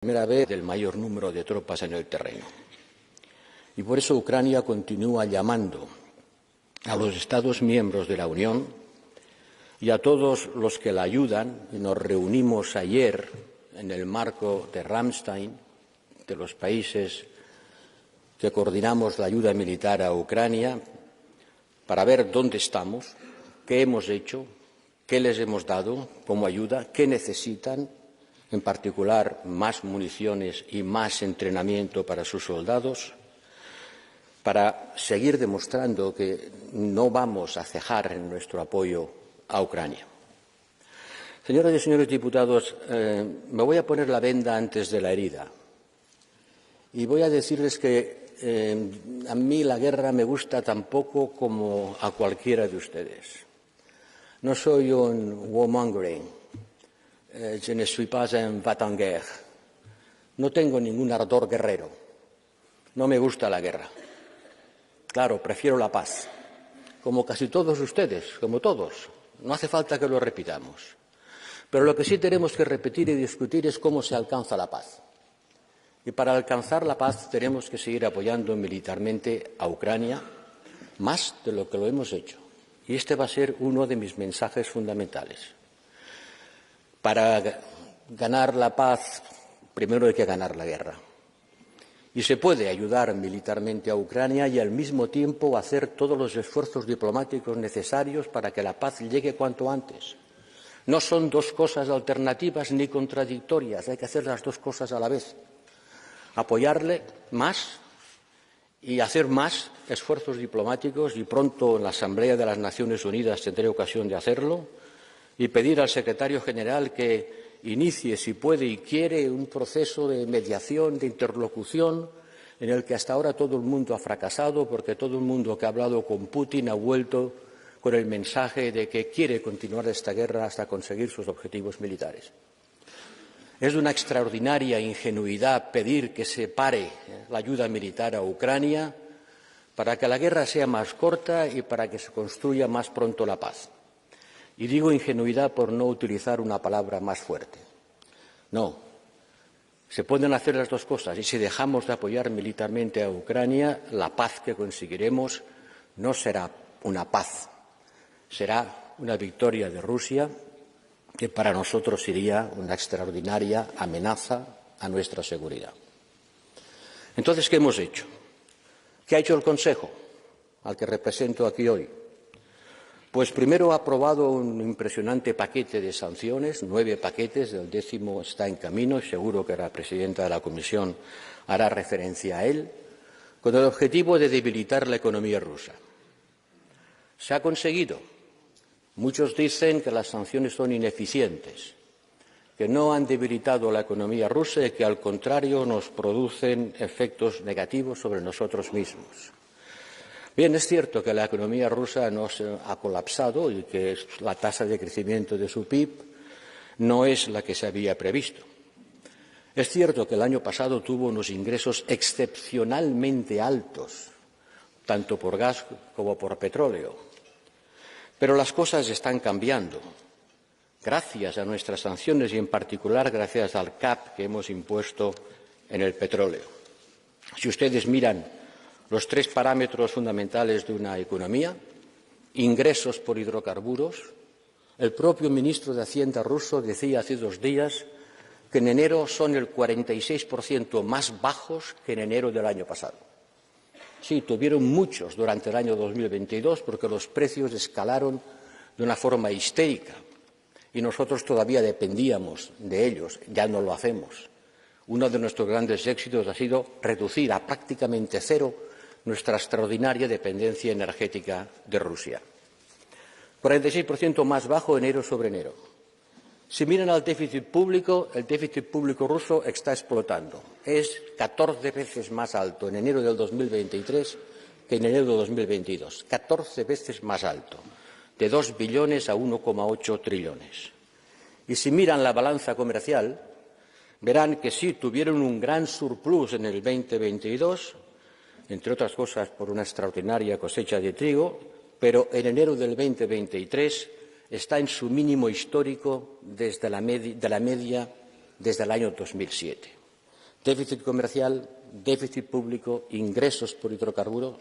Primera vez del mayor número de tropas en el terreno. Y por eso Ucrania continúa llamando a los Estados miembros de la Unión y a todos los que la ayudan, y nos reunimos ayer en el marco de Ramstein, de los países que coordinamos la ayuda militar a Ucrania, para ver dónde estamos, qué hemos hecho, qué les hemos dado como ayuda, qué necesitan, en particular más municiones y más entrenamiento para sus soldados, para seguir demostrando que no vamos a cejar en nuestro apoyo a Ucrania. Señoras y señores diputados, me voy a poner la venda antes de la herida y voy a decirles que a mí la guerra me gusta tan poco como a cualquiera de ustedes. No soy un warmongering. Je ne suis pas un va-t-en-guerre. No tengo ningún ardor guerrero. No me gusta la guerra. Claro, prefiero la paz. Como casi todos ustedes, como todos. No hace falta que lo repitamos. Pero lo que sí tenemos que repetir y discutir es cómo se alcanza la paz. Y para alcanzar la paz tenemos que seguir apoyando militarmente a Ucrania más de lo que lo hemos hecho. Y este va a ser uno de mis mensajes fundamentales. Para ganar la paz, primero hay que ganar la guerra. Y se puede ayudar militarmente a Ucrania y al mismo tiempo hacer todos los esfuerzos diplomáticos necesarios para que la paz llegue cuanto antes. No son dos cosas alternativas ni contradictorias, hay que hacer las dos cosas a la vez. Apoyarle más y hacer más esfuerzos diplomáticos, y pronto en la Asamblea de las Naciones Unidas tendré ocasión de hacerlo, y pedir al secretario general que inicie, si puede y quiere, un proceso de mediación, de interlocución, en el que hasta ahora todo el mundo ha fracasado, porque todo el mundo que ha hablado con Putin ha vuelto con el mensaje de que quiere continuar esta guerra hasta conseguir sus objetivos militares. Es de una extraordinaria ingenuidad pedir que se pare la ayuda militar a Ucrania para que la guerra sea más corta y para que se construya más pronto la paz. Y digo ingenuidad por no utilizar una palabra más fuerte. No, se pueden hacer las dos cosas, y si dejamos de apoyar militarmente a Ucrania, la paz que conseguiremos no será una paz, será una victoria de Rusia, que para nosotros sería una extraordinaria amenaza a nuestra seguridad. Entonces, ¿qué hemos hecho? ¿Qué ha hecho el Consejo, al que represento aquí hoy? Pues primero ha aprobado un impresionante paquete de sanciones, 9 paquetes, el 10º está en camino y seguro que la presidenta de la Comisión hará referencia a él, con el objetivo de debilitar la economía rusa. Se ha conseguido. Muchos dicen que las sanciones son ineficientes, que no han debilitado la economía rusa y que, al contrario, nos producen efectos negativos sobre nosotros mismos. Bien, es cierto que la economía rusa no ha colapsado y que la tasa de crecimiento de su PIB no es la que se había previsto. Es cierto que el año pasado tuvo unos ingresos excepcionalmente altos, tanto por gas como por petróleo. Pero las cosas están cambiando, gracias a nuestras sanciones y, en particular, gracias al cap que hemos impuesto en el petróleo. Si ustedes miran los 3 parámetros fundamentales de una economía, ingresos por hidrocarburos, el propio ministro de Hacienda ruso decía hace 2 días que en enero son el 46% más bajos que en enero del año pasado. Sí, tuvieron muchos durante el año 2022 porque los precios escalaron de una forma histérica y nosotros todavía dependíamos de ellos, ya no lo hacemos. Uno de nuestros grandes éxitos ha sido reducir a prácticamente cero nuestra extraordinaria dependencia energética de Rusia. 46% más bajo enero sobre enero. Si miran al déficit público, el déficit público ruso está explotando. Es 14 veces más alto en enero del 2023 que en enero de 2022. 14 veces más alto, de 2 billones a 1,8 trillones. Y si miran la balanza comercial, verán que sí tuvieron un gran surplus en el 2022, entre otras cosas por una extraordinaria cosecha de trigo, pero en enero del 2023 está en su mínimo histórico desde la media desde el año 2007. déficit comercial, déficit público, ingresos por hidrocarburos.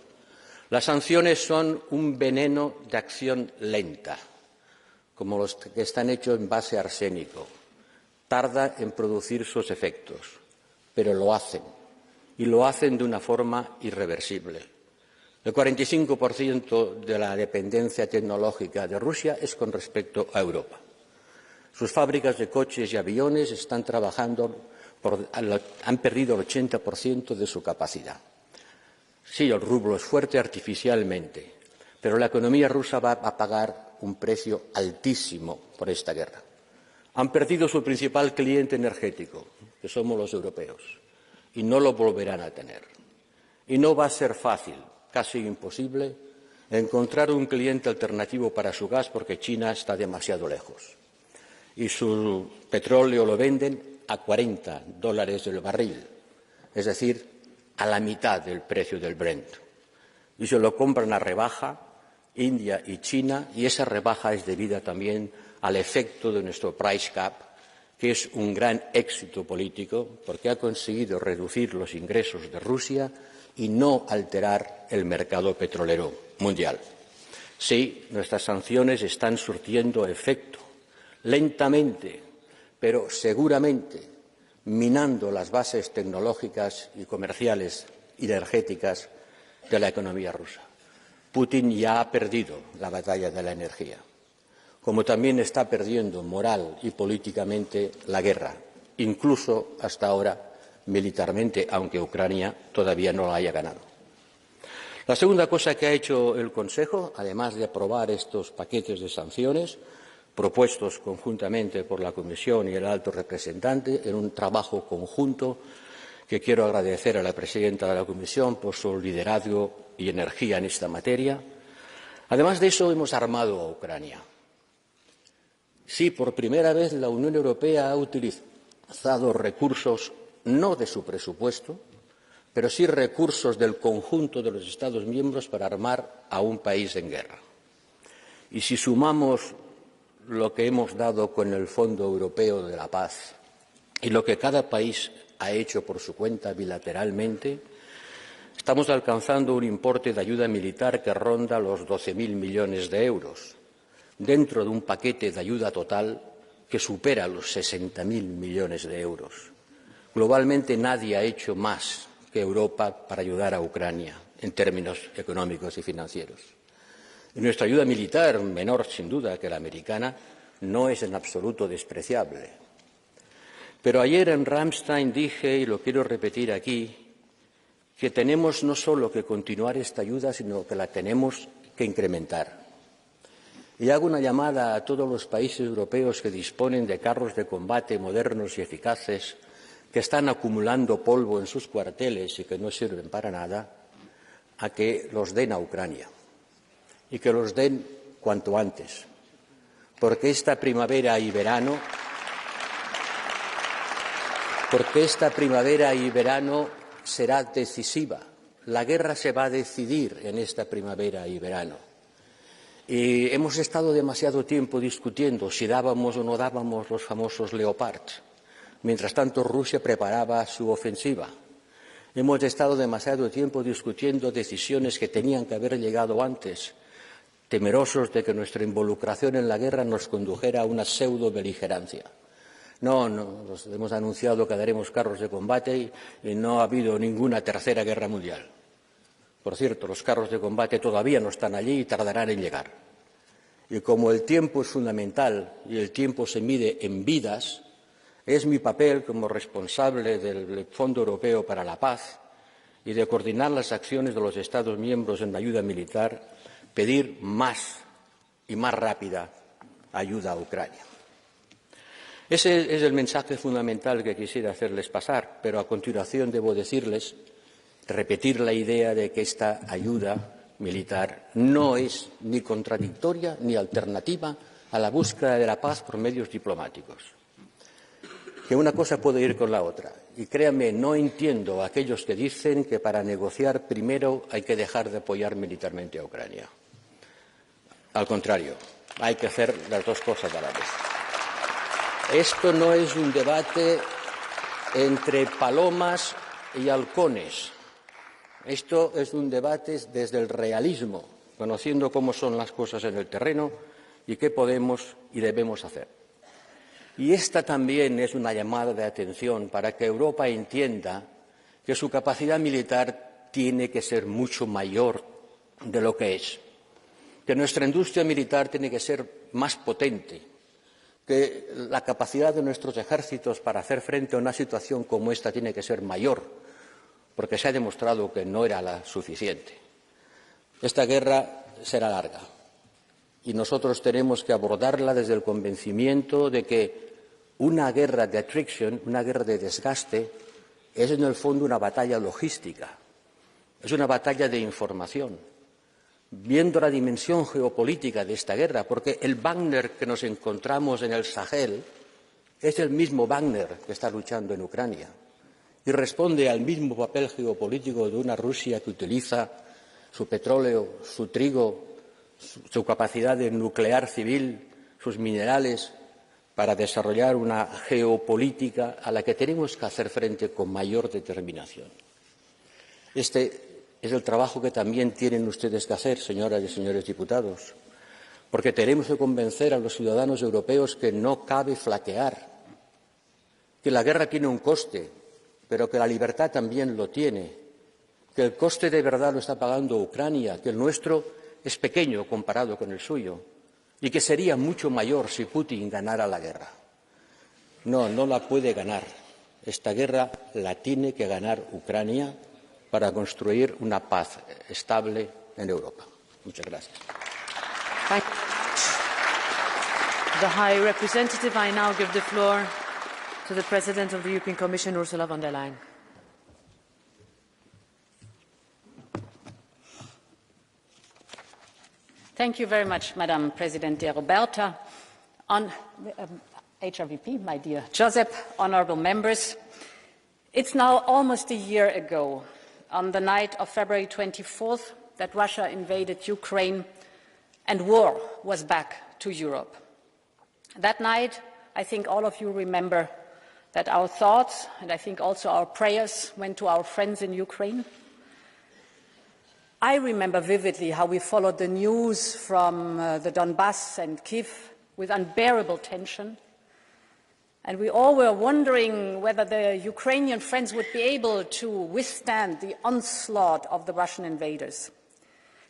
Las sanciones son un veneno de acción lenta, como los que están hechos en base a arsénico. Tarda en producir sus efectos, pero lo hacen, y lo hacen de una forma irreversible. El 45% de la dependencia tecnológica de Rusia es con respecto a Europa. Sus fábricas de coches y aviones están trabajando han perdido el 80% de su capacidad. Sí, el rublo es fuerte artificialmente, pero la economía rusa va a pagar un precio altísimo por esta guerra. Han perdido su principal cliente energético, que somos los europeos, y no lo volverán a tener. Y no va a ser fácil, casi imposible, encontrar un cliente alternativo para su gas porque China está demasiado lejos. Y su petróleo lo venden a $40 el barril, es decir, a la mitad del precio del Brent. Y se lo compran a rebaja India y China, y esa rebaja es debida también al efecto de nuestro price cap, que es un gran éxito político porque ha conseguido reducir los ingresos de Rusia y no alterar el mercado petrolero mundial. Sí, nuestras sanciones están surtiendo efecto, lentamente, pero seguramente, minando las bases tecnológicas y comerciales y energéticas de la economía rusa. Putin ya ha perdido la batalla de la energía, como también está perdiendo moral y políticamente la guerra, incluso hasta ahora militarmente, aunque Ucrania todavía no la haya ganado. La segunda cosa que ha hecho el Consejo, además de aprobar estos paquetes de sanciones, propuestos conjuntamente por la Comisión y el Alto Representante en un trabajo conjunto que quiero agradecer a la presidenta de la Comisión por su liderazgo y energía en esta materia. Además de eso, hemos armado a Ucrania. Sí, por primera vez la Unión Europea ha utilizado recursos no de su presupuesto, pero sí recursos del conjunto de los Estados miembros para armar a un país en guerra. Y si sumamos lo que hemos dado con el Fondo Europeo de la Paz y lo que cada país ha hecho por su cuenta bilateralmente, estamos alcanzando un importe de ayuda militar que ronda los 12.000 millones de euros, dentro de un paquete de ayuda total que supera los 60.000 millones de euros. Globalmente nadie ha hecho más que Europa para ayudar a Ucrania en términos económicos y financieros. Y nuestra ayuda militar, menor sin duda que la americana, no es en absoluto despreciable. Pero ayer en Ramstein dije, y lo quiero repetir aquí, que tenemos no solo que continuar esta ayuda, sino que la tenemos que incrementar. Y hago una llamada a todos los países europeos que disponen de carros de combate modernos y eficaces, que están acumulando polvo en sus cuarteles y que no sirven para nada, a que los den a Ucrania. Y que los den cuanto antes, porque esta primavera y verano será decisiva. La guerra se va a decidir en esta primavera y verano. Y hemos estado demasiado tiempo discutiendo si dábamos o no dábamos los famosos Leopard. Mientras tanto, Rusia preparaba su ofensiva. Hemos estado demasiado tiempo discutiendo decisiones que tenían que haber llegado antes, temerosos de que nuestra involucración en la guerra nos condujera a una pseudo-beligerancia. No, nos hemos anunciado que daremos carros de combate y no ha habido ninguna tercera guerra mundial. Por cierto, los carros de combate todavía no están allí y tardarán en llegar. Y como el tiempo es fundamental y el tiempo se mide en vidas, es mi papel como responsable del Fondo Europeo para la Paz y de coordinar las acciones de los Estados miembros en la ayuda militar, pedir más y más rápida ayuda a Ucrania. Ese es el mensaje fundamental que quisiera hacerles pasar, pero a continuación debo decirles, repetir la idea de que esta ayuda militar no es ni contradictoria ni alternativa a la búsqueda de la paz por medios diplomáticos. Que una cosa puede ir con la otra. Y créanme, no entiendo a aquellos que dicen que para negociar primero hay que dejar de apoyar militarmente a Ucrania. Al contrario, hay que hacer las dos cosas a la vez. Esto no es un debate entre palomas y halcones. Esto es un debate desde el realismo, conociendo cómo son las cosas en el terreno y qué podemos y debemos hacer. Y esta también es una llamada de atención para que Europa entienda que su capacidad militar tiene que ser mucho mayor de lo que es, que nuestra industria militar tiene que ser más potente, que la capacidad de nuestros ejércitos para hacer frente a una situación como esta tiene que ser mayor, porque se ha demostrado que no era la suficiente. Esta guerra será larga y nosotros tenemos que abordarla desde el convencimiento de que una guerra de attrition, una guerra de desgaste, es en el fondo una batalla logística, es una batalla de información, viendo la dimensión geopolítica de esta guerra, porque el Wagner que nos encontramos en el Sahel es el mismo Wagner que está luchando en Ucrania y responde al mismo papel geopolítico de una Rusia que utiliza su petróleo, su trigo, su capacidad de nuclear civil, sus minerales, para desarrollar una geopolítica a la que tenemos que hacer frente con mayor determinación. Este es el trabajo que también tienen ustedes que hacer, señoras y señores diputados, porque tenemos que convencer a los ciudadanos europeos que no cabe flaquear, que la guerra tiene un coste, pero que la libertad también lo tiene, que el coste de verdad lo está pagando Ucrania, que el nuestro es pequeño comparado con el suyo y que sería mucho mayor si Putin ganara la guerra. No, no la puede ganar. Esta guerra la tiene que ganar Ucrania para construir una paz estable en Europa. Muchas gracias. The High Representative, I now give the floor to the President of the European Commission, Ursula von der Leyen. Thank you very much, Madam President de Roberta. On HRVP, my dear Josep, honourable members, it's now almost a year ago, on the night of February 24th, that Russia invaded Ukraine and war was back to Europe. That night, I think all of you remember that our thoughts, and I think also our prayers, went to our friends in Ukraine. I remember vividly how we followed the news from the Donbass and Kyiv with unbearable tension. And we all were wondering whether the Ukrainian friends would be able to withstand the onslaught of the Russian invaders.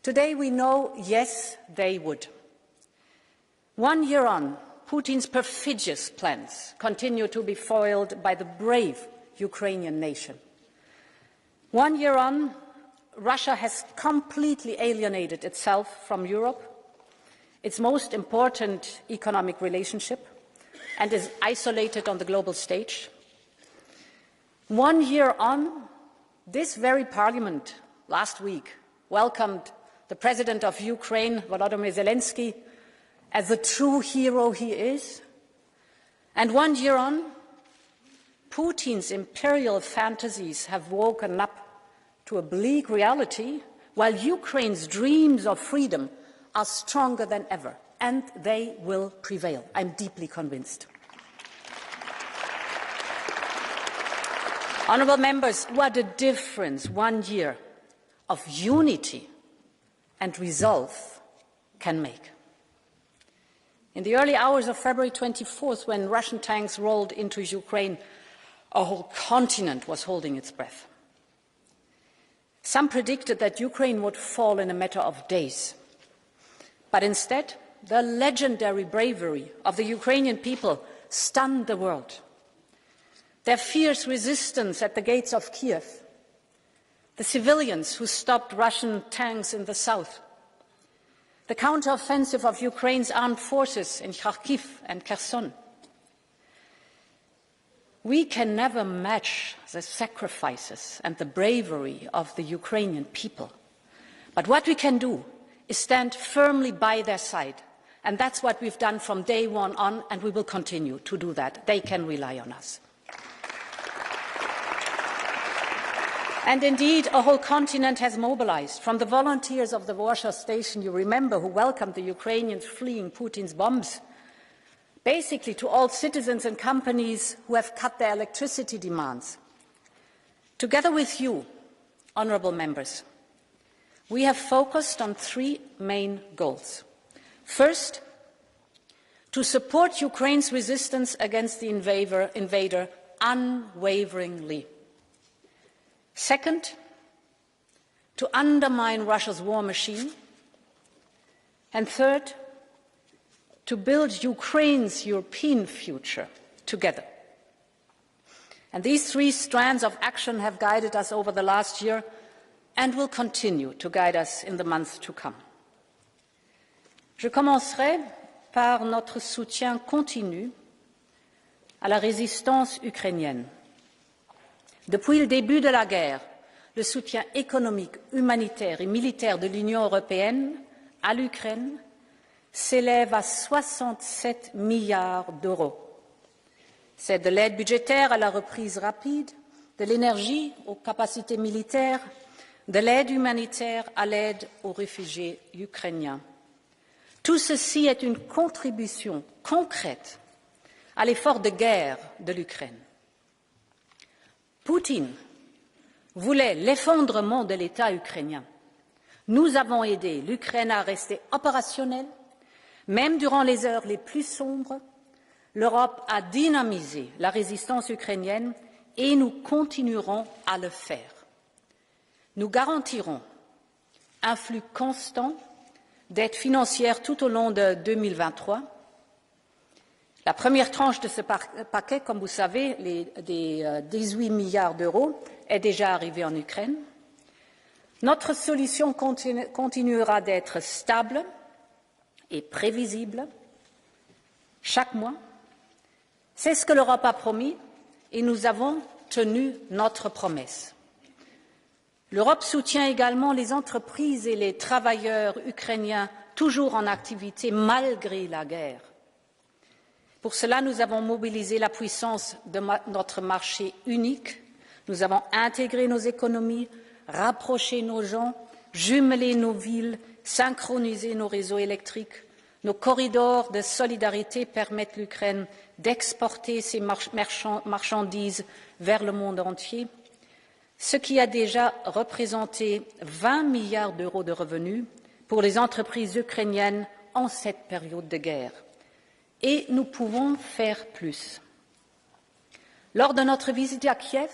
Today we know, yes, they would. 1 year on, Putin's perfidious plans continue to be foiled by the brave Ukrainian nation. 1 year on, Russia has completely alienated itself from Europe, its most important economic relationship, and is isolated on the global stage. 1 year on, this very Parliament last week welcomed the President of Ukraine, Volodymyr Zelensky, as the true hero he is. And 1 year on, Putin's imperial fantasies have woken up to a bleak reality, while Ukraine's dreams of freedom are stronger than ever, and they will prevail. I'm deeply convinced. Honourable members, what a difference 1 year of unity and resolve can make. In the early hours of February 24th, when Russian tanks rolled into Ukraine, a whole continent was holding its breath. Some predicted that Ukraine would fall in a matter of days. But instead, the legendary bravery of the Ukrainian people stunned the world. Their fierce resistance at the gates of Kiev, the civilians who stopped Russian tanks in the south, the counter-offensive of Ukraine's armed forces in Kharkiv and Kherson. We can never match the sacrifices and the bravery of the Ukrainian people. But what we can do is stand firmly by their side. And that's what we've done from day one on, and we will continue to do that. They can rely on us. And indeed, a whole continent has mobilized. From the volunteers of the Warsaw Station, you remember, who welcomed the Ukrainians fleeing Putin's bombs, basically to all citizens and companies who have cut their electricity demands. Together with you, honourable members, we have focused on three main goals. First, to support Ukraine's resistance against the invader unwaveringly. Second, to undermine Russia's war machine. And third, to build Ukraine's European future together. And these three strands of action have guided us over the last year and will continue to guide us in the months to come. Je commencerai par notre soutien continu à la résistance ukrainienne. Depuis le début de la guerre, le soutien économique, humanitaire et militaire de l'Union européenne à l'Ukraine s'élève à 67 milliards d'euros. C'est de l'aide budgétaire à la reprise rapide, de l'énergie aux capacités militaires, de l'aide humanitaire à l'aide aux réfugiés ukrainiens. Tout ceci est une contribution concrète à l'effort de guerre de l'Ukraine. Poutine voulait l'effondrement de l'État ukrainien. Nous avons aidé l'Ukraine à rester opérationnelle. Même durant les heures les plus sombres, l'Europe a dynamisé la résistance ukrainienne et nous continuerons à le faire. Nous garantirons un flux constant d'aide financière tout au long de 2023. La première tranche de ce paquet, comme vous savez, des 18 milliards d'euros, est déjà arrivée en Ukraine. Notre solution continuera d'être stable et prévisible chaque mois. C'est ce que l'Europe a promis et nous avons tenu notre promesse. L'Europe soutient également les entreprises et les travailleurs ukrainiens toujours en activité malgré la guerre. Pour cela, nous avons mobilisé la puissance de notre marché unique. Nous avons intégré nos économies, rapproché nos gens, jumelé nos villes, synchronisé nos réseaux électriques. Nos corridors de solidarité permettent à l'Ukraine d'exporter ses marchandises vers le monde entier, ce qui a déjà représenté 20 milliards d'euros de revenus pour les entreprises ukrainiennes en cette période de guerre. Et nous pouvons faire plus. Lors de notre visite à Kiev,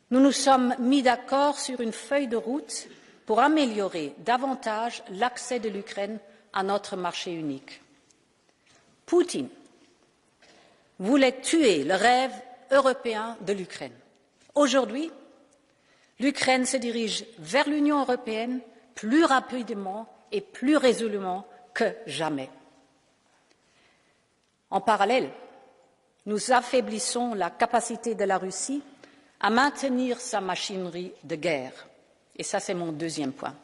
nous nous sommes mis d'accord sur une feuille de route pour améliorer davantage l'accès de l'Ukraine à notre marché unique. Poutine voulait tuer le rêve européen de l'Ukraine. Aujourd'hui, l'Ukraine se dirige vers l'Union européenne plus rapidement et plus résolument que jamais. En parallèle, nous affaiblissons la capacité de la Russie à maintenir sa machinerie de guerre. Et ça, c'est mon deuxième point.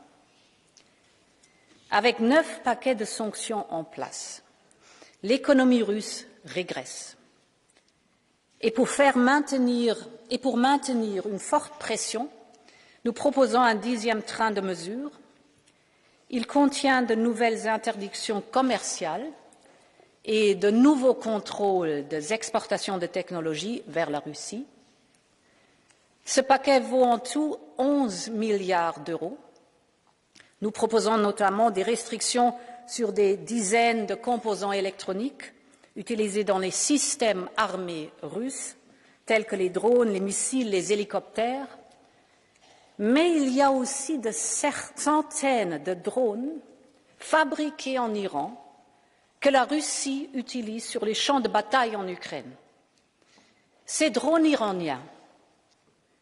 Avec 9 paquets de sanctions en place, l'économie russe régresse. Et pour maintenir une forte pression, nous proposons un 10e train de mesures. Il contient de nouvelles interdictions commerciales et de nouveaux contrôles des exportations de technologies vers la Russie. Ce paquet vaut en tout 11 milliards d'euros. Nous proposons notamment des restrictions sur des dizaines de composants électroniques utilisés dans les systèmes armés russes, tels que les drones, les missiles, les hélicoptères. Mais il y a aussi de centaines de drones fabriqués en Iran que la Russie utilise sur les champs de bataille en Ukraine. Ces drones iraniens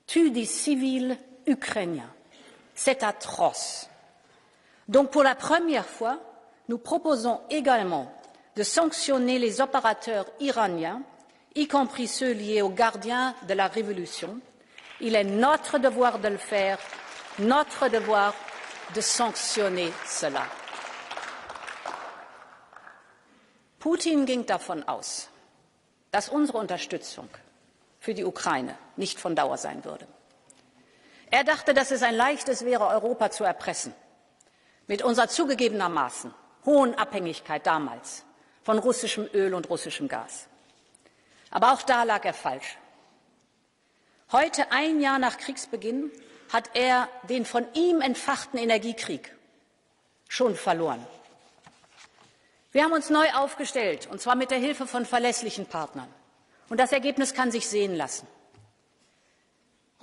tuent des civils ukrainiens. C'est atroce. Donc, pour la première fois, nous proposons également de sanctionner les opérateurs iraniens, y compris ceux liés aux gardiens de la Révolution. Il est notre devoir de le faire, notre devoir de sanctionner cela. Putin ging davon aus, dass unsere Unterstützung für die Ukraine nicht von Dauer sein würde. Er dachte, dass es ein leichtes wäre, Europa zu erpressen, mit unserer zugegebenermaßen hohen Abhängigkeit damals von russischem Öl und russischem Gas. Aber auch da lag er falsch. Heute, ein Jahr nach Kriegsbeginn, hat er den von ihm entfachten Energiekrieg schon verloren. Wir haben uns neu aufgestellt, und zwar mit der Hilfe von verlässlichen Partnern. Und das Ergebnis kann sich sehen lassen.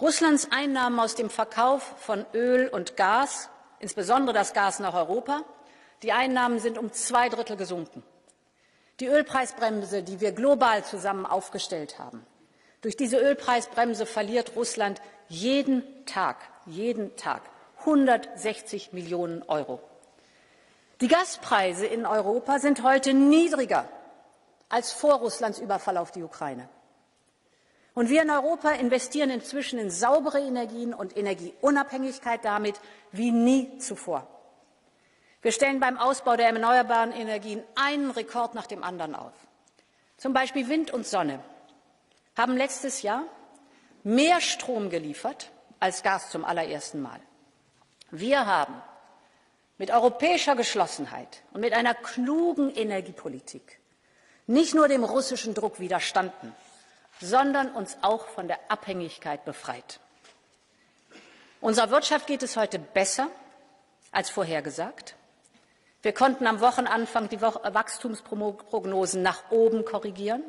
Russlands Einnahmen aus dem Verkauf von Öl und Gas, insbesondere das Gas nach Europa, die Einnahmen sind um 2/3 gesunken. Die Ölpreisbremse, die wir global zusammen aufgestellt haben. Durch diese Ölpreisbremse verliert Russland jeden Tag 160 Millionen Euro. Die Gaspreise in Europa sind heute niedriger als vor Russlands Überfall auf die Ukraine. Und wir in Europa investieren inzwischen in saubere Energien und Energieunabhängigkeit damit wie nie zuvor. Wir stellen beim Ausbau der erneuerbaren Energien einen Rekord nach dem anderen auf. Zum Beispiel Wind und Sonne haben letztes Jahr mehr Strom geliefert als Gas zum allerersten Mal. Wir haben mit europäischer Geschlossenheit und mit einer klugen Energiepolitik nicht nur dem russischen Druck widerstanden, sondern uns auch von der Abhängigkeit befreit. Unserer Wirtschaft geht es heute besser als vorhergesagt. Wir konnten am Wochenanfang die Wachstumsprognosen nach oben korrigieren.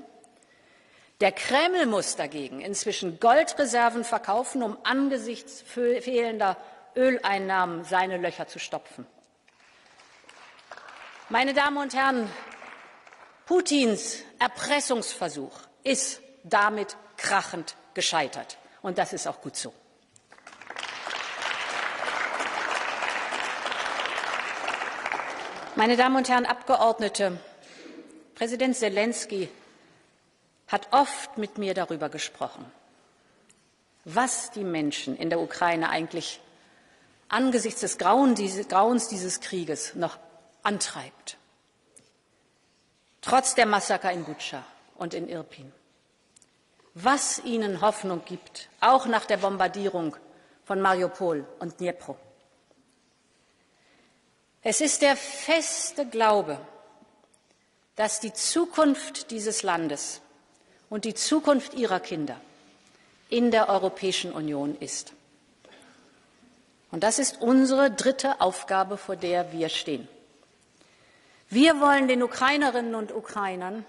Der Kreml muss dagegen inzwischen Goldreserven verkaufen, um angesichts fehlender Öleinnahmen seine Löcher zu stopfen. Meine Damen und Herren, Putins Erpressungsversuch ist damit krachend gescheitert. Und das ist auch gut so. Meine Damen und Herren Abgeordnete, Präsident Zelensky hat oft mit mir darüber gesprochen, was die Menschen in der Ukraine eigentlich angesichts des Grauens dieses Krieges noch antreibt. Trotz der Massaker in Butscha und in Irpin. Was ihnen Hoffnung gibt, auch nach der Bombardierung von Mariupol und Dnipro. Es ist der feste Glaube, dass die Zukunft dieses Landes und die Zukunft ihrer Kinder in der Europäischen Union ist. Und das ist unsere dritte Aufgabe, vor der wir stehen. Wir wollen den Ukrainerinnen und Ukrainern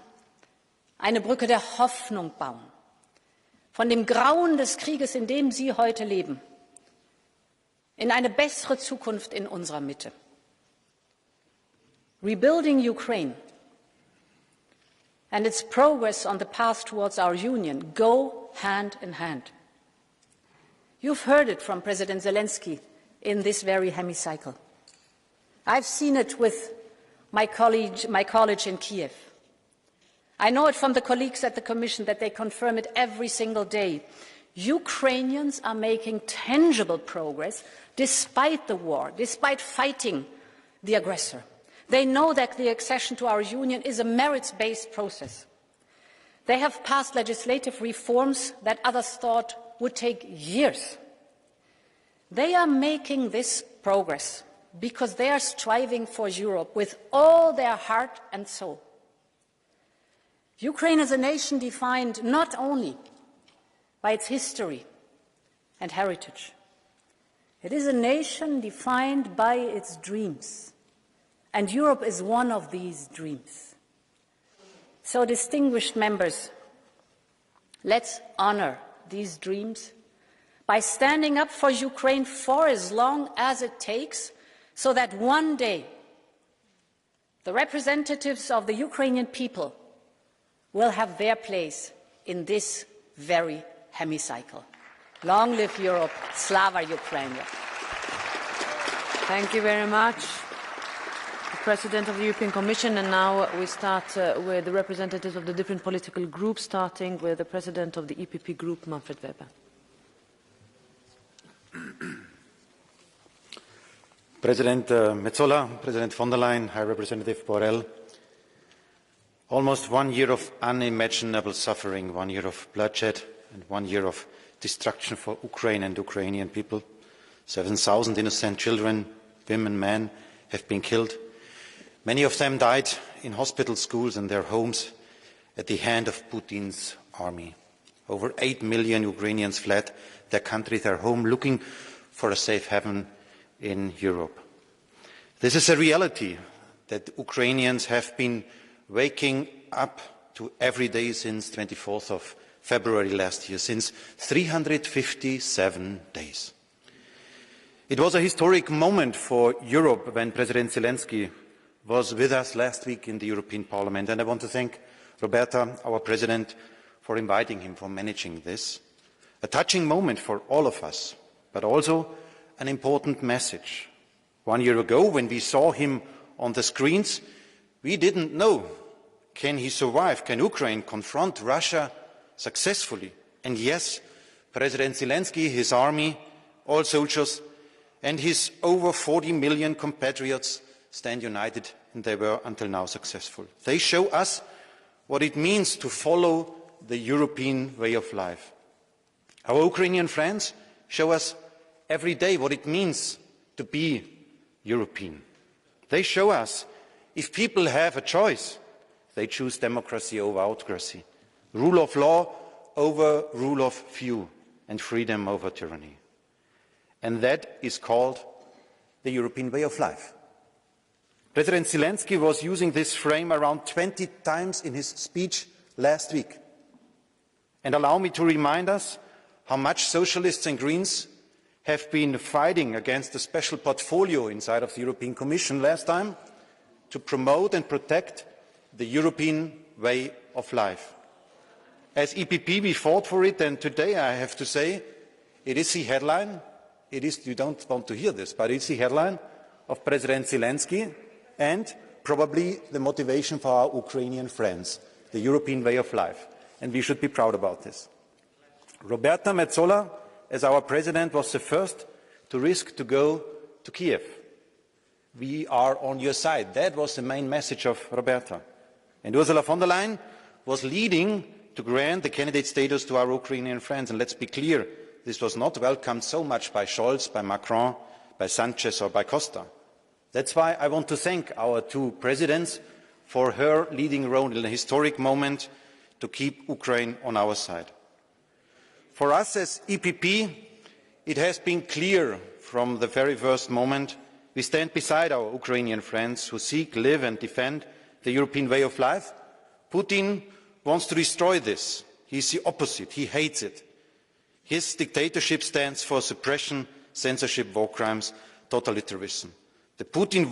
eine Brücke der Hoffnung bauen, von dem Grauen des Krieges, in dem sie heute leben, in eine bessere Zukunft in unserer Mitte. Rebuilding Ukraine and its progress on the path towards our union go hand in hand. You've heard it from President Zelensky in this very hemicycle. I've seen it with my college in Kiev. I know it from the colleagues at the Commission that they confirm it every single day. Ukrainians are making tangible progress despite the war, despite fighting the aggressor. They know that the accession to our union is a merits-based process. They have passed legislative reforms that others thought would take years. They are making this progress because they are striving for Europe with all their heart and soul. Ukraine is a nation defined not only by its history and heritage. It is a nation defined by its dreams. And Europe is one of these dreams. So, distinguished members, let's honor these dreams by standing up for Ukraine for as long as it takes, so that one day the representatives of the Ukrainian people will have their place in this very hemicycle. Long live Europe, Slava Ukraine. Thank you very much, President of the European Commission. And now we start with the representatives of the different political groups, starting with the President of the EPP Group, Manfred Weber. President Metsola, President von der Leyen, High Representative Borrell, almost 1 year of unimaginable suffering, 1 year of bloodshed and 1 year of destruction for Ukraine and Ukrainian people. 7,000 innocent children, women, men have been killed. Many of them died in hospital, schools and their homes at the hand of Putin's army. Over 8 million Ukrainians fled their country, their home, looking for a safe haven in Europe. This is a reality that Ukrainians have been waking up to every day since 24th of February last year, since 357 days. It was a historic moment for Europe when President Zelensky was with us last week in the European Parliament, and I want to thank Roberta, our President, for inviting him, for managing this. A touching moment for all of us, but also an important message. 1 year ago, when we saw him on the screens, we didn't know, can he survive? Can Ukraine confront Russia successfully? And yes, President Zelensky, his army, all soldiers, and his over 40 million compatriots stand united, and they were until now successful. They show us what it means to follow the European way of life. Our Ukrainian friends show us every day what it means to be European. They show us if people have a choice, they choose democracy over autocracy, rule of law over rule of few, and freedom over tyranny. And that is called the European way of life. President Zelensky was using this frame around 20 times in his speech last week. And allow me to remind us how much Socialists and Greens have been fighting against the special portfolio inside of the European Commission last time to promote and protect the European way of life. As EPP, we fought for it, and today I have to say it is the headline. It is, you don't want to hear this, but it's the headline of President Zelensky and probably the motivation for our Ukrainian friends, the European way of life. And we should be proud about this. Roberta Metsola, as our president, was the first to risk to go to Kiev. We are on your side. That was the main message of Roberta. And Ursula von der Leyen was leading to grant the candidate status to our Ukrainian friends. And let's be clear, this was not welcomed so much by Scholz, by Macron, by Sanchez or by Costa. That's why I want to thank our two presidents for her leading role in a historic moment to keep Ukraine on our side. For us as EPP, it has been clear from the very first moment we stand beside our Ukrainian friends who seek, live and defend the European way of life. Putin wants to destroy this. He is the opposite. He hates it. His dictatorship stands for suppression, censorship, war crimes, totalitarianism. The Putin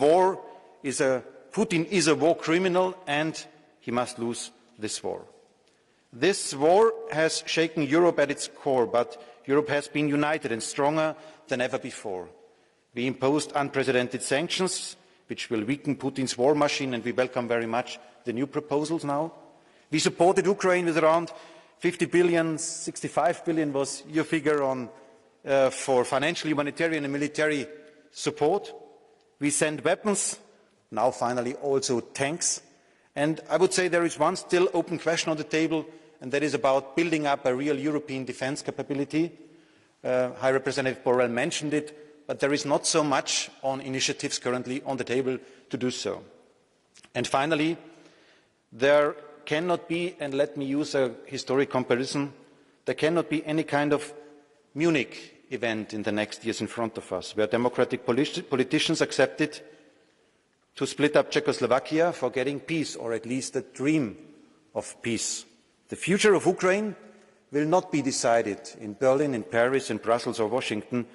is a war criminal, and he must lose this war. This war has shaken Europe at its core, but Europe has been united and stronger than ever before. We imposed unprecedented sanctions, which will weaken Putin's war machine, and we welcome very much the new proposals now. We supported Ukraine with around 50 billion, 65 billion was your figure for financial, humanitarian and military support. We sent weapons, now finally also tanks. And I would say there is one still open question on the table, and that is about building up a real European defence capability. High Representative Borrell mentioned it, but there is not so much on initiatives currently on the table to do so. And finally, there cannot be, and let me use a historic comparison, there cannot be any kind of Munich event in the next years in front of us, where democratic politicians accepted to split up Czechoslovakia for getting peace, or at least a dream of peace. The future of Ukraine will not be decided in Berlin, in Paris, in Brussels or Washington.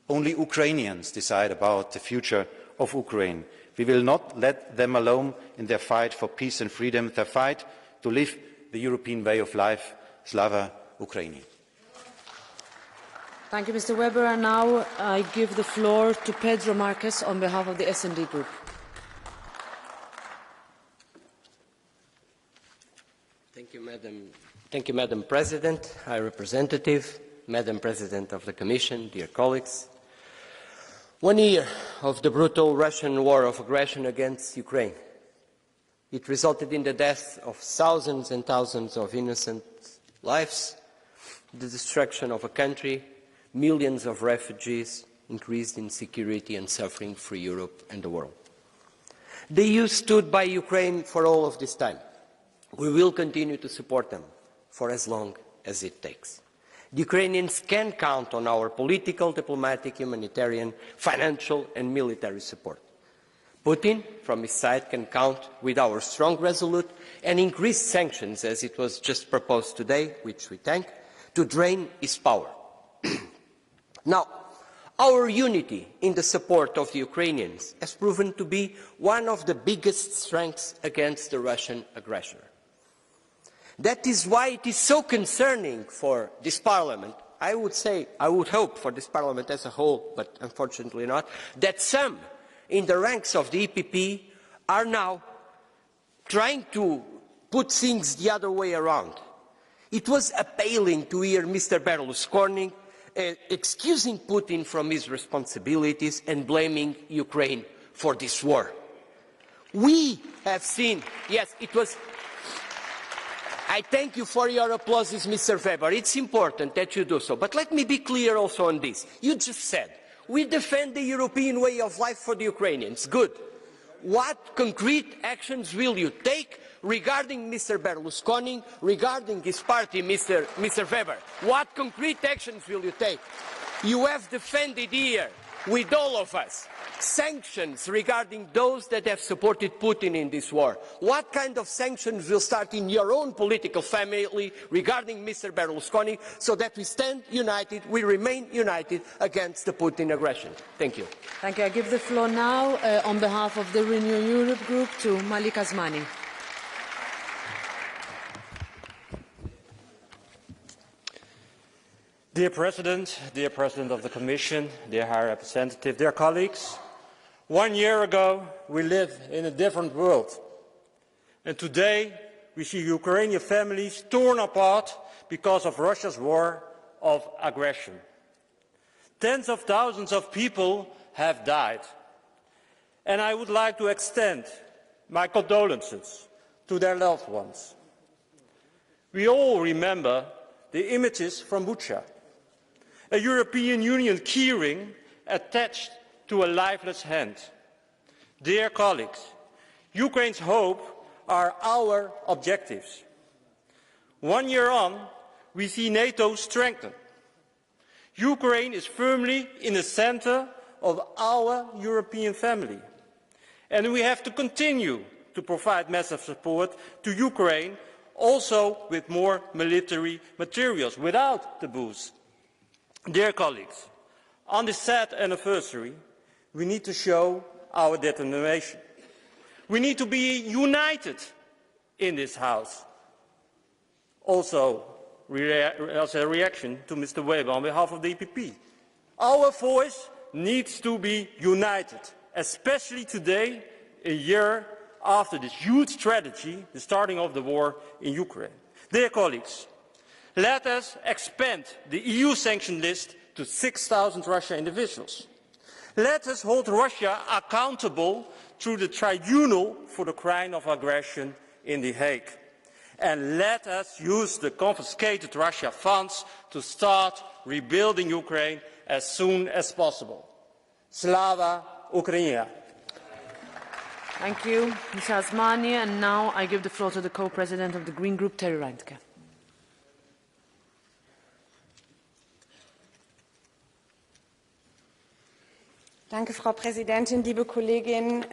Only Ukrainians decide about the future of Ukraine. We will not let them alone in their fight for peace and freedom, their fight to live the European way of life. Slava Ukraini. Thank you, Mr. Weber. And now I give the floor to Pedro Marques on behalf of the S&D Group. Thank you, Madam President, High Representative, Madam President of the Commission, dear colleagues. 1 year of the brutal Russian war of aggression against Ukraine. It resulted in the death of thousands and thousands of innocent lives, the destruction of a country, millions of refugees, increased insecurity and suffering for Europe and the world. The EU stood by Ukraine for all of this time. We will continue to support them for as long as it takes. The Ukrainians can count on our political, diplomatic, humanitarian, financial and military support. Putin, from his side, can count with our strong, resolute and increased sanctions, as it was just proposed today, which we thank, to drain his power. Now, our unity in the support of the Ukrainians has proven to be one of the biggest strengths against the Russian aggressor. That is why it is so concerning for this Parliament, I would hope for this Parliament as a whole, but unfortunately not, that some in the ranks of the EPP are now trying to put things the other way around. It was appalling to hear Mr. Berlusconi excusing Putin from his responsibilities and blaming Ukraine for this war. We have seen, yes, it was... I thank you for your applauses, Mr. Weber. It's important that you do so. But let me be clear also on this. You just said, we defend the European way of life for the Ukrainians. Good. What concrete actions will you take regarding Mr. Berlusconi, regarding his party, Mr. Weber? What concrete actions will you take? You have defended here, with all of us, sanctions regarding those that have supported Putin in this war. What kind of sanctions will start in your own political family regarding Mr. Berlusconi so that we stand united, we remain united against the Putin aggression? Thank you. Thank you. I give the floor now on behalf of the Renew Europe group to Malik Asmani. Dear President of the Commission, dear High Representative, dear colleagues, 1 year ago we lived in a different world. And today we see Ukrainian families torn apart because of Russia's war of aggression. Tens of thousands of people have died. And I would like to extend my condolences to their loved ones. We all remember the images from Bucha. A European Union keyring attached to a lifeless hand. Dear colleagues, Ukraine's hope are our objectives. 1 year on, we see NATO strengthen. Ukraine is firmly in the center of our European family. And we have to continue to provide massive support to Ukraine, also with more military materials, without the boost. Dear colleagues, on this sad anniversary, we need to show our determination. We need to be united in this House. Also, as a reaction to Mr. Weber on behalf of the EPP, our voice needs to be united, especially today, a year after this huge tragedy, the starting of the war in Ukraine. Dear colleagues, let us expand the EU sanction list to 6,000 Russian individuals. Let us hold Russia accountable through the Tribunal for the Crime of Aggression in The Hague. And let us use the confiscated Russia funds to start rebuilding Ukraine as soon as possible. Slava Ukraina! Thank you, Mr. Asmani. And now I give the floor to the co-president of the Green Group, Terry Reintke. Danke, Frau Präsidentin, liebe Kolleginnen.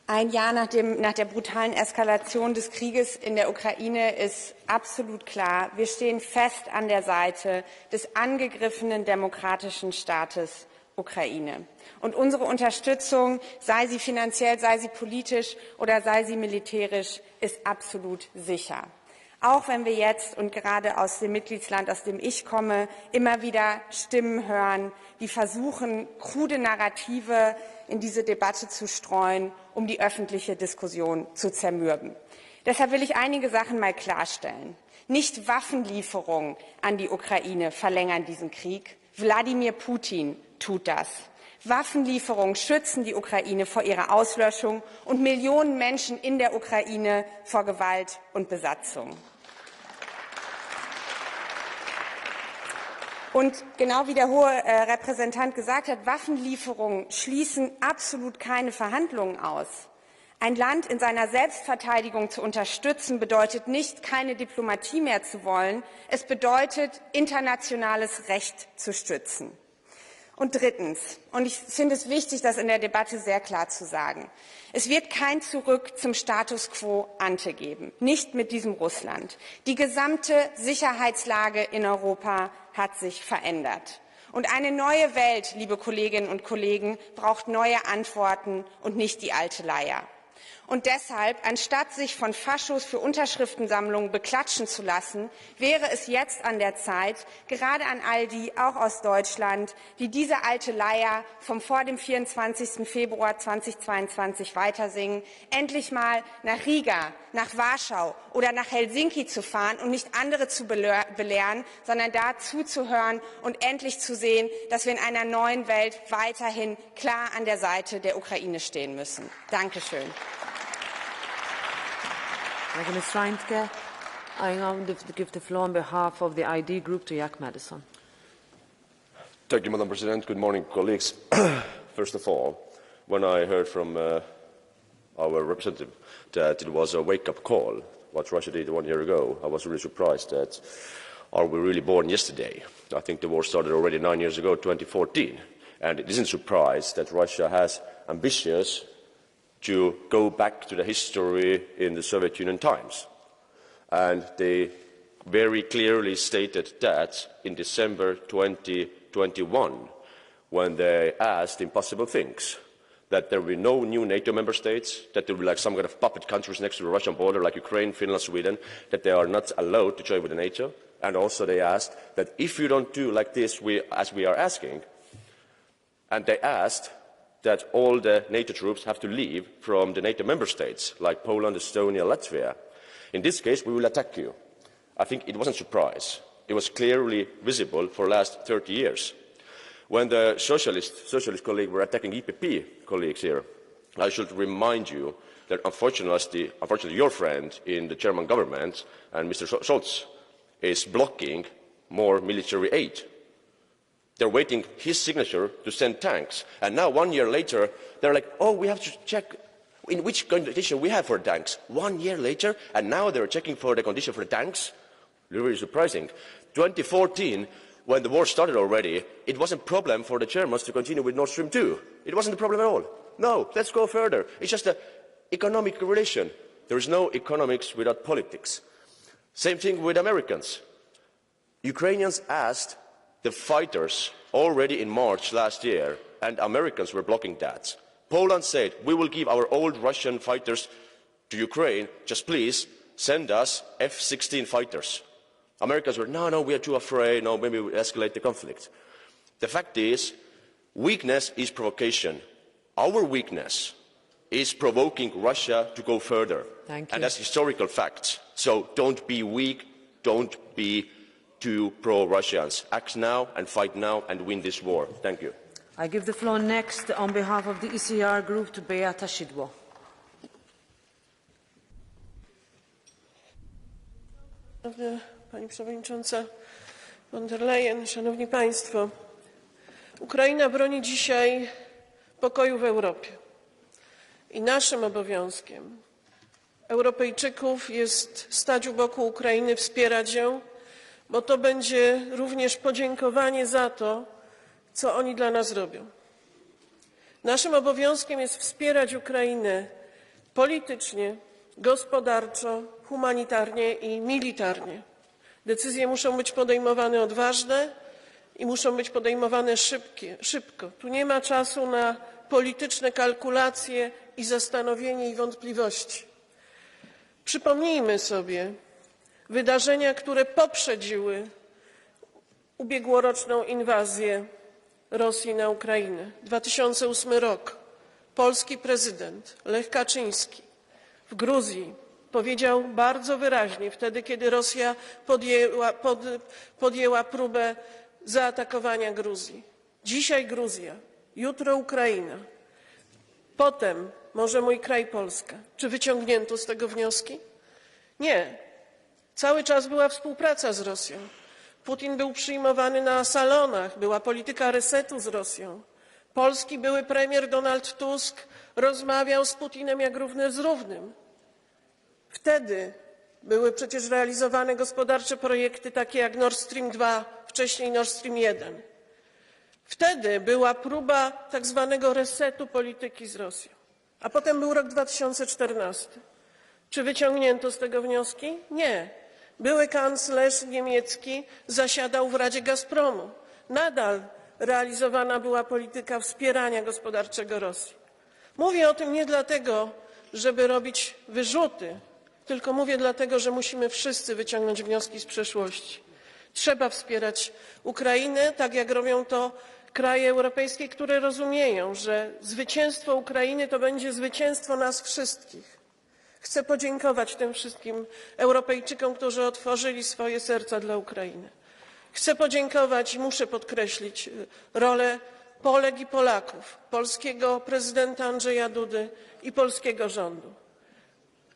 Ein Jahr nach der brutalen Eskalation des Krieges in der Ukraine ist absolut klar, wir stehen fest an der Seite des angegriffenen demokratischen Staates Ukraine. Und unsere Unterstützung, sei sie finanziell, sei sie politisch oder sei sie militärisch, ist absolut sicher. Auch wenn wir jetzt und gerade aus dem Mitgliedsland, aus dem ich komme, immer wieder Stimmen hören, die versuchen, krude Narrative in diese Debatte zu streuen, um die öffentliche Diskussion zu zermürben. Deshalb will ich einige Sachen mal klarstellen. Nicht Waffenlieferungen an die Ukraine verlängern diesen Krieg. Wladimir Putin tut das. Waffenlieferungen schützen die Ukraine vor ihrer Auslöschung und Millionen Menschen in der Ukraine vor Gewalt und Besatzung. Und genau wie der hohe Repräsentant gesagt hat, Waffenlieferungen schließen absolut keine Verhandlungen aus. Ein Land in seiner Selbstverteidigung zu unterstützen, bedeutet nicht, keine Diplomatie mehr zu wollen. Es bedeutet, internationales Recht zu stützen. Und drittens, und ich finde es wichtig, das in der Debatte sehr klar zu sagen, es wird kein Zurück zum Status quo ante geben, nicht mit diesem Russland. Die gesamte Sicherheitslage in Europa hat sich verändert. Und eine neue Welt, liebe Kolleginnen und Kollegen, braucht neue Antworten und nicht die alte Leier. Und deshalb, anstatt sich von Faschos für Unterschriftensammlungen beklatschen zu lassen, wäre es jetzt an der Zeit, gerade an all die, auch aus Deutschland, die diese alte Leier vom vor dem 24. Februar 2022 weitersingen, endlich mal nach Riga, nach Warschau oder nach Helsinki zu fahren und nicht andere zu belehren, sondern da zuzuhören und endlich zu sehen, dass wir in einer neuen Welt weiterhin klar an der Seite der Ukraine stehen müssen. Dankeschön. Thank you, Ms. Reintke. I now give the floor on behalf of the ID Group to Jack Madison. Thank you, Madam President. Good morning, colleagues. First of all, when I heard from our representative that it was a wake-up call, what Russia did 1 year ago, I was really surprised that, are we really born yesterday? I think the war started already 9 years ago, 2014. And it isn't a surprise that Russia has ambitions to go back to the history in the Soviet Union times. And they very clearly stated that in December 2021, when they asked impossible things, that there will be no new NATO member states, that there will be like some kind of puppet countries next to the Russian border, like Ukraine, Finland, Sweden, that they are not allowed to join with the NATO. And also they asked that if you don't do like this as we are asking, and they asked that all the NATO troops have to leave from the NATO member states, like Poland, Estonia, Latvia. In this case, we will attack you. I think it wasn't a surprise. It was clearly visible for the last 30 years. When the socialist colleagues were attacking EPP colleagues here, I should remind you that unfortunately your friend in the German government, and Mr. Scholz, is blocking more military aid. They're waiting his signature to send tanks. And now, 1 year later, they're like, oh, we have to check in which condition we have for tanks. 1 year later, and now they're checking for the condition for the tanks? Really surprising. 2014, when the war started already, it wasn't a problem for the Germans to continue with Nord Stream 2. It wasn't a problem at all. No, let's go further. It's just an economic relation. There is no economics without politics. Same thing with Americans. Ukrainians asked the fighters already in March last year, and Americans were blocking that. Poland said, we will give our old Russian fighters to Ukraine, just please send us F-16 fighters. Americans were, no, we are too afraid, no, maybe we escalate the conflict. The fact is, weakness is provocation. Our weakness is provoking Russia to go further. Thank you. And that's historical fact. So don't be weak, don't be too pro-Russians. Act now and fight now and win this war. Thank you. I give the floor next on behalf of the ECR Group to Beata Szydło. Pani Przewodnicząca von der Leyen, Szanowni Państwo, Ukraina broni dzisiaj pokoju w Europie i naszym obowiązkiem Europejczyków jest stać u boku Ukrainy, wspierać ją, bo to będzie również podziękowanie za to, co oni dla nas robią. Naszym obowiązkiem jest wspierać Ukrainę politycznie, gospodarczo, humanitarnie i militarnie. Decyzje muszą być podejmowane odważne i muszą być podejmowane szybko. Tu nie ma czasu na polityczne kalkulacje i zastanowienie i wątpliwości. Przypomnijmy sobie wydarzenia, które poprzedziły ubiegłoroczną inwazję Rosji na Ukrainę. 2008 rok. Polski prezydent Lech Kaczyński w Gruzji powiedział bardzo wyraźnie, wtedy kiedy Rosja podjęła próbę zaatakowania Gruzji. Dzisiaj Gruzja, jutro Ukraina, potem może mój kraj Polska. Czy wyciągnięto z tego wnioski? Nie. Cały czas była współpraca z Rosją. Putin był przyjmowany na salonach, była polityka resetu z Rosją. Polski były premier Donald Tusk rozmawiał z Putinem jak równy z równym. Wtedy były przecież realizowane gospodarcze projekty takie jak Nord Stream 2, wcześniej Nord Stream 1. Wtedy była próba tak zwanego resetu polityki z Rosją. A potem był rok 2014. Czy wyciągnięto z tego wnioski? Nie. Były kanclerz niemiecki zasiadał w Radzie Gazpromu. Nadal realizowana była polityka wspierania gospodarczego Rosji. Mówię o tym nie dlatego, żeby robić wyrzuty, tylko mówię dlatego, że musimy wszyscy wyciągnąć wnioski z przeszłości. Trzeba wspierać Ukrainę, tak jak robią to kraje europejskie, które rozumieją, że zwycięstwo Ukrainy to będzie zwycięstwo nas wszystkich. Chcę podziękować tym wszystkim Europejczykom, którzy otworzyli swoje serca dla Ukrainy. Chcę podziękować i muszę podkreślić rolę Polek i Polaków, polskiego prezydenta Andrzeja Dudy i polskiego rządu.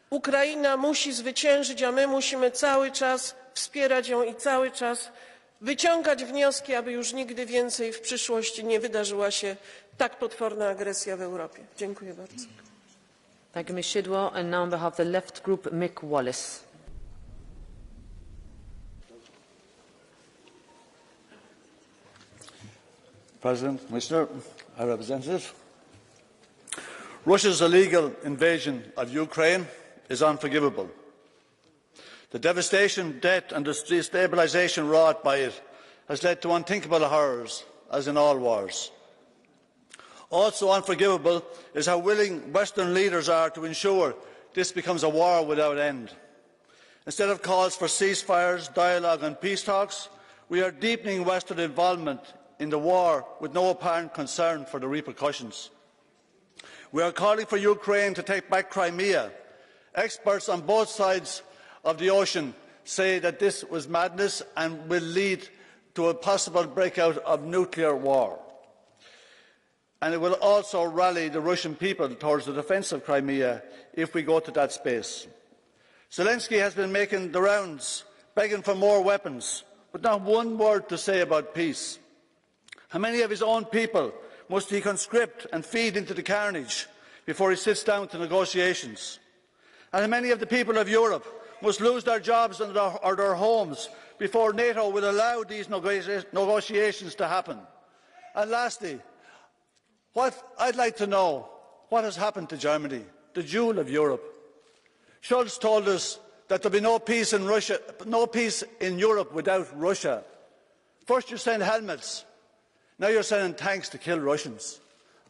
Ukraina musi zwyciężyć, a my musimy cały czas wspierać ją i cały czas wyciągać wnioski, aby już nigdy więcej w przyszłości nie wydarzyła się tak potworna agresja w Europie. Dziękuję bardzo. Thank you, Ms. Shidwell. And now on behalf of the Left Group, Mick Wallace. President, Commissioner, High Representative. Russia's illegal invasion of Ukraine is unforgivable. The devastation, death and destabilisation wrought by it has led to unthinkable horrors, as in all wars. Also unforgivable is how willing Western leaders are to ensure this becomes a war without end. Instead of calls for ceasefires, dialogue and peace talks, we are deepening Western involvement in the war with no apparent concern for the repercussions. We are calling for Ukraine to take back Crimea. Experts on both sides of the ocean say that this was madness and will lead to a possible breakout of nuclear war. And it will also rally the Russian people towards the defence of Crimea if we go to that space. Zelensky has been making the rounds, begging for more weapons, but not one word to say about peace. How many of his own people must he conscript and feed into the carnage before he sits down to negotiations? And how many of the people of Europe must lose their jobs or their homes before NATO will allow these negotiations to happen? And lastly, what I'd like to know, what has happened to Germany, the jewel of Europe? Schulz told us that there will be no peace in Russia, no peace in Europe without Russia. First you send helmets, now you're sending tanks to kill Russians.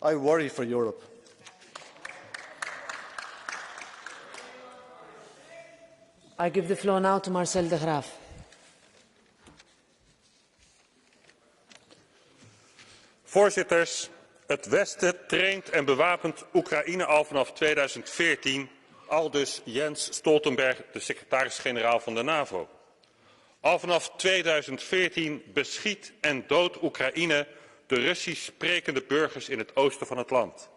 I worry for Europe. I give the floor now to Marcel de Graaf. Voorzitters, het Westen traint en bewapent Oekraïne al vanaf 2014, aldus Jens Stoltenberg, de secretaris-generaal van de NAVO. Al vanaf 2014 beschiet en doodt Oekraïne de Russisch sprekende burgers in het oosten van het land.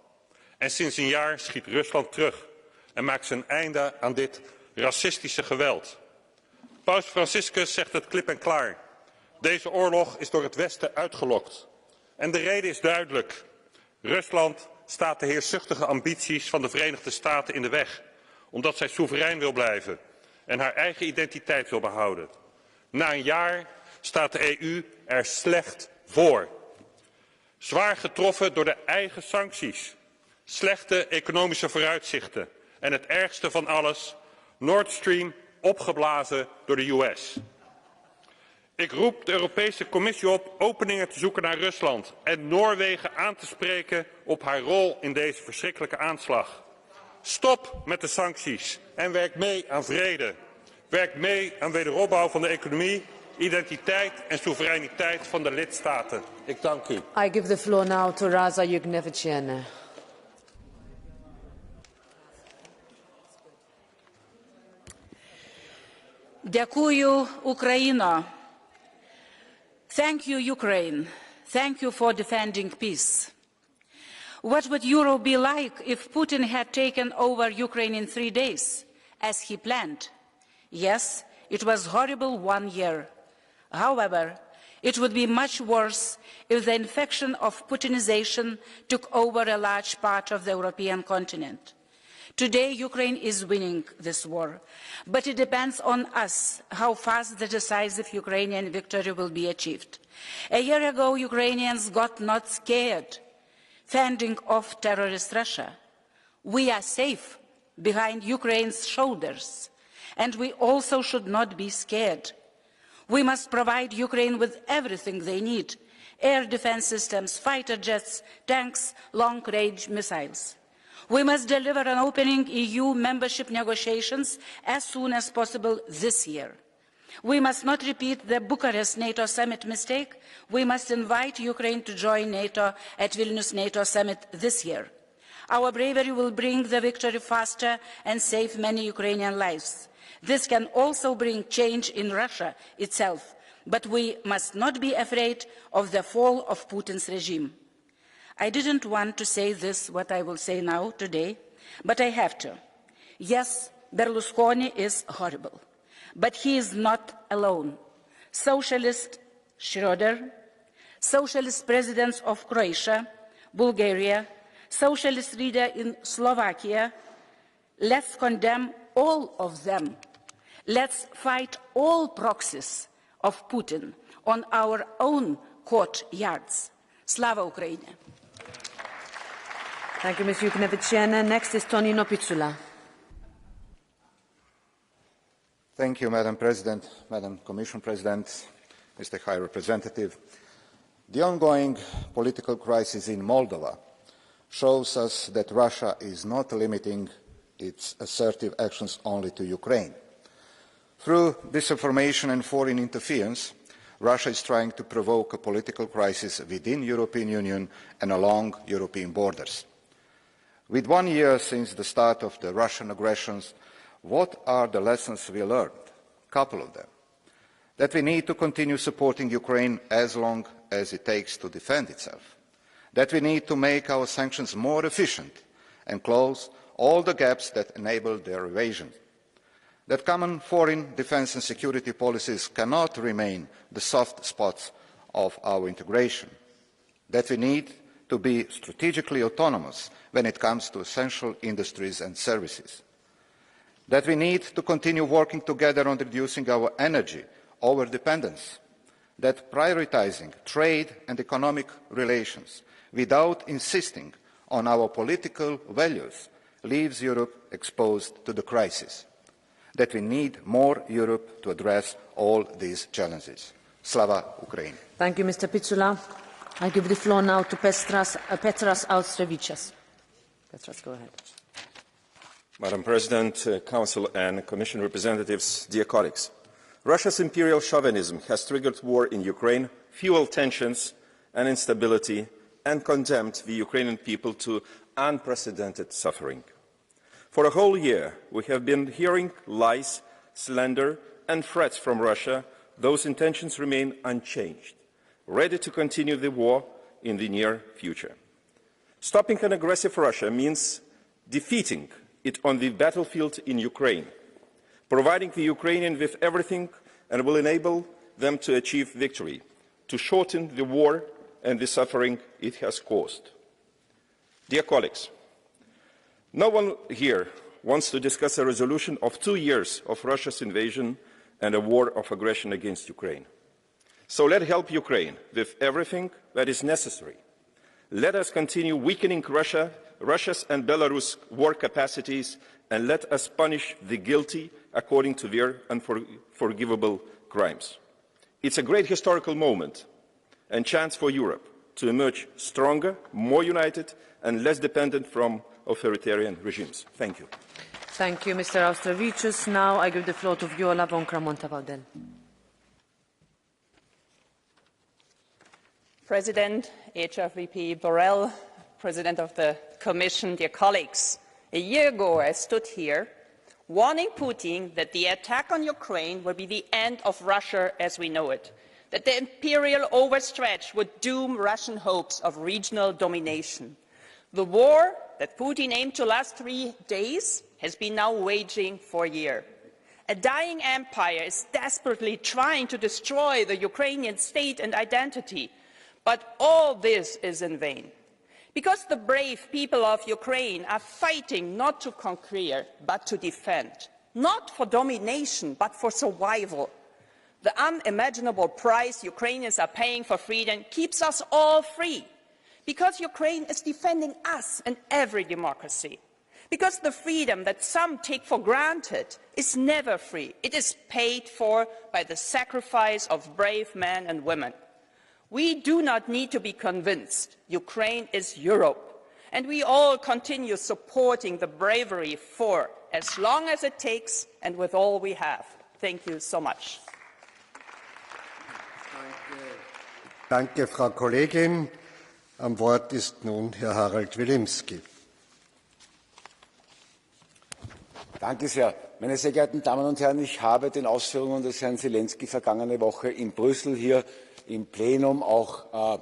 En sinds een jaar schiet Rusland terug en maakt zijn einde aan dit racistische geweld. Paus Franciscus zegt het klip en klaar. Deze oorlog is door het Westen uitgelokt. En de reden is duidelijk. Rusland staat de heerszuchtige ambities van de Verenigde Staten in de weg, omdat zij soeverein wil blijven en haar eigen identiteit wil behouden. Na een jaar staat de EU er slecht voor. Zwaar getroffen door de eigen sancties, slechte economische vooruitzichten en het ergste van alles, Nord Stream opgeblazen door de US. Ik roep de Europese Commissie op openingen te zoeken naar Rusland en Noorwegen aan te spreken op haar rol in deze verschrikkelijke aanslag. Stop met de sancties en werk mee aan vrede. Werk mee aan wederopbouw van de economie, identiteit en soevereiniteit van de lidstaten. Ik dank u. I give the floor now to Raza Yugnevičienė. Dėkuoju Ukraina. Thank you, Ukraine. Thank you for defending peace. What would Europe be like if Putin had taken over Ukraine in 3 days, as he planned? Yes, it was horrible 1 year. However, it would be much worse if the infection of Putinization took over a large part of the European continent. Today, Ukraine is winning this war, but it depends on us how fast the decisive Ukrainian victory will be achieved. A year ago, Ukrainians got not scared, fending off terrorist Russia. We are safe behind Ukraine's shoulders, and we also should not be scared. We must provide Ukraine with everything they need: air defense systems, fighter jets, tanks, long-range missiles. We must deliver on opening EU membership negotiations as soon as possible this year. We must not repeat the Bucharest NATO summit mistake. We must invite Ukraine to join NATO at Vilnius NATO summit this year. Our bravery will bring the victory faster and save many Ukrainian lives. This can also bring change in Russia itself, but we must not be afraid of the fall of Putin's regime. I didn't want to say this, what I will say now, today, but I have to. Yes, Berlusconi is horrible, but he is not alone. Socialist Schroeder, socialist presidents of Croatia, Bulgaria, socialist leader in Slovakia, let's condemn all of them. Let's fight all proxies of Putin on our own courtyards. Slava Ukraini! Thank you, Ms. Juknevičiene. Next is Tonino Picula. Thank you, Madam President, Madam Commission President, Mr. High Representative. The ongoing political crisis in Moldova shows us that Russia is not limiting its assertive actions only to Ukraine. Through disinformation and foreign interference, Russia is trying to provoke a political crisis within the European Union and along European borders. With 1 year since the start of the Russian aggressions, what are the lessons we learned? A couple of them. That we need to continue supporting Ukraine as long as it takes to defend itself. That we need to make our sanctions more efficient and close all the gaps that enable their evasion. That common foreign, defence and security policies cannot remain the soft spots of our integration. That we need to be strategically autonomous when it comes to essential industries and services. That we need to continue working together on reducing our energy overdependence. That prioritising trade and economic relations without insisting on our political values leaves Europe exposed to the crisis. That we need more Europe to address all these challenges. Slava Ukraini! Thank you, Mr. Picula. I give the floor now to Petras Austrevicius. Petras, go ahead. Madam President, Council and Commission representatives, dear colleagues, Russia's imperial chauvinism has triggered war in Ukraine, fueled tensions and instability, and condemned the Ukrainian people to unprecedented suffering. For a whole year, we have been hearing lies, slander, and threats from Russia. Those intentions remain unchanged, ready to continue the war in the near future. Stopping an aggressive Russia means defeating it on the battlefield in Ukraine, providing the Ukrainians with everything and will enable them to achieve victory, to shorten the war and the suffering it has caused. Dear colleagues, no one here wants to discuss a resolution of 2 years of Russia's invasion and a war of aggression against Ukraine. So let's help Ukraine with everything that is necessary. Let us continue weakening Russia's and Belarus' war capacities, and let us punish the guilty according to their unforgivable crimes. It's a great historical moment and chance for Europe to emerge stronger, more united, and less dependent from authoritarian regimes. Thank you. Thank you, Mr. Austrevicius. Now I give the floor to Viola von Kramon-Tabaudel. President, HRVP Borrell, President of the Commission, dear colleagues, a year ago I stood here warning Putin that the attack on Ukraine would be the end of Russia as we know it, that the imperial overstretch would doom Russian hopes of regional domination. The war that Putin aimed to last 3 days has been now waging for a year. A dying empire is desperately trying to destroy the Ukrainian state and identity, but all this is in vain. Because the brave people of Ukraine are fighting not to conquer, but to defend. Not for domination, but for survival. The unimaginable price Ukrainians are paying for freedom keeps us all free. Because Ukraine is defending us and every democracy. Because the freedom that some take for granted is never free. It is paid for by the sacrifice of brave men and women. We do not need to be convinced. Ukraine is Europe. And we all continue supporting the bravery for as long as it takes and with all we have. Thank you so much. Danke, Frau Kollegin. Am Wort ist nun Herr Harald Wilimski. Danke sehr. Meine sehr geehrten Damen und Herren, ich habe den Ausführungen des Herrn Zelensky vergangene Woche in Brüssel hier im Plenum auch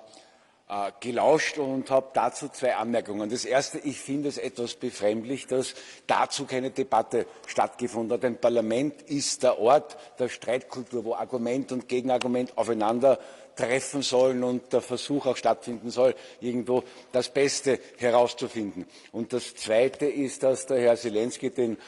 gelauscht und habe dazu zwei Anmerkungen. Das erste, ich finde es etwas befremdlich, dass dazu keine Debatte stattgefunden hat. Ein Parlament ist der Ort der Streitkultur, wo Argument und Gegenargument aufeinandertreffen sollen und der Versuch auch stattfinden soll, irgendwo das Beste herauszufinden. Und das Zweite ist, dass der Herr Zelensky den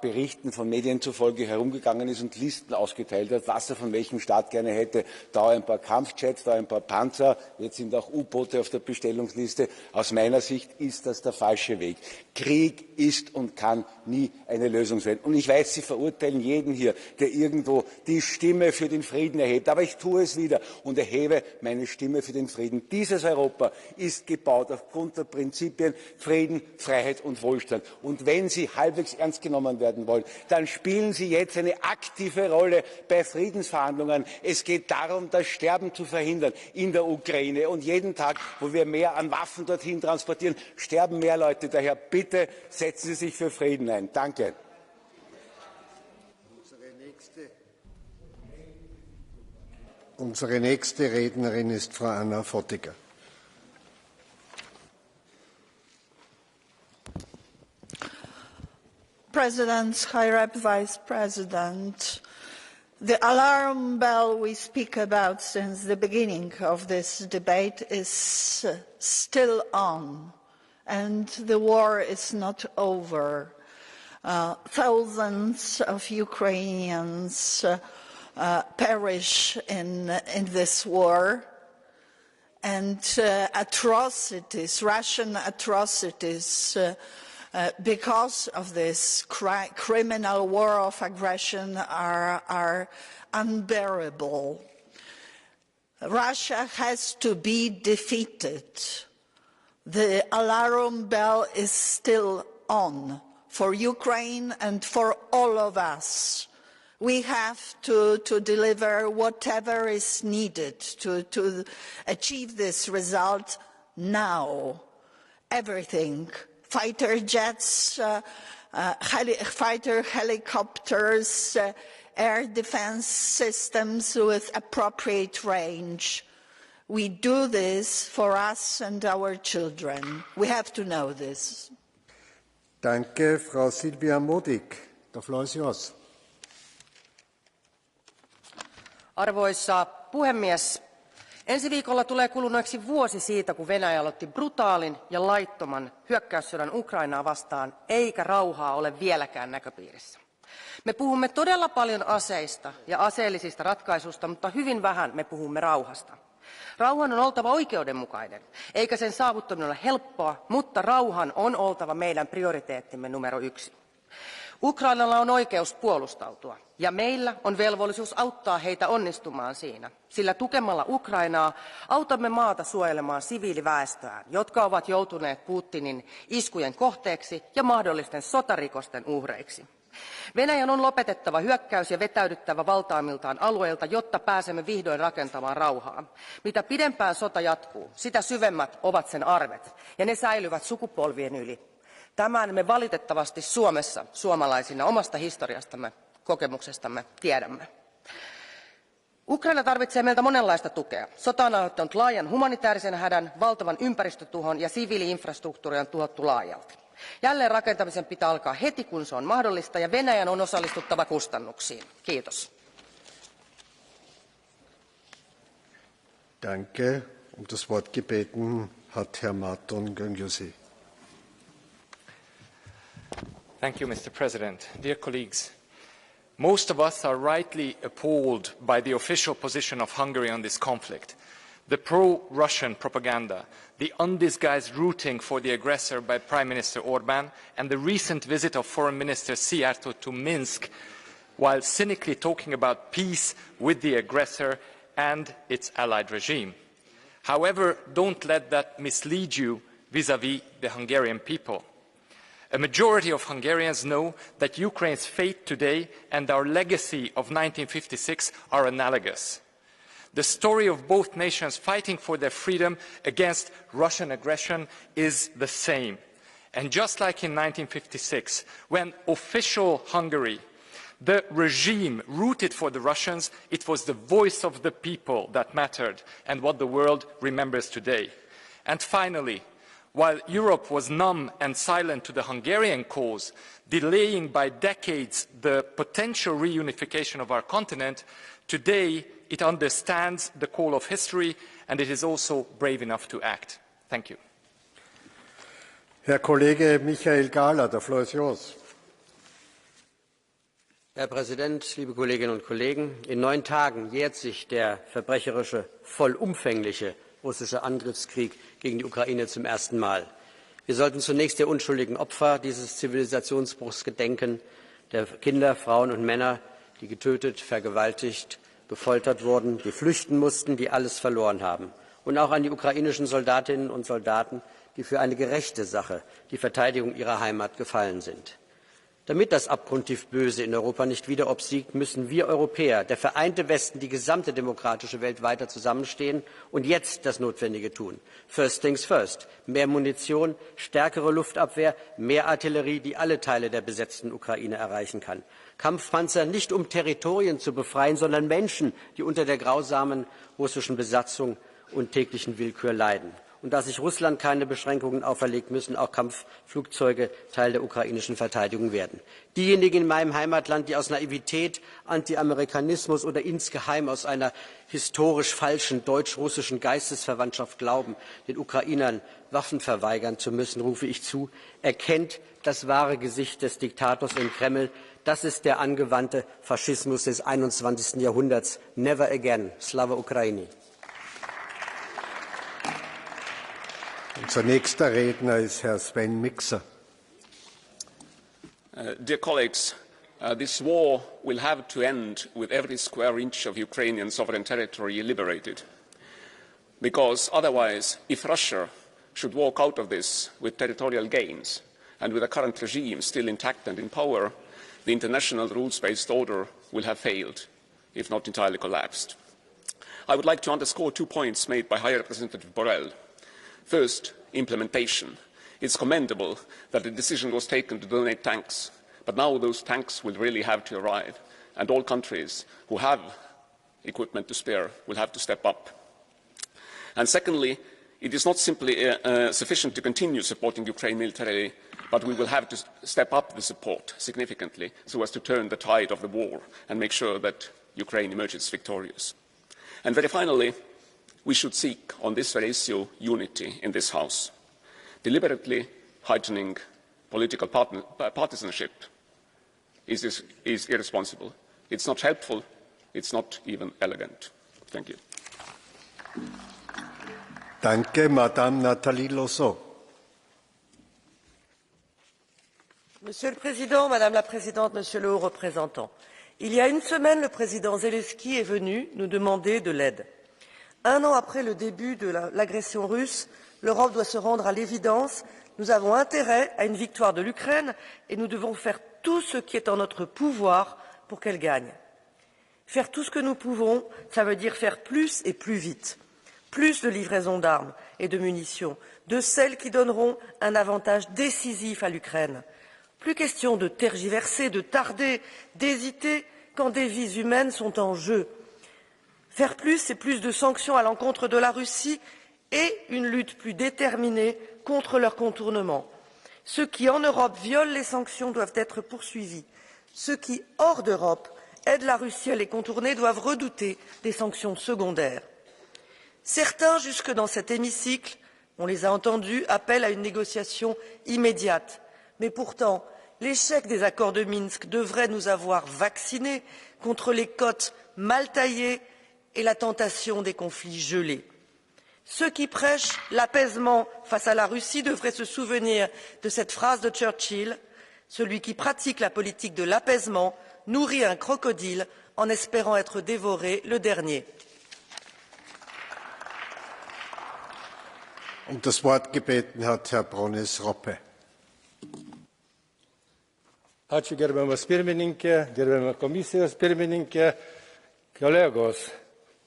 Berichten von Medien zufolge herumgegangen ist und Listen ausgeteilt hat, was er von welchem Staat gerne hätte. Da ein paar Kampfjets, da ein paar Panzer, jetzt sind auch U-Boote auf der Bestellungsliste. Aus meiner Sicht ist das der falsche Weg. Krieg ist und kann nie eine Lösung sein. Und ich weiß, Sie verurteilen jeden hier, der irgendwo die Stimme für den Frieden erhebt. Aber ich tue es wieder und erhebe meine Stimme für den Frieden. Dieses Europa ist gebaut aufgrund der Prinzipien Frieden, Freiheit und Wohlstand. Und wenn Sie halbwegs ernst genommen werden wollen, dann spielen Sie jetzt eine aktive Rolle bei Friedensverhandlungen. Es geht darum, das Sterben zu verhindern in der Ukraine. Und jeden Tag, wo wir mehr an Waffen dorthin transportieren, sterben mehr Leute. Daher bitte setzen Sie sich für Frieden ein. Danke. Unsere nächste Rednerin ist Frau Anna Fotyga. President, High Rep Vice President, the alarm bell we speak about since the beginning of this debate is still on, and the war is not over. Thousands of Ukrainians perish in this war, and atrocities, Russian atrocities, because of this criminal war of aggression are unbearable. Russia has to be defeated. The alarm bell is still on for Ukraine and for all of us. We have to deliver whatever is needed to achieve this result now. Everything. Fighter jets, fighter helicopters, air defense systems with appropriate range. We do this for us and our children. We have to know this. Danke, Frau Silvia Modig. The floor is yours. Arvoisa puhemies, ensi viikolla tulee kuluneeksi vuosi siitä, kun Venäjä aloitti brutaalin ja laittoman hyökkäyssodan Ukrainaa vastaan, eikä rauhaa ole vieläkään näköpiirissä. Me puhumme todella paljon aseista ja aseellisista ratkaisuista, mutta hyvin vähän me puhumme rauhasta. Rauhan on oltava oikeudenmukainen, eikä sen saavuttaminen ole helppoa, mutta rauhan on oltava meidän prioriteettimme numero 1. Ukrainalla on oikeus puolustautua, ja meillä on velvollisuus auttaa heitä onnistumaan siinä, sillä tukemalla Ukrainaa autamme maata suojelemaan siviiliväestöään, jotka ovat joutuneet Putinin iskujen kohteeksi ja mahdollisten sotarikosten uhreiksi. Venäjän on lopetettava hyökkäys ja vetäydyttävä valtaamiltaan alueilta, jotta pääsemme vihdoin rakentamaan rauhaa. Mitä pidempään sota jatkuu, sitä syvemmät ovat sen arvet, ja ne säilyvät sukupolvien yli. Tämän me valitettavasti Suomessa suomalaisina omasta historiastamme, kokemuksestamme tiedämme. Ukraina tarvitsee meiltä monenlaista tukea. Sota on aiheuttanut laajan humanitaarisen hädän, valtavan ympäristötuhon ja siviili-infrastruktuuri on tuhottu laajalti. Jälleenrakentamisen pitää alkaa heti, kun se on mahdollista, ja Venäjän on osallistuttava kustannuksiin. Kiitos. Danke. Um das Wort gebeten hat Herr Marton Göngyüsi. Thank you, Mr. President. Dear colleagues, most of us are rightly appalled by the official position of Hungary on this conflict. The pro-Russian propaganda, the undisguised rooting for the aggressor by Prime Minister Orbán, and the recent visit of Foreign Minister Szijjártó to Minsk, while cynically talking about peace with the aggressor and its allied regime. However, don't let that mislead you vis-à-vis the Hungarian people. A majority of Hungarians know that Ukraine's fate today and our legacy of 1956 are analogous. The story of both nations fighting for their freedom against Russian aggression is the same. And just like in 1956, when official Hungary, the regime rooted for the Russians, it was the voice of the people that mattered and what the world remembers today. And finally, while Europe was numb and silent to the Hungarian cause, delaying by decades the potential reunification of our continent, today it understands the call of history and it is also brave enough to act. Thank you. Herr Kollege Michael Gahler, der Floor ist yours. Herr Präsident, liebe Kolleginnen und Kollegen! In 9 Tagen jährt sich der verbrecherische, vollumfängliche russische Angriffskrieg gegen die Ukraine zum ersten Mal. Wir sollten zunächst der unschuldigen Opfer dieses Zivilisationsbruchs gedenken, der Kinder, Frauen und Männer, die getötet, vergewaltigt, gefoltert wurden, die flüchten mussten, die alles verloren haben. Und auch an die ukrainischen Soldatinnen und Soldaten, die für eine gerechte Sache, die Verteidigung ihrer Heimat, gefallen sind. Damit das abgrundtief Böse in Europa nicht wieder obsiegt, müssen wir Europäer, der vereinte Westen, die gesamte demokratische Welt weiter zusammenstehen und jetzt das Notwendige tun. First things first. Mehr Munition, stärkere Luftabwehr, mehr Artillerie, die alle Teile der besetzten Ukraine erreichen kann. Kampfpanzer nicht um Territorien zu befreien, sondern Menschen, die unter der grausamen russischen Besatzung und täglichen Willkür leiden. Und da sich Russland keine Beschränkungen auferlegt, müssen auch Kampfflugzeuge Teil der ukrainischen Verteidigung werden. Diejenigen in meinem Heimatland, die aus Naivität, Anti-Amerikanismus oder insgeheim aus einer historisch falschen deutsch-russischen Geistesverwandtschaft glauben, den Ukrainern Waffen verweigern zu müssen, rufe ich zu: Erkennt das wahre Gesicht des Diktators im Kreml. Das ist der angewandte Faschismus des 21. Jahrhunderts. Never again. Slava Ukraini. Unser nächster Redner ist Herr Sven Mikser. Dear colleagues, this war will have to end with every square inch of Ukrainian sovereign territory liberated. Because otherwise, if Russia should walk out of this with territorial gains and with the current regime still intact and in power, the international rules-based order will have failed, if not entirely collapsed. I would like to underscore 2 points made by High Representative Borrell. First, implementation. It's commendable that the decision was taken to donate tanks, but now those tanks will really have to arrive, and all countries who have equipment to spare will have to step up. And secondly, it is not simply sufficient to continue supporting Ukraine militarily, but we will have to step up the support significantly so as to turn the tide of the war and make sure that Ukraine emerges victorious. And very finally, we should seek on this very issue unity in this House. Deliberately heightening political partisanship is irresponsible. It's not helpful. It's not even elegant. Thank you. Danke, Madame Nathalie Loiseau. Monsieur le Président, Madame la Présidente, Monsieur le Haut Représentant, il y a une semaine, le président Zelensky est venu nous demander de l'aide. 1 an après le début de l'agression russe, l'Europe doit se rendre à l'évidence. Nous avons intérêt à une victoire de l'Ukraine et nous devons faire tout ce qui est en notre pouvoir pour qu'elle gagne. Faire tout ce que nous pouvons, ça veut dire faire plus et plus vite. Plus de livraisons d'armes et de munitions, de celles qui donneront un avantage décisif à l'Ukraine. Plus question de tergiverser, de tarder, d'hésiter quand des vies humaines sont en jeu. Faire plus, c'est plus de sanctions à l'encontre de la Russie et une lutte plus déterminée contre leur contournement. Ceux qui, en Europe, violent les sanctions doivent être poursuivis. Ceux qui, hors d'Europe, aident la Russie à les contourner doivent redouter des sanctions secondaires. Certains, jusque dans cet hémicycle, on les a entendus, appellent à une négociation immédiate. Mais pourtant, l'échec des accords de Minsk devrait nous avoir vaccinés contre les cotes mal taillées et la tentation des conflits gelés. Ceux qui prêchent l'apaisement face à la Russie devraient se souvenir de cette phrase de Churchill: celui qui pratique la politique de l'apaisement nourrit un crocodile en espérant être dévoré le dernier. Das Wort gebeten hat Herr Bronis-Roppe. Ačiū gerbiamas pirmininkė, gerbiama komisijos pirmininkė, kolegos.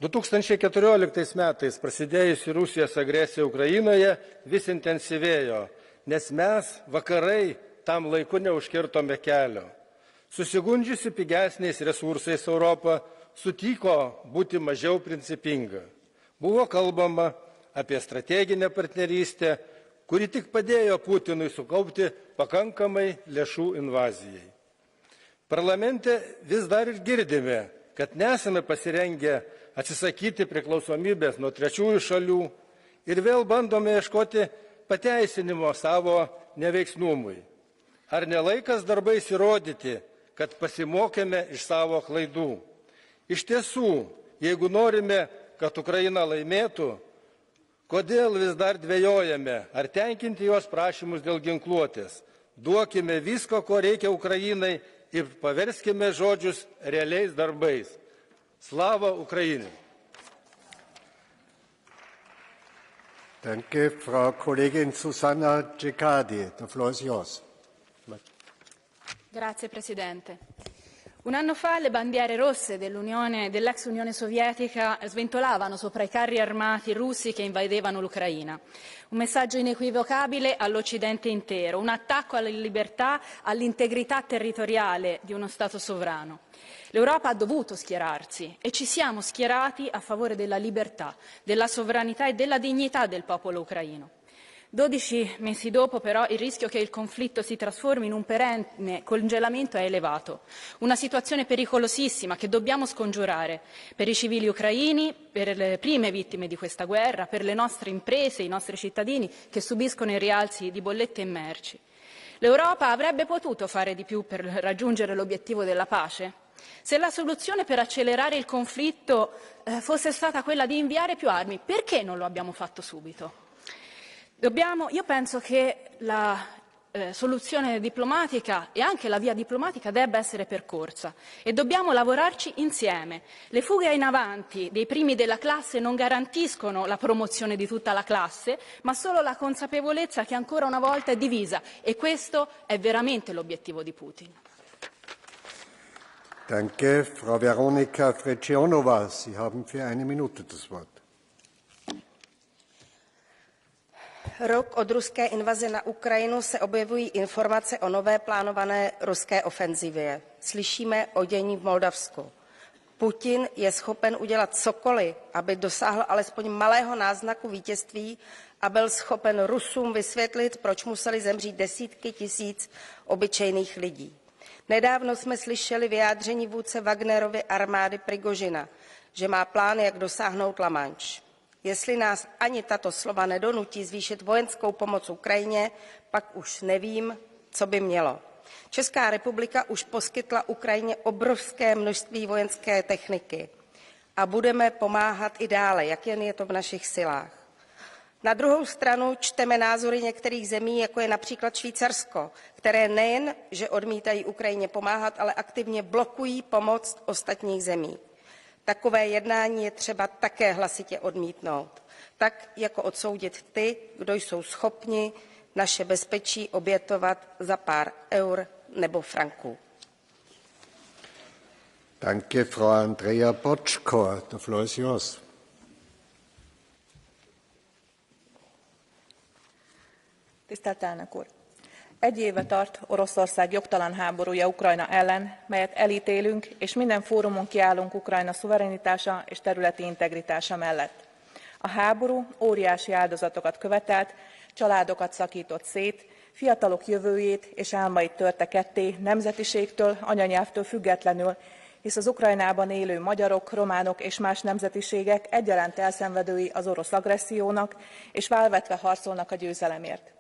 2014 metais prasidėjusi Rusijos agresija Ukrainoje vis intensyvėjo, nes mes, vakarai, tam laiku neužkirtome kelio. Susigundžiusi pigesniais resursais Europą sutiko būti mažiau principinga. Buvo kalbama apie strateginę partnerystę, kuri tik padėjo Putinui sukaupti pakankamai lėšų invazijai. Parlamente vis dar ir girdime, kad nesame pasirengę atsisakyti priklausomybės nuo trečiųjų šalių ir vėl bandome ieškoti pateisinimo savo neveiksnumui. Ar nelaikas darbais įrodyti, kad pasimokėme iš savo klaidų? Iš tiesų, jeigu norime, kad Ukraina laimėtų, kodėl vis dar dvejojame, ar tenkinti jos prašymus dėl ginkluotės? Duokime visko, ko reikia Ukrainai ir paverskime žodžius realiais darbais. Slava Ukrainai! Danke, Frau Kollegin Susanna Ceccardi. The floor is yours. Grazie Presidente. Un anno fa le bandiere rosse dell'ex Unione Sovietica sventolavano sopra i carri armati russi che invadevano l'Ucraina. Un messaggio inequivocabile all'Occidente intero, un attacco alla libertà, all'integrità territoriale di uno Stato sovrano. L'Europa ha dovuto schierarsi e ci siamo schierati a favore della libertà, della sovranità e della dignità del popolo ucraino. 12 mesi dopo, però, il rischio che il conflitto si trasformi in un perenne congelamento è elevato. Una situazione pericolosissima che dobbiamo scongiurare per i civili ucraini, per le prime vittime di questa guerra, per le nostre imprese, i nostri cittadini che subiscono i rialzi di bollette e merci. L'Europa avrebbe potuto fare di più per raggiungere l'obiettivo della pace? Se la soluzione per accelerare il conflitto fosse stata quella di inviare più armi, perché non lo abbiamo fatto subito? Io penso che la soluzione diplomatica e anche la via diplomatica debba essere percorsa e dobbiamo lavorarci insieme. Le fughe in avanti dei primi della classe non garantiscono la promozione di tutta la classe, ma solo la consapevolezza che ancora una volta è divisa e questo è veramente l'obiettivo di Putin. Danke, Frau Veronika Frecionova. Sie haben für eine Minute das Wort. Rok od ruské invaze na Ukrajinu se objevují informace o nové plánované ruské ofenzivě. Slyšíme o dění v Moldavsku. Putin je schopen udělat cokoliv, aby dosáhl alespoň malého náznaku vítězství a byl schopen Rusům vysvětlit, proč museli zemřít desítky tisíc obyčejných lidí. Nedávno jsme slyšeli vyjádření vůdce Wagnerovy armády Prigožina, že má plán, jak dosáhnout La Manche. Jestli nás ani tato slova nedonutí zvýšit vojenskou pomoc Ukrajině, pak už nevím, co by mělo. Česká republika už poskytla Ukrajině obrovské množství vojenské techniky a budeme pomáhat i dále, jak jen je to v našich silách. Na druhou stranu čteme názory některých zemí, jako je například Švýcarsko, které nejen, že odmítají Ukrajině pomáhat, ale aktivně blokují pomoc ostatních zemí. Takové jednání je třeba také hlasitě odmítnout, tak jako odsoudit ty, kdo jsou schopni naše bezpečí obětovat za pár eur nebo franků. Danke, Frau Andrea Botschko. The floor is yours. Tisztelt elnök úr! Egy éve tart Oroszország jogtalan háborúja Ukrajna ellen, melyet elítélünk, és minden fórumon kiállunk Ukrajna szuverenitása és területi integritása mellett. A háború óriási áldozatokat követelt, családokat szakított szét, fiatalok jövőjét és álmait törte ketté nemzetiségtől, anyanyelvtől függetlenül, hisz az Ukrajnában élő magyarok, románok és más nemzetiségek egyaránt elszenvedői az orosz agressziónak, és válvetve harcolnak a győzelemért.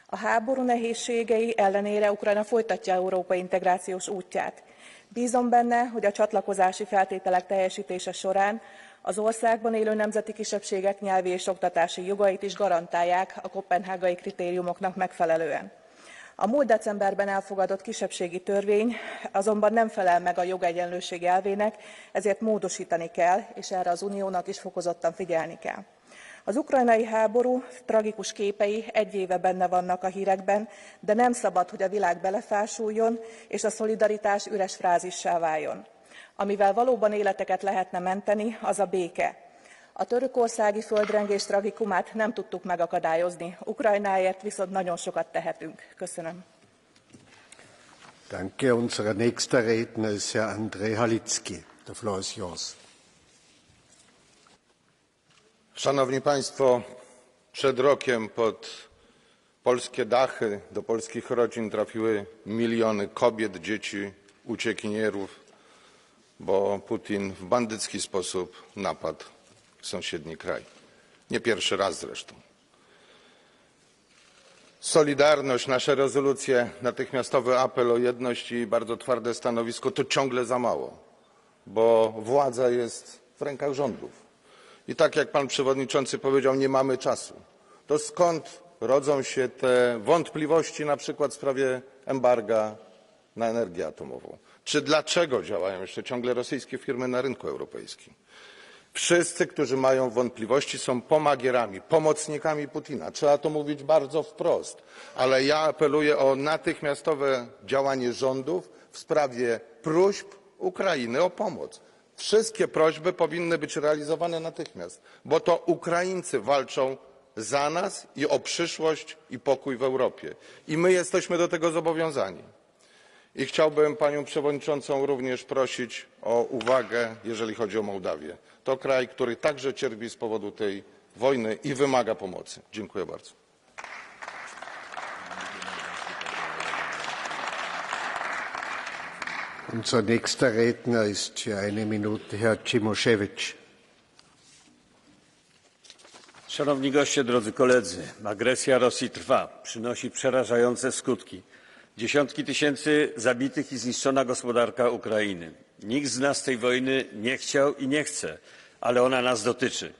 A háború nehézségei ellenére Ukrajna folytatja európai integrációs útját. Bízom benne, hogy a csatlakozási feltételek teljesítése során az országban élő nemzeti kisebbségek nyelvi és oktatási jogait is garantálják a koppenhágai kritériumoknak megfelelően. A múlt decemberben elfogadott kisebbségi törvény azonban nem felel meg a jogegyenlőség elvének, ezért módosítani kell, és erre az Uniónak is fokozottan figyelni kell. Az ukrajnai háború tragikus képei egy éve benne vannak a hírekben, de nem szabad, hogy a világ belefásuljon, és a szolidaritás üres frázissá váljon. Amivel valóban életeket lehetne menteni, az a béke. A törökországi földrengés tragikumát nem tudtuk megakadályozni, Ukrajnáért viszont nagyon sokat tehetünk. Köszönöm. Danke. Unser nächster Redner ist Herr Andrzej Halicki. Der Floor is yours. Szanowni Państwo, przed rokiem pod polskie dachy do polskich rodzin trafiły miliony kobiet, dzieci, uciekinierów, bo Putin w bandycki sposób napadł sąsiedni kraj. Nie pierwszy raz zresztą. Solidarność, nasze rezolucje, natychmiastowy apel o jedność i bardzo twarde stanowisko to ciągle za mało, bo władza jest w rękach rządów. I tak jak pan przewodniczący powiedział, nie mamy czasu. To skąd rodzą się te wątpliwości na przykład w sprawie embarga na energię atomową? Czy dlaczego działają jeszcze ciągle rosyjskie firmy na rynku europejskim? Wszyscy, którzy mają wątpliwości, są pomagierami, pomocnikami Putina. Trzeba to mówić bardzo wprost. Ale ja apeluję o natychmiastowe działanie rządów w sprawie próśb Ukrainy o pomoc. Wszystkie prośby powinny być realizowane natychmiast, bo to Ukraińcy walczą za nas i o przyszłość i pokój w Europie. I my jesteśmy do tego zobowiązani. I chciałbym panią przewodniczącą również prosić o uwagę, jeżeli chodzi o Mołdawię. To kraj, który także cierpi z powodu tej wojny i wymaga pomocy. Dziękuję bardzo. Unser nächster Redner ist für eine Minute Herr Cimoszewicz. Szanowni goście, drodzy koledzy, agresja Rosji trwa, przynosi przerażające skutki. Dziesiątki tysięcy zabitych i zniszczona gospodarka Ukrainy. Nikt z nas tej wojny nie chciał i nie chce, ale ona nas dotyczy.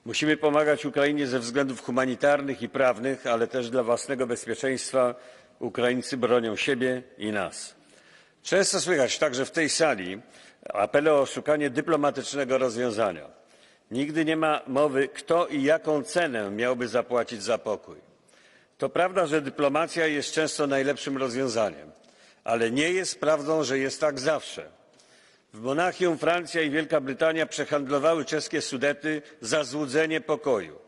Musimy pomagać Ukrainie ze względów humanitarnych i prawnych, ale też dla własnego bezpieczeństwa. Ukraińcy bronią siebie i nas. Często słychać także w tej sali apele o szukanie dyplomatycznego rozwiązania. Nigdy nie ma mowy, kto i jaką cenę miałby zapłacić za pokój. To prawda, że dyplomacja jest często najlepszym rozwiązaniem, ale nie jest prawdą, że jest tak zawsze. W Monachium Francja i Wielka Brytania przehandlowały czeskie Sudety za złudzenie pokoju.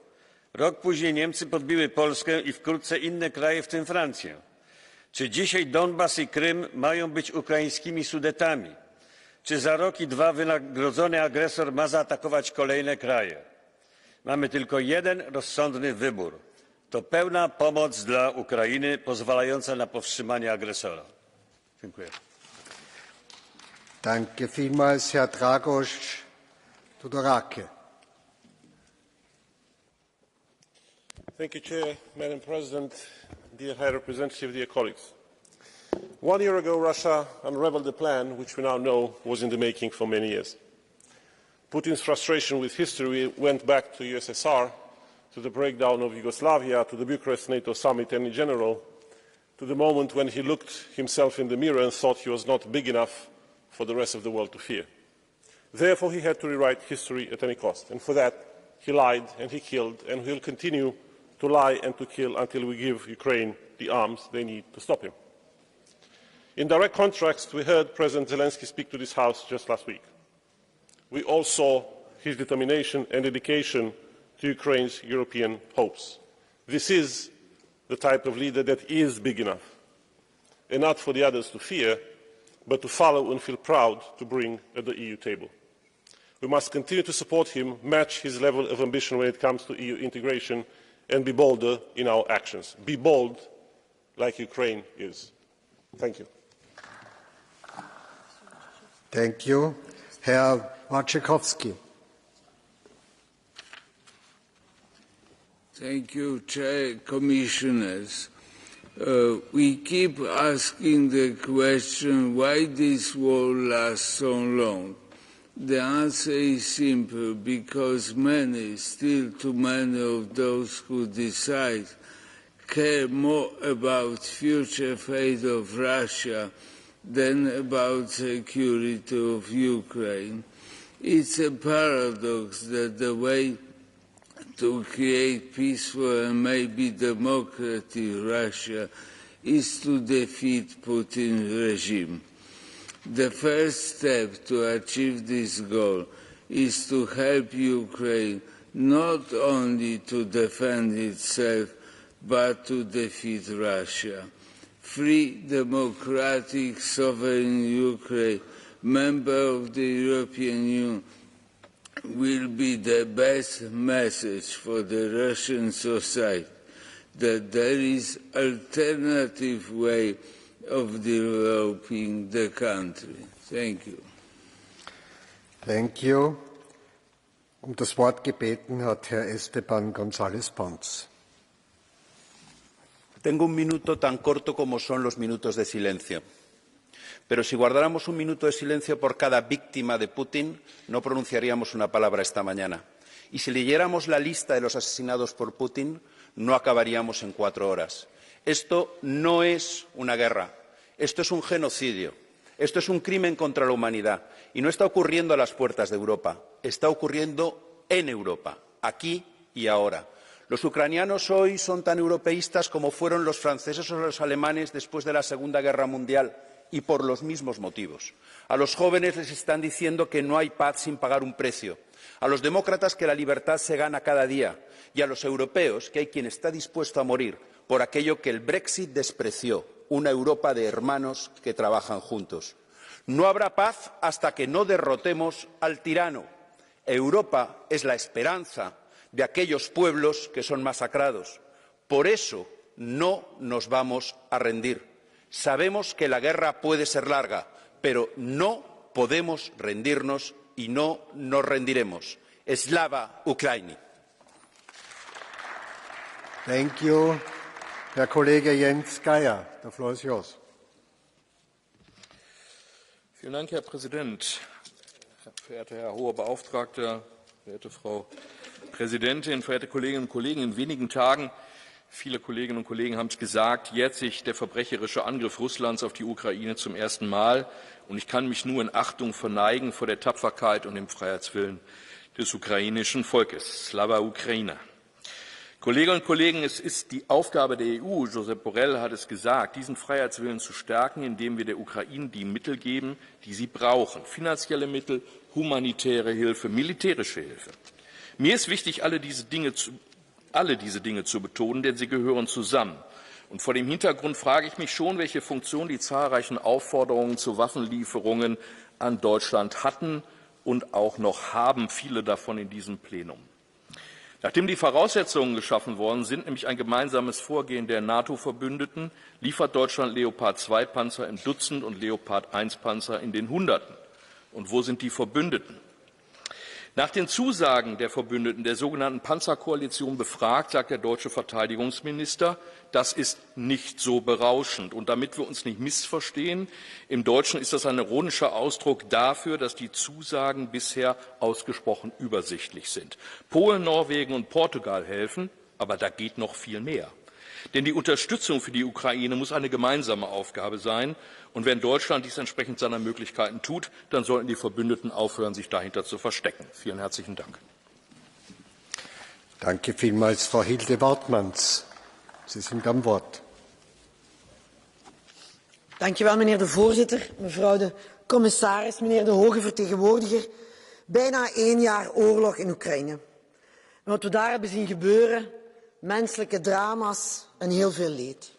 Rok później Niemcy podbiły Polskę i wkrótce inne kraje, w tym Francję. Czy dzisiaj Donbas i Krym mają być ukraińskimi Sudetami? Czy za rok i dwa wynagrodzony agresor ma zaatakować kolejne kraje? Mamy tylko jeden rozsądny wybór. To pełna pomoc dla Ukrainy pozwalająca na powstrzymanie agresora. Dziękuję. Danke vielmals, Herr Dragoš Tudorake. Thank you, Chair, Madam President, dear High Representative, dear colleagues. 1 year ago, Russia unraveled a plan which we now know was in the making for many years. Putin's frustration with history went back to USSR, to the breakdown of Yugoslavia, to the Bucharest NATO summit and in general, to the moment when he looked himself in the mirror and thought he was not big enough for the rest of the world to fear. Therefore, he had to rewrite history at any cost, and for that, he lied and he killed, and will continue to lie and to kill until we give Ukraine the arms they need to stop him. In direct contrast, we heard President Zelensky speak to this House just last week. We all saw his determination and dedication to Ukraine's European hopes. This is the type of leader that is big enough, and not for the others to fear, but to follow and feel proud to bring at the EU table. We must continue to support him, match his level of ambition when it comes to EU integration, and be bolder in our actions. Be bold like Ukraine is. Thank you. Thank you. Herr Wojciechowski. Thank you, Chair, Commissioners. We keep asking the question why this war lasts so long. The answer is simple, because still too many of those who decide care more about future fate of Russia than about security of Ukraine. It's a paradox that the way to create peaceful and maybe democratic Russia is to defeat Putin's regime. The first step to achieve this goal is to help Ukraine not only to defend itself, but to defeat Russia. Free, democratic, sovereign Ukraine, member of the European Union, will be the best message for the Russian society that there is an alternative way of developing the country. Thank you. Thank you. Das Wort gebeten hat Herr Esteban González Pons. Tengo un minuto tan corto como son los minutos de silencio. Pero si guardáramos un minuto de silencio por cada víctima de Putin, no pronunciaríamos una palabra esta mañana. Y si leyéramos la lista de los asesinados por Putin, no acabaríamos en 4 horas. Esto no es una guerra, esto es un genocidio, esto es un crimen contra la humanidad. Y no está ocurriendo a las puertas de Europa, está ocurriendo en Europa, aquí y ahora. Los ucranianos hoy son tan europeístas como fueron los franceses o los alemanes después de la Segunda Guerra Mundial, y por los mismos motivos. A los jóvenes les están diciendo que no hay paz sin pagar un precio. A los demócratas que la libertad se gana cada día. Y a los europeos que hay quien está dispuesto a morir por aquello que el Brexit despreció, una Europa de hermanos que trabajan juntos. No habrá paz hasta que no derrotemos al tirano. Europa es la esperanza de aquellos pueblos que son masacrados. Por eso no nos vamos a rendir. Sabemos que la guerra puede ser larga, pero no podemos rendirnos y no nos rendiremos. Slava Ukraini. Thank you. Herr Kollege Jens Geier, the floor is yours. Vielen Dank, Herr Präsident. Verehrter Herr Hoher Beauftragter, verehrte Frau Präsidentin, verehrte Kolleginnen und Kollegen, in wenigen Tagen, viele Kolleginnen und Kollegen haben es gesagt, jährt sich der verbrecherische Angriff Russlands auf die Ukraine zum ersten Mal. Und ich kann mich nur in Achtung verneigen vor der Tapferkeit und dem Freiheitswillen des ukrainischen Volkes. Slava Ukraine. Kolleginnen und Kollegen, es ist die Aufgabe der EU, Josep Borrell hat es gesagt, diesen Freiheitswillen zu stärken, indem wir der Ukraine die Mittel geben, die sie brauchen. Finanzielle Mittel, humanitäre Hilfe, militärische Hilfe. Mir ist wichtig, alle diese Dinge zu betonen, denn sie gehören zusammen. Und vor dem Hintergrund frage ich mich schon, welche Funktion die zahlreichen Aufforderungen zu Waffenlieferungen an Deutschland hatten und auch noch haben, viele davon in diesem Plenum. Nachdem die Voraussetzungen geschaffen worden sind, nämlich ein gemeinsames Vorgehen der NATO-Verbündeten, liefert Deutschland Leopard-2-Panzer im Dutzend und Leopard-1-Panzer in den Hunderten. Und wo sind die Verbündeten? Nach den Zusagen der Verbündeten der sogenannten Panzerkoalition befragt, sagt der deutsche Verteidigungsminister, das ist nicht so berauschend. Und damit wir uns nicht missverstehen, im Deutschen ist das ein ironischer Ausdruck dafür, dass die Zusagen bisher ausgesprochen übersichtlich sind. Polen, Norwegen und Portugal helfen, aber da geht noch viel mehr. Denn die Unterstützung für die Ukraine muss eine gemeinsame Aufgabe sein. Und wenn Deutschland dies entsprechend seiner Möglichkeiten tut, dann sollten die Verbündeten aufhören, sich dahinter zu verstecken. Vielen herzlichen Dank. Danke vielmals, Frau Hilde Wortmans. Sie sind am Wort. Dank u wel, meneer de voorzitter, mevrouw de commissaris, meneer de hoge vertegenwoordiger. Bijna 1 jaar oorlog in Oekraïne. En wat we daar hebben zien gebeuren, menselijke drama's en heel veel leed.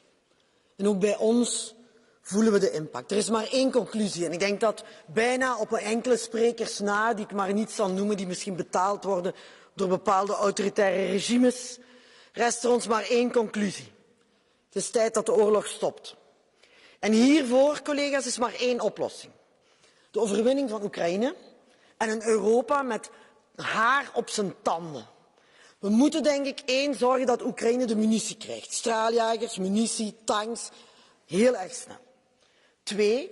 En ook bij ons voelen we de impact. Er is maar 1 conclusie en ik denk dat bijna op enkele sprekers na, die ik maar niet zal noemen, die misschien betaald worden door bepaalde autoritaire regimes, rest er ons maar 1 conclusie. Het is tijd dat de oorlog stopt. En hiervoor, collega's, is maar één oplossing. De overwinning van Oekraïne en een Europa met haar op zijn tanden. We moeten denk ik zorgen dat Oekraïne de munitie krijgt. Straaljagers, munitie, tanks. Heel erg snel. 2,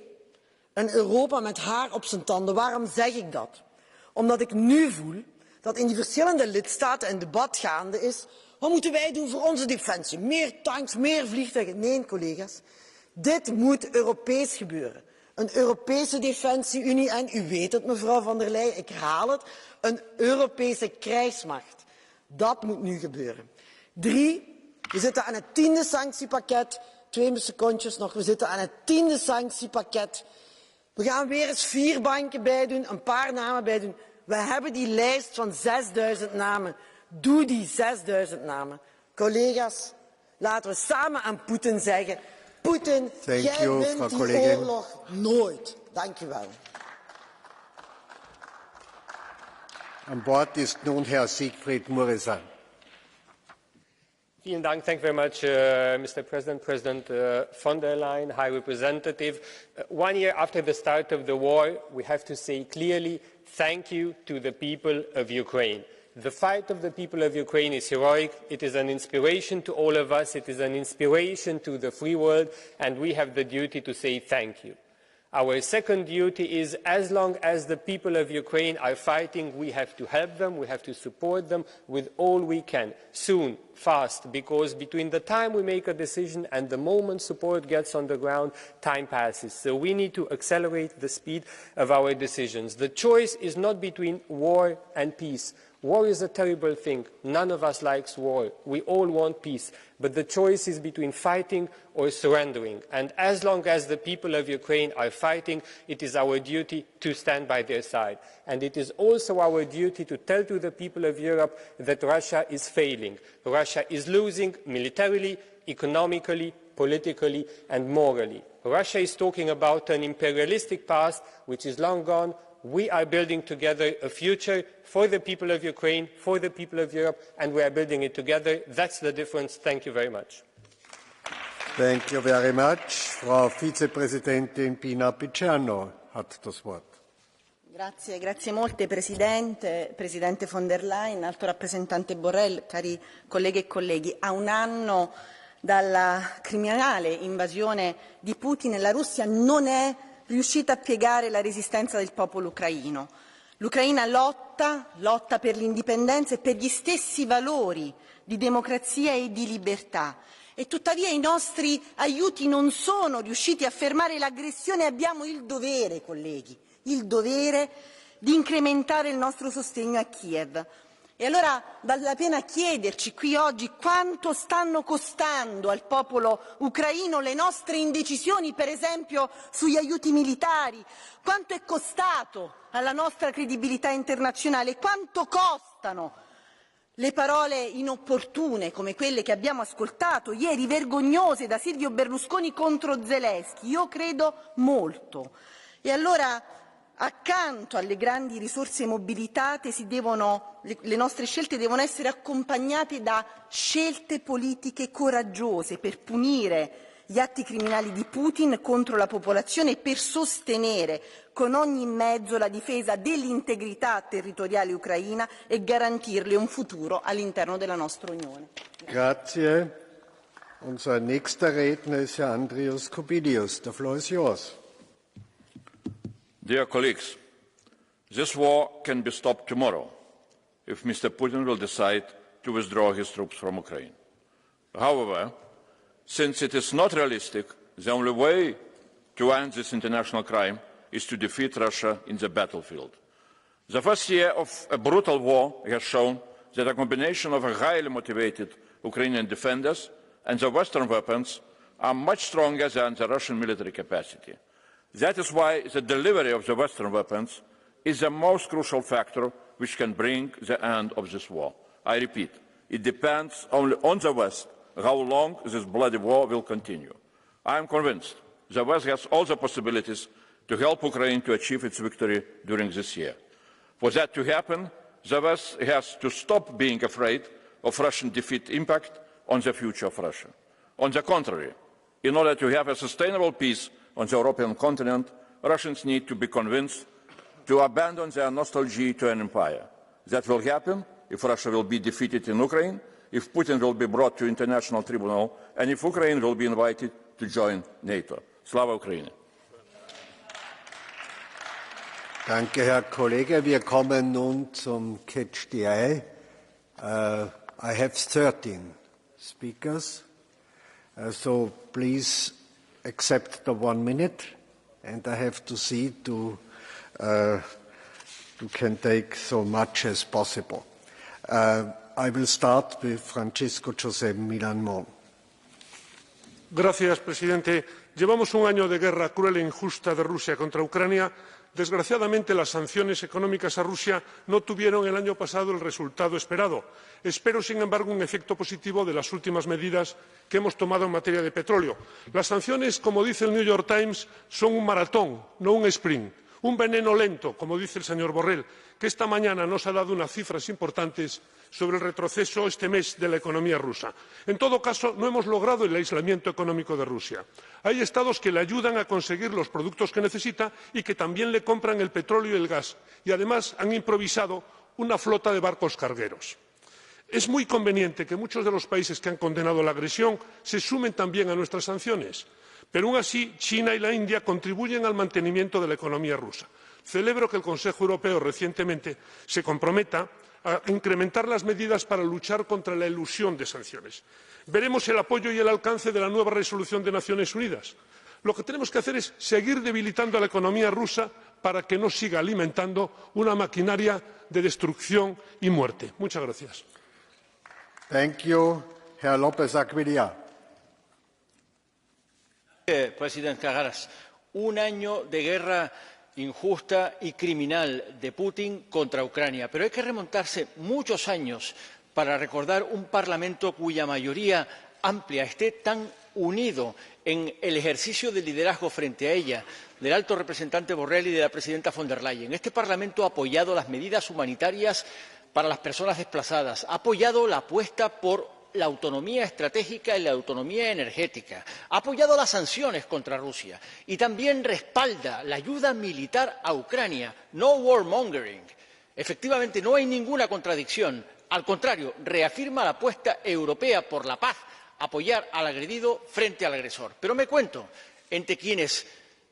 een Europa met haar op zijn tanden. Waarom zeg ik dat? Omdat ik nu voel dat in die verschillende lidstaten een debat gaande is. Wat moeten wij doen voor onze defensie? Meer tanks, meer vliegtuigen? Nee, collega's. Dit moet Europees gebeuren. Een Europese defensieunie en, u weet het mevrouw von der Leyen, ik herhaal het, een Europese krijgsmacht. Dat moet nu gebeuren. 3, we zitten aan het 10e sanctiepakket. 2 secondjes nog, we zitten aan het 10e sanctiepakket. We gaan weer eens 4 banken bijdoen, een paar namen bijdoen. We hebben die lijst van 6000 namen. Doe die 6000 namen. Collega's, laten we samen aan Poetin zeggen, Poetin, jij wint die oorlog nooit. Dank u wel. An Wort ist nun Herr Siegfried Mureşan. Vielen Dank. Thank you very much, Mr. President, President von der Leyen, High Representative. 1 year after the start of the war, we have to say clearly thank you to the people of Ukraine. The fight of the people of Ukraine is heroic. It is an inspiration to all of us. It is an inspiration to the free world, and we have the duty to say thank you. Our second duty is, as long as the people of Ukraine are fighting, we have to help them, we have to support them with all we can, soon, fast, because between the time we make a decision and the moment support gets on the ground, time passes. So we need to accelerate the speed of our decisions. The choice is not between war and peace. War is a terrible thing. None of us likes war. We all want peace. But the choice is between fighting or surrendering. And as long as the people of Ukraine are fighting, it is our duty to stand by their side. And it is also our duty to tell to the people of Europe that Russia is failing. Russia is losing militarily, economically, politically and morally. Russia is talking about an imperialistic past which is long gone. We are building together a future for the people of Ukraine, for the people of Europe, and we are building it together. That's the difference. Thank you very much. Thank you very much. Frau Vizepräsidentin Pina Picerno hat das Wort. Grazie molte Presidente, Presidente von der Leyen, Alto rappresentante Borrell, cari colleghe e colleghi. A un anno dalla criminale invasione di Putin, la Russia non è riuscita a piegare la resistenza del popolo ucraino. L'Ucraina lotta per l'indipendenza e per gli stessi valori di democrazia e di libertà. E tuttavia i nostri aiuti non sono riusciti a fermare l'aggressione e abbiamo il dovere, colleghi, il dovere di incrementare il nostro sostegno a Kiev. E allora vale la pena chiederci qui oggi quanto stanno costando al popolo ucraino le nostre indecisioni, per esempio sugli aiuti militari, quanto è costato alla nostra credibilità internazionale, quanto costano le parole inopportune come quelle che abbiamo ascoltato ieri, vergognose, da Silvio Berlusconi contro Zelensky. Io credo molto. E allora, accanto alle grandi risorse mobilitate, le nostre scelte devono essere accompagnate da scelte politiche coraggiose per punire gli atti criminali di Putin contro la popolazione e per sostenere con ogni mezzo la difesa dell'integrità territoriale ucraina e garantirle un futuro all'interno della nostra Unione. Grazie. Unser nächster Redner ist Herr Andrius Kubilius. The floor is yours. Dear colleagues, this war can be stopped tomorrow if Mr. Putin will decide to withdraw his troops from Ukraine. However, since it is not realistic, the only way to end this international crime is to defeat Russia in the battlefield. The first year of a brutal war has shown that a combination of highly motivated Ukrainian defenders and the Western weapons are much stronger than the Russian military capacity. That is why the delivery of the Western weapons is the most crucial factor which can bring the end of this war. I repeat, it depends only on the West how long this bloody war will continue. I am convinced the West has all the possibilities to help Ukraine to achieve its victory during this year. For that to happen, the West has to stop being afraid of Russian defeat impact on the future of Russia. On the contrary, in order to have a sustainable peace on the European continent, Russians need to be convinced to abandon their nostalgia to an empire. That will happen if Russia will be defeated in Ukraine, if Putin will be brought to international tribunal, and if Ukraine will be invited to join NATO. Slava Ukraini! Danke, Herr Kollege. Wir kommen nun zum Catch the Eye. I have 13 speakers, so please accept the 1 minute, and I have to see to you can take so much as possible. I will start with Francisco José Milán Mon. Gracias, presidente. Llevamos un año de guerra cruel e injusta de Rusia contra Ucrania. Desgraciadamente, las sanciones económicas a Rusia no tuvieron el año pasado el resultado esperado. Espero, sin embargo, un efecto positivo de las últimas medidas que hemos tomado en materia de petróleo. Las sanciones, como dice el New York Times, son un maratón, no un sprint. Un veneno lento, como dice el señor Borrell, que esta mañana nos ha dado unas cifras importantes sobre el retroceso este mes de la economía rusa. En todo caso, no hemos logrado el aislamiento económico de Rusia. Hay Estados que le ayudan a conseguir los productos que necesita y que también le compran el petróleo y el gas, y además han improvisado una flota de barcos cargueros. Es muy conveniente que muchos de los países que han condenado la agresión se sumen también a nuestras sanciones. Pero aún así, China y la India contribuyen al mantenimiento de la economía rusa. Celebro que el Consejo Europeo recientemente se comprometa a incrementar las medidas para luchar contra la elusión de sanciones. Veremos el apoyo y el alcance de la nueva resolución de Naciones Unidas. Lo que tenemos que hacer es seguir debilitando a la economía rusa para que no siga alimentando una maquinaria de destrucción y muerte. Muchas gracias. Thank you, Herr López Aguilar. Presidente Karas, un año de guerra injusta y criminal de Putin contra Ucrania, pero hay que remontarse muchos años para recordar un Parlamento cuya mayoría amplia esté tan unido en el ejercicio del liderazgo frente a ella del alto representante Borrell y de la presidenta von der Leyen. Este Parlamento ha apoyado las medidas humanitarias para las personas desplazadas, ha apoyado la apuesta por la autonomía estratégica y la autonomía energética, ha apoyado las sanciones contra Rusia y también respalda la ayuda militar a Ucrania. No warmongering. Efectivamente, no hay ninguna contradicción. Al contrario, reafirma la apuesta europea por la paz, apoyar al agredido frente al agresor. Pero me cuento entre quienes,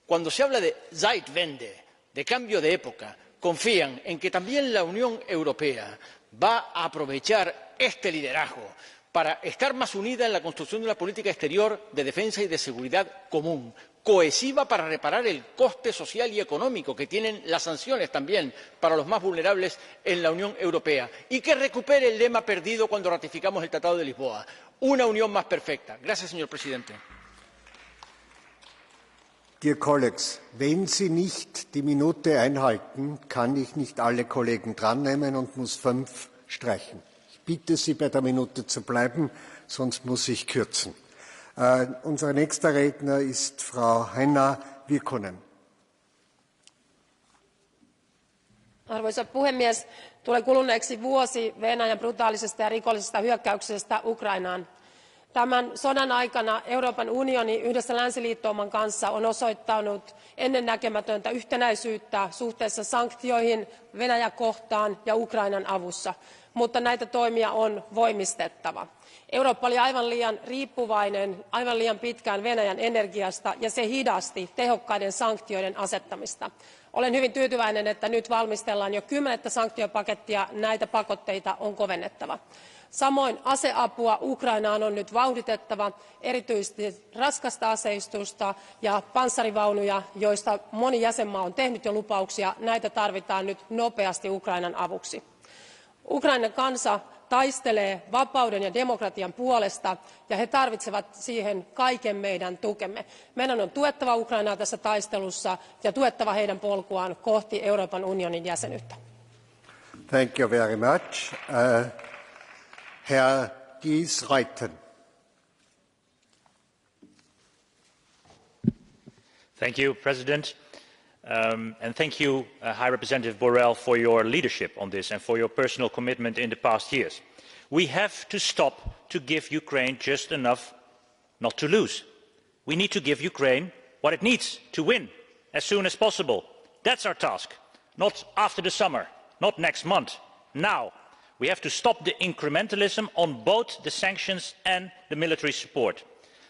cuando se habla de Zeitwende, de cambio de época, confían en que también la Unión Europea va a aprovechar este liderazgo para estar más unida en la construcción de una política exterior de defensa y de seguridad común, cohesiva para reparar el coste social y económico que tienen las sanciones también para los más vulnerables en la Unión Europea, y que recupere el lema perdido cuando ratificamos el Tratado de Lisboa, una unión más perfecta. Gracias, señor presidente. Dear colleagues, wenn Sie nicht die Minute einhalten, kann ich nicht alle Kollegen drannehmen und muss 5 streichen. Ich bitte Sie, bei der Minute zu bleiben, sonst muss ich kürzen. Unser nächster Redner ist Frau Henna Virkkunen. Arvoisa puhemies, tulee kuluneeksi vuosi Venäjän brutaalisesta ja rikollisesta hyökkäyksestä Ukrainaan. Tämän sodan aikana Euroopan unioni yhdessä länsiliittouman kanssa on osoittanut ennennäkemätöntä yhtenäisyyttä suhteessa sanktioihin Venäjää kohtaan ja Ukrainan avussa, mutta näitä toimia on voimistettava. Eurooppa oli aivan liian riippuvainen aivan liian pitkään Venäjän energiasta ja se hidasti tehokkaiden sanktioiden asettamista. Olen hyvin tyytyväinen, että nyt valmistellaan jo 10. sanktiopakettia, näitä pakotteita on kovennettava. Samoin aseapua Ukrainaan on nyt vauhditettava, erityisesti raskasta aseistusta ja panssarivaunuja, joista moni jäsenmaa on tehnyt jo lupauksia. Näitä tarvitaan nyt nopeasti Ukrainan avuksi. Ukrainan kansa taistelee vapauden ja demokratian puolesta ja he tarvitsevat siihen kaiken meidän tukemme. Meidän on tuettava Ukrainaa tässä taistelussa ja tuettava heidän polkuaan kohti Euroopan unionin jäsenyyttä. Thank you very much. Herr Gies-Reuten. Thank you, President. And thank you, High Representative Borrell, for your leadership on this and for your personal commitment in the past years. We have to stop to give Ukraine just enough not to lose. We need to give Ukraine what it needs to win as soon as possible. That's our task. Not after the summer, not next month, now. We have to stop the incrementalism on both the sanctions and the military support.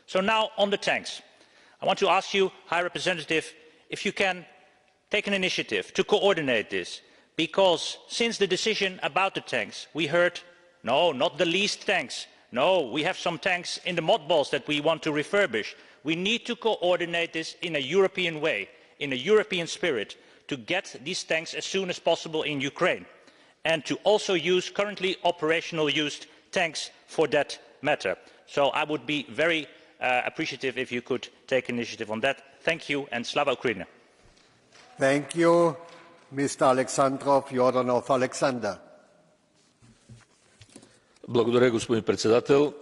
So now on the tanks. I want to ask you, High Representative, if you can take an initiative to coordinate this, because since the decision about the tanks, we heard, no, not the least tanks. No, we have some tanks in the mothballs that we want to refurbish. We need to coordinate this in a European way, in a European spirit, to get these tanks as soon as possible in Ukraine, and to also use currently operational used tanks for that matter. So I would be very appreciative if you could take initiative on that. Thank you, and Slava Ukraini. Thank you, Mr. Alexandrov Yordanov Alexander. Благодаря, господин председател.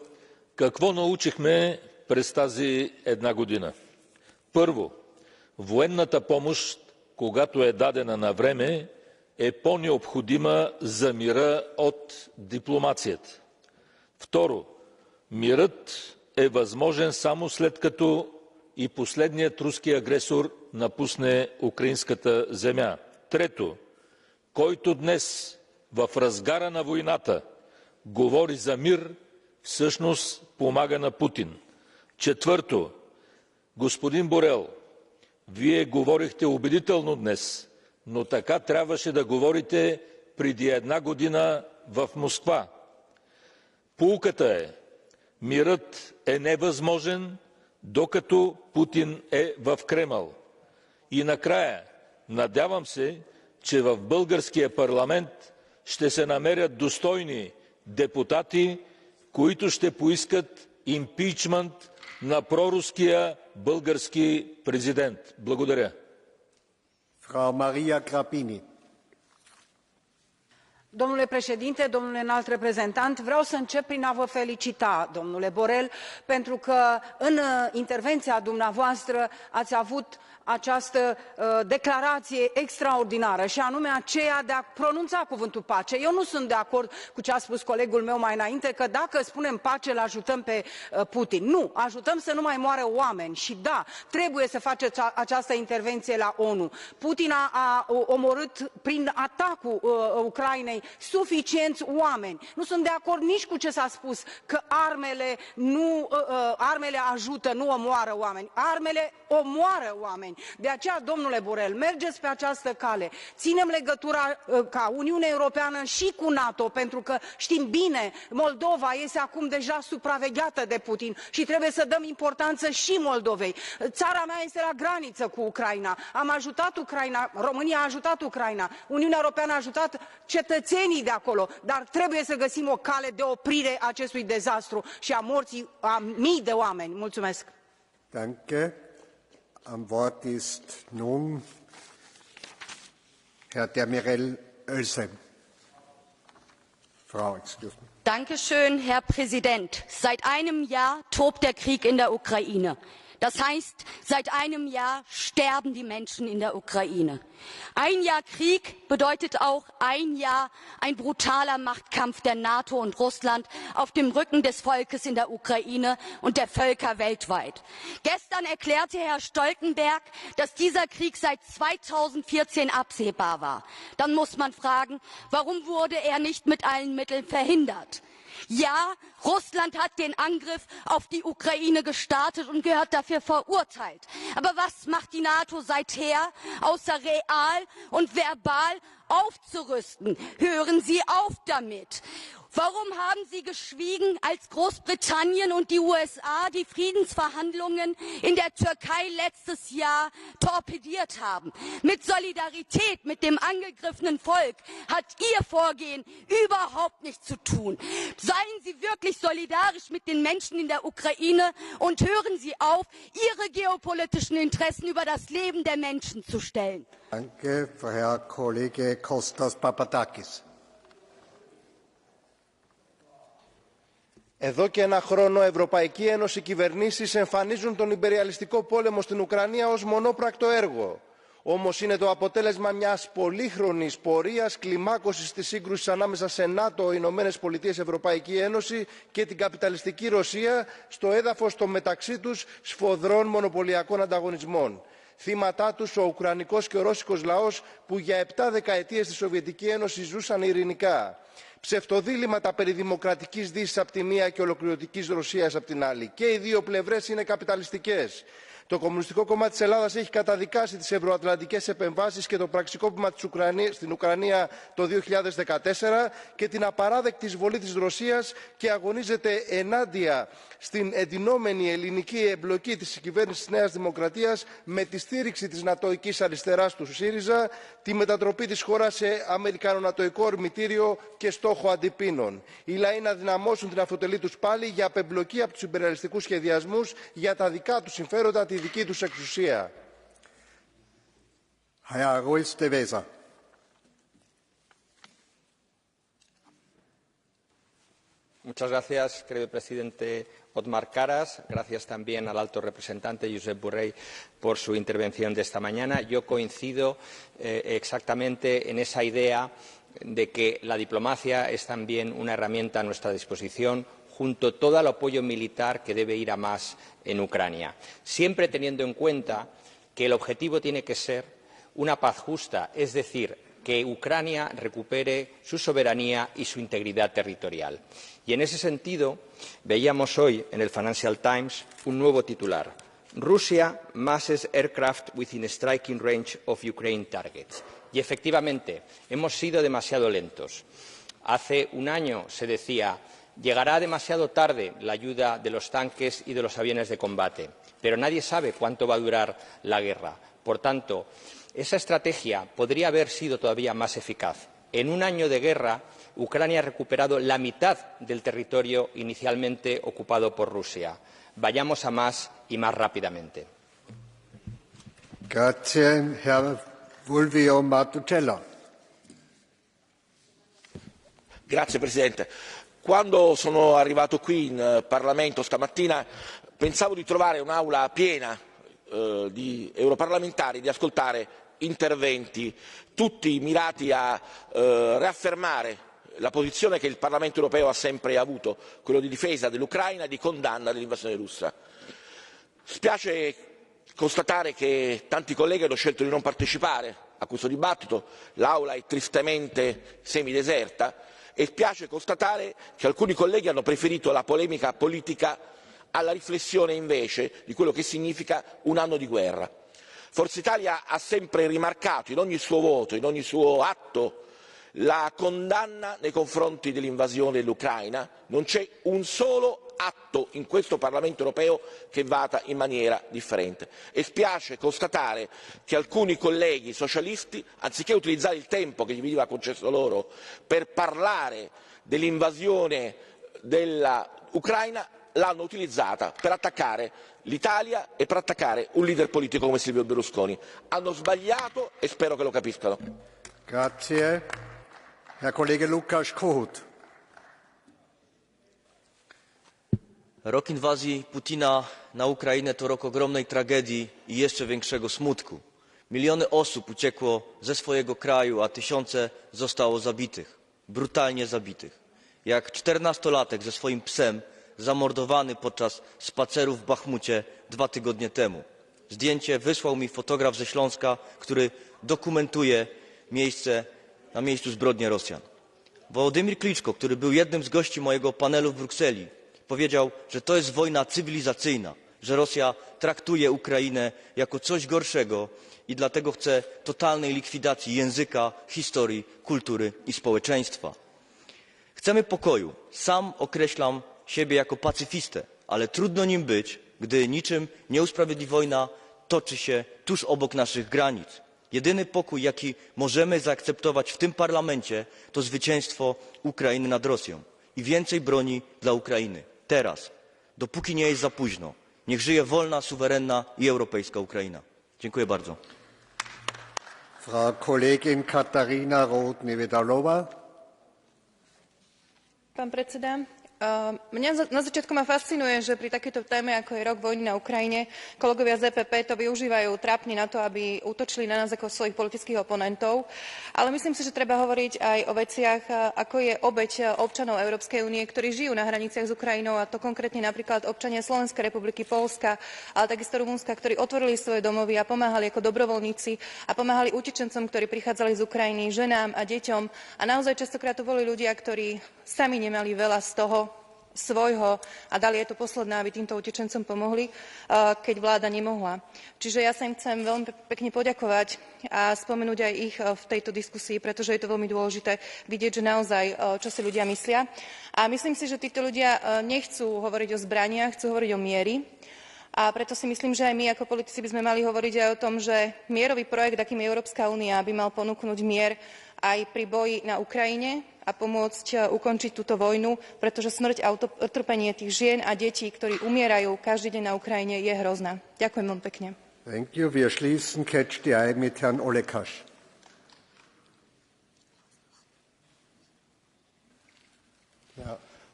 Какво научихме през тази една година? Първо, военната помощ, когато е дадена на време, е по-необходима за мира от дипломацията. Второ, мирът е възможен само след като и последният руски агресор напусне украинската земя. Трето, който днес в разгара на войната говори за мир, всъщност помага на Путин. Четвърто, господин Борел, вие говорихте убедително днес, но така трябваше да говорите преди една година в Москва. Поуката е, мирът е невъзможен, докато Путин е в Кремъл. И накрая, надявам се, че в българския парламент ще се намерят достойни депутати, които ще поискат импичмент на проруския български президент. Благодаря. Frau Maria Grapini. Domnule președinte, domnule înalt reprezentant, vreau să încep prin a vă felicita, domnule Borrell, pentru că în intervenția dumneavoastră ați avut această declarație extraordinară și anume aceea de a pronunța cuvântul pace. Eu nu sunt de acord cu ce a spus colegul meu mai înainte, că dacă spunem pace, îl ajutăm pe Putin. Nu, ajutăm să nu mai moară oameni și da, trebuie să faceți această intervenție la ONU. Putin a omorât prin atacul Ucrainei suficienți oameni. Nu sunt de acord nici cu ce s-a spus, că armele ajută, nu omoară oameni. Armele omoară oameni. De aceea, domnule Borrell, mergeți pe această cale. Ținem legătura ca Uniunea Europeană și cu NATO, pentru că știm bine, Moldova este acum deja supravegheată de Putin și trebuie să dăm importanță și Moldovei. Țara mea este la graniță cu Ucraina. Am ajutat Ucraina, România a ajutat Ucraina, Uniunea Europeană a ajutat cetățenii de acolo, dar trebuie să găsim o cale de oprire a acestui dezastru și a morții a mii de oameni. Mulțumesc! Danke. Am Wort ist nun Herr Demirel Özlem. Frau, excuse me. Dankeschön, Herr Präsident. Seit einem Jahr tobt der Krieg in der Ukraine. Das heißt, seit einem Jahr sterben die Menschen in der Ukraine. Ein Jahr Krieg bedeutet auch ein Jahr ein brutaler Machtkampf der NATO und Russland auf dem Rücken des Volkes in der Ukraine und der Völker weltweit. Gestern erklärte Herr Stoltenberg, dass dieser Krieg seit 2014 absehbar war. Dann muss man fragen, warum wurde er nicht mit allen Mitteln verhindert? Ja, Russland hat den Angriff auf die Ukraine gestartet und gehört dafür verurteilt. Aber was macht die NATO seither, außer real und verbal aufzurüsten? Hören Sie auf damit! Warum haben Sie geschwiegen, als Großbritannien und die USA die Friedensverhandlungen in der Türkei letztes Jahr torpediert haben? Mit Solidarität mit dem angegriffenen Volk hat Ihr Vorgehen überhaupt nichts zu tun. Seien Sie wirklich solidarisch mit den Menschen in der Ukraine und hören Sie auf, Ihre geopolitischen Interessen über das Leben der Menschen zu stellen. Danke, Herr Kollege Kostas Papadakis. Εδώ και ένα χρόνο, Ευρωπαϊκή Ένωση κυβερνήσεις εμφανίζουν τον υπεριαλιστικό πόλεμο στην Ουκρανία ως μονόπρακτο έργο. Όμως είναι το αποτέλεσμα μιας πολύχρονης πορείας κλιμάκωσης της σύγκρουσης ανάμεσα σε ΝΑΤΟ, Ηνωμένες Πολιτείες, Ευρωπαϊκή Ένωση και την καπιταλιστική Ρωσία στο έδαφος των μεταξύ τους σφοδρών μονοπωλιακών ανταγωνισμών. Θύματά τους ο ουκρανικός και ο ρώσικος λαός που για 7 δεκαετίες στη Σοβιετική Ένωση ζούσαν ειρηνικά. Ψευτοδήληματα περί δημοκρατικής Δύσης από τη μία και ολοκληρωτικής Ρωσίας από την άλλη. Και οι δύο πλευρές είναι καπιταλιστικές. Το Κομμουνιστικό Κόμμα της Ελλάδας έχει καταδικάσει τις ευρωατλαντικές επεμβάσεις και το πραξικόπημα στην Ουκρανία το 2014 και την απαράδεκτη εισβολή της Ρωσίας και αγωνίζεται ενάντια στην εντυνόμενη ελληνική εμπλοκή της κυβέρνησης της Νέας Δημοκρατίας με τη στήριξη της νατοικής αριστεράς του ΣΥΡΙΖΑ, τη μετατροπή της χώρας σε αμερικανο-νατοϊκό ορμητήριο και στόχο αντιπίνων. Οι λαοί να δυναμώσουν την αφοτελή τους πάλι για απεμπλοκή από τους ιμπεριαλιστικούς σχεδιασμούς για τα δικά τους συμφέροντα, τη δική τους εξουσία. Muchas gracias, querido presidente Otmar Karas. Gracias también al alto representante Josep Borrell por su intervención de esta mañana. Yo coincido exactamente en esa idea de que la diplomacia es también una herramienta a nuestra disposición, junto a todo el apoyo militar que debe ir a más en Ucrania, siempre teniendo en cuenta que el objetivo tiene que ser una paz justa, es decir, que Ucrania recupere su soberanía y su integridad territorial. Y en ese sentido, veíamos hoy en el Financial Times un nuevo titular: Rusia masses aircraft within striking range of Ukraine targets. Y efectivamente, hemos sido demasiado lentos. Hace un año se decía: llegará demasiado tarde la ayuda de los tanques y de los aviones de combate, pero nadie sabe cuánto va a durar la guerra. Por tanto, esa estrategia podría haber sido todavía más eficaz. En un año de guerra, Ucrania ha recuperado la mitad del territorio inicialmente ocupado por Rusia. Vayamos a más y más rápidamente. Grazie, Herr Fulvio Martuscello. Grazie Presidente. Quando sono arrivato qui in Parlamento stamattina pensavo di trovare un'aula piena di europarlamentari, di ascoltare interventi tutti mirati a riaffermare la posizione che il Parlamento europeo ha sempre avuto, quello di difesa dell'Ucraina e di condanna dell'invasione russa. Spiace constatare che tanti colleghi hanno scelto di non partecipare a questo dibattito, l'Aula è tristemente semideserta e spiace constatare che alcuni colleghi hanno preferito la polemica politica alla riflessione invece di quello che significa un anno di guerra. Forza Italia ha sempre rimarcato in ogni suo voto, in ogni suo atto, la condanna nei confronti dell'invasione dell'Ucraina. Non c'è un solo atto in questo Parlamento europeo che vada in maniera differente. E spiace constatare che alcuni colleghi socialisti, anziché utilizzare il tempo che gli veniva concesso loro per parlare dell'invasione dell'Ucraina, l'hanno utilizzata per attaccare l'Italia e per attaccare un leader politico come Silvio Berlusconi. Hanno sbagliato e spero che lo capiscano. Grazie. Herr Kollege Lukasz Kohut. Rok inwazji Putina na Ukrainę to rok ogromnej tragedii i jeszcze większego smutku. Miliony osób uciekło ze swojego kraju, a tysiące zostało zabitych, brutalnie zabitych. Jak 14-latek ze swoim psem zamordowany podczas spaceru w Bachmucie 2 tygodnie temu. Zdjęcie wysłał mi fotograf ze Śląska, który dokumentuje na miejscu zbrodni Rosjan. Wołodymyr Kliczko, który był jednym z gości mojego panelu w Brukseli, powiedział, że to jest wojna cywilizacyjna, że Rosja traktuje Ukrainę jako coś gorszego i dlatego chce totalnej likwidacji języka, historii, kultury i społeczeństwa. Chcemy pokoju. Sam określam siebie jako pacyfistę, ale trudno nim być, gdy niczym nie usprawiedliwi wojna toczy się tuż obok naszych granic. Jedyny pokój, jaki możemy zaakceptować w tym parlamencie, to zwycięstwo Ukrainy nad Rosją i więcej broni dla Ukrainy. Teraz, dopóki nie jest za późno. Niech żyje wolna, suwerenna i europejska Ukraina. Dziękuję bardzo. Frau Kollegin Katarina Roth-Nevedalova. Pán predseda, Mňa na začiatku ma fascinuje, že pri takejto téme, ako je rok vojny na Ukrajine, kolegovia z EPP to využívajú trápne na to, aby útočili na nás ako svojich politických oponentov. Ale myslím si, že treba hovoriť aj o veciach, ako je obeť občanov Európskej únie, ktorí žijú na hraniciach s Ukrajinou, a to konkrétne napríklad občania Slovenskej republiky, Poľska, ale takisto Rumunska, ktorí otvorili svoje domovy a pomáhali ako dobrovoľníci a pomáhali utečencom, ktorí prichádzali z Ukrajiny, ženám a deťom. A naozaj častokrát to boli ľudia, ktorí sami nemali veľa z toho svojho a dali aj to posledné, aby týmto utečencom pomohli, keď vláda nemohla. Čiže ja sa im chcem veľmi pekne poďakovať a spomenúť aj ich v tejto diskusii, pretože je to veľmi dôležité vidieť, že naozaj, čo si ľudia myslia. A myslím si, že títo ľudia nechcú hovoriť o zbraniach, chcú hovoriť o mieri. A preto si myslím, že aj my ako politici by sme mali hovoriť aj o tom, že mierový projekt, akým je Európska únia, by mal ponúknuť mier aj pri boji na Ukrajine a pomôcť ukončiť túto vojnu, pretože smrť a utrpenie tých žien a detí, ktorí umierajú každý deň na Ukrajine, je hrozná. Ďakujem vám pekne. Thank you. Wir schließen Catch the Eye mit Herrn Olekasch.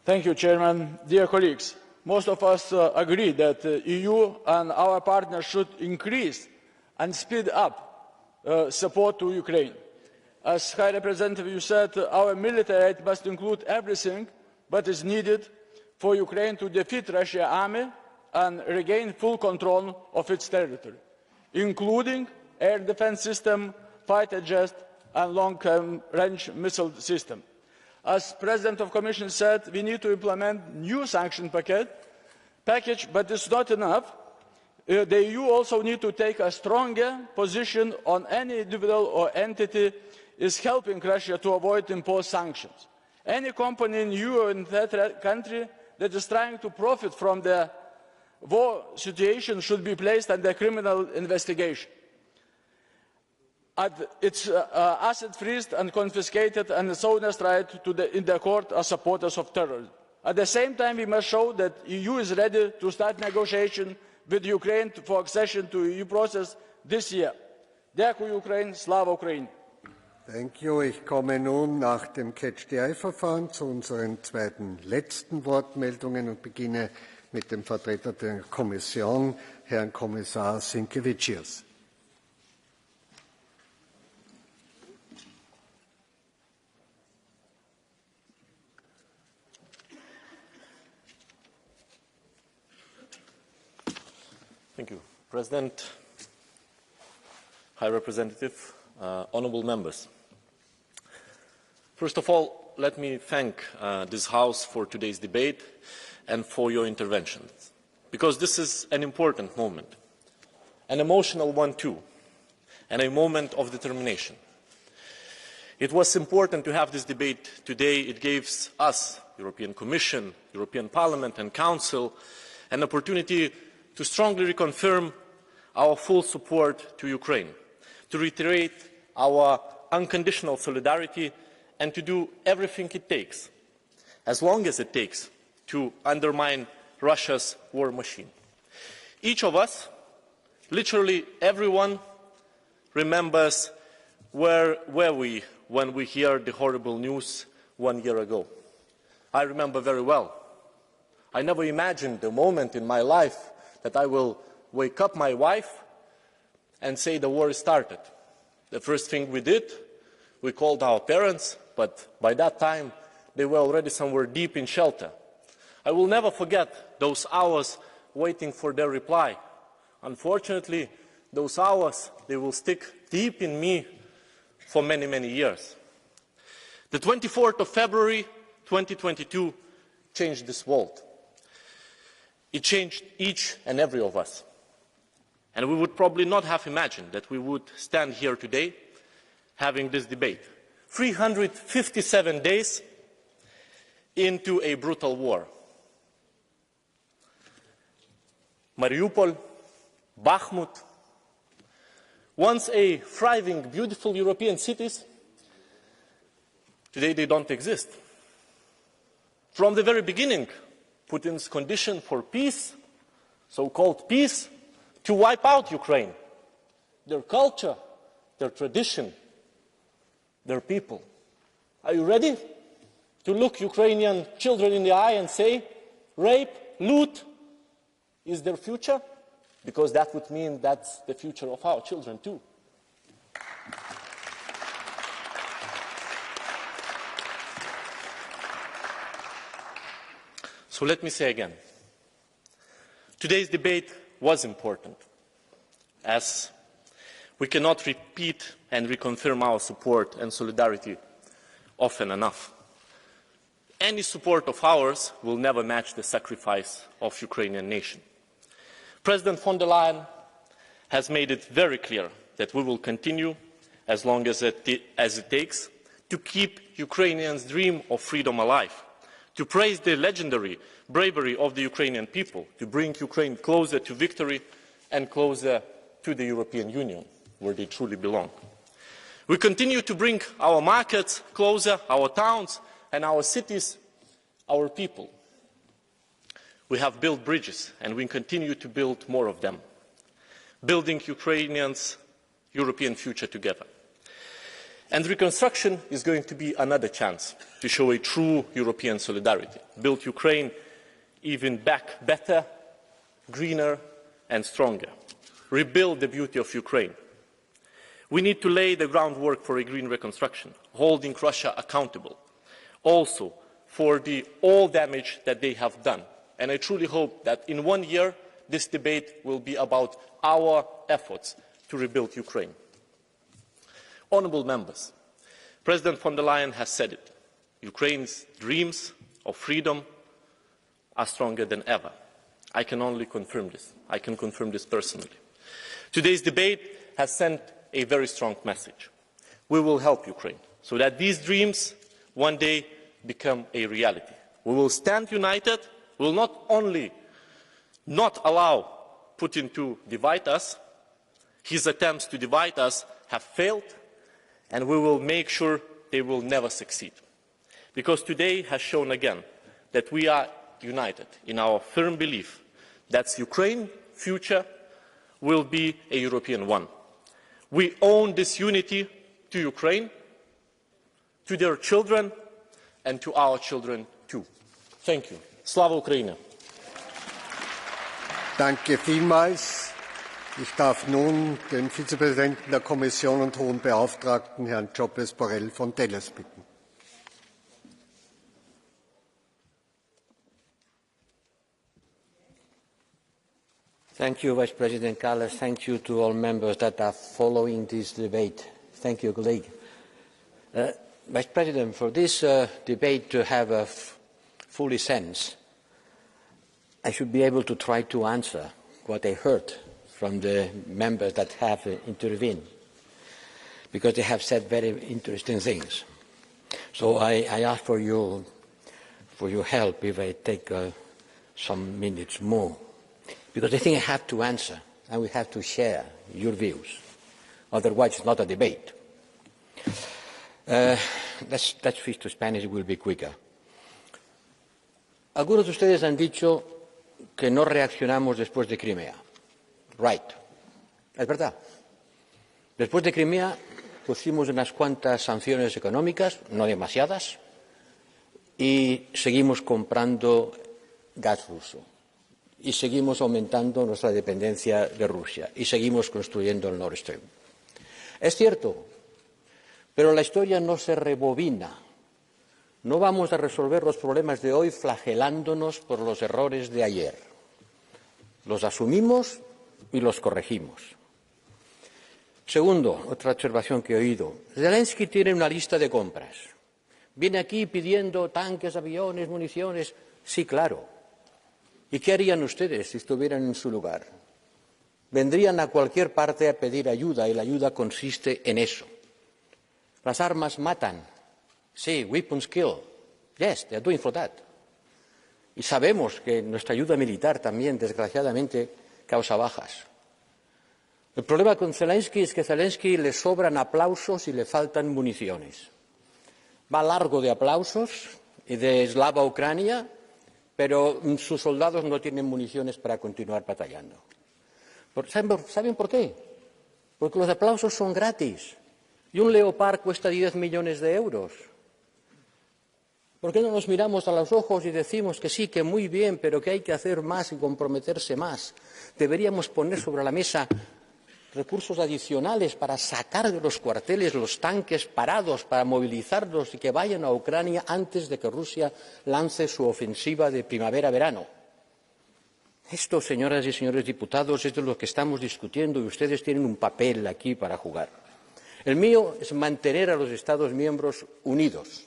Thank you, Chairman. Dear colleagues, most of us agree that the EU and our partners should increase and speed up support to Ukraine. As High Representative, you said our military aid must include everything that is needed for Ukraine to defeat Russia's army and regain full control of its territory, including air defense system, fighter jets and long-range missile system. As President of the Commission said, we need to implement new sanction package, but it's not enough. The EU also needs to take a stronger position on any individual or entity is helping Russia to avoid imposed sanctions. Any company in EU or in that country that is trying to profit from the war situation should be placed under criminal investigation. Its assets freezed and confiscated, and its owners tried in the court as supporters of terrorism. At the same time, we must show that the EU is ready to start negotiations with Ukraine for accession to the EU process this year. Дякую, Ukraine, Slava Ukraine. Thank you. Ich komme nun nach dem Catch-the-Eye-Verfahren zu unseren zweiten letzten Wortmeldungen und beginne mit dem Vertreter der Kommission, Herrn Kommissar Sinkevičius. Thank you, President, High Representative, honourable members. First of all, let me thank this House for today's debate and for your interventions, because this is an important moment, an emotional one too, and a moment of determination. It was important to have this debate today. It gives us, European Commission, European Parliament and Council, an opportunity to strongly reconfirm our full support to Ukraine, to reiterate our unconditional solidarity, and to do everything it takes, as long as it takes, to undermine Russia's war machine. Each of us, literally everyone, remembers where were we when we heard the horrible news 1 year ago. I remember very well. I never imagined a moment in my life that I will wake up my wife and say the war is started. The first thing we did, we called our parents, but by that time they were already somewhere deep in shelter. I will never forget those hours waiting for their reply. Unfortunately, those hours, they will stick deep in me for many, many years. The 24th of February 2022 changed this world. It changed each and every of us. And we would probably not have imagined that we would stand here today having this debate. 357 days into a brutal war. Mariupol, Bakhmut, once a thriving, beautiful European cities, today they don't exist. From the very beginning, Putin's condition for peace, so-called peace, to wipe out Ukraine, their culture, their tradition, their people. Are you ready? to look Ukrainian children in the eye and say, rape, loot is their future? Because that would mean that's the future of our children too. So let me say again, today's debate was important, as we cannot repeat and reconfirm our support and solidarity often enough. Any support of ours will never match the sacrifice of the Ukrainian nation. President von der Leyen has made it very clear that we will continue as long as it takes to keep Ukrainians' dream of freedom alive, to praise the legendary bravery of the Ukrainian people, to bring Ukraine closer to victory and closer to the European Union, where they truly belong. We continue to bring our markets closer, our towns and our cities, our people. We have built bridges and we continue to build more of them, building Ukrainians' European future together. And reconstruction is going to be another chance to show a true European solidarity, build Ukraine even back better, greener and stronger, rebuild the beauty of Ukraine. We need to lay the groundwork for a green reconstruction, holding Russia accountable, also for all damage that they have done. And I truly hope that in 1 year, this debate will be about our efforts to rebuild Ukraine. Honourable members, President von der Leyen has said it. Ukraine's dreams of freedom are stronger than ever. I can only confirm this. I can confirm this personally. Today's debate has sent a very strong message. We will help Ukraine so that these dreams one day become a reality. We will stand united. We will not only not allow Putin to divide us, his attempts to divide us have failed, and we will make sure they will never succeed. Because today has shown again that we are united in our firm belief that Ukraine's future will be a European one. We owe this unity to Ukraine, to their children, and to our children too. Thank you. Slava Ukraini! Danke vielmals. Ich darf nun den Vizepräsidenten der Kommission und Hohen Beauftragten, Herrn Josep Borrell Fontelles, bitten. Thank you, Vice President Kallas. Thank you to all members that are following this debate. Thank you, colleague. Vice President, for this debate to have a fully sense, I should be able to try to answer what I heard from the members that have intervened, because they have said very interesting things. So I ask for your help if I take some minutes more, because I think I have to answer and we have to share your views. Otherwise, it's not a debate. Let's switch to Spanish, it will be quicker. Algunos de ustedes han dicho que no reaccionamos después de Crimea. Right. Es verdad. Después de Crimea pusimos unas cuantas sanciones económicas, no demasiadas, y seguimos comprando gas ruso. Y seguimos aumentando nuestra dependencia de Rusia. Y seguimos construyendo el Nord Stream. Es cierto, pero la historia no se rebobina. No vamos a resolver los problemas de hoy flagelándonos por los errores de ayer. Los asumimos y los corregimos. Segundo, otra observación que he oído. Zelensky tiene una lista de compras. Viene aquí pidiendo tanques, aviones, municiones. Sí, claro. ¿Y qué harían ustedes si estuvieran en su lugar? Vendrían a cualquier parte a pedir ayuda y la ayuda consiste en eso. Las armas matan. Sí, weapons kill. Yes, they are doing for that. Y sabemos que nuestra ayuda militar también, desgraciadamente, causa bajas. El problema con Zelensky es que a Zelensky le sobran aplausos y le faltan municiones. Va largo de aplausos y de Slava Ucrania, pero sus soldados no tienen municiones para continuar batallando. ¿Saben por qué? Porque los aplausos son gratis y un Leopard cuesta 10 millones de euros. ¿Por qué no nos miramos a los ojos y decimos que sí, que muy bien, pero que hay que hacer más y comprometerse más? Deberíamos poner sobre la mesa recursos adicionales para sacar de los cuarteles los tanques parados, para movilizarlos y que vayan a Ucrania antes de que Rusia lance su ofensiva de primavera-verano. Esto, señoras y señores diputados, es de lo que estamos discutiendo y ustedes tienen un papel aquí para jugar. El mío es mantener a los Estados miembros unidos,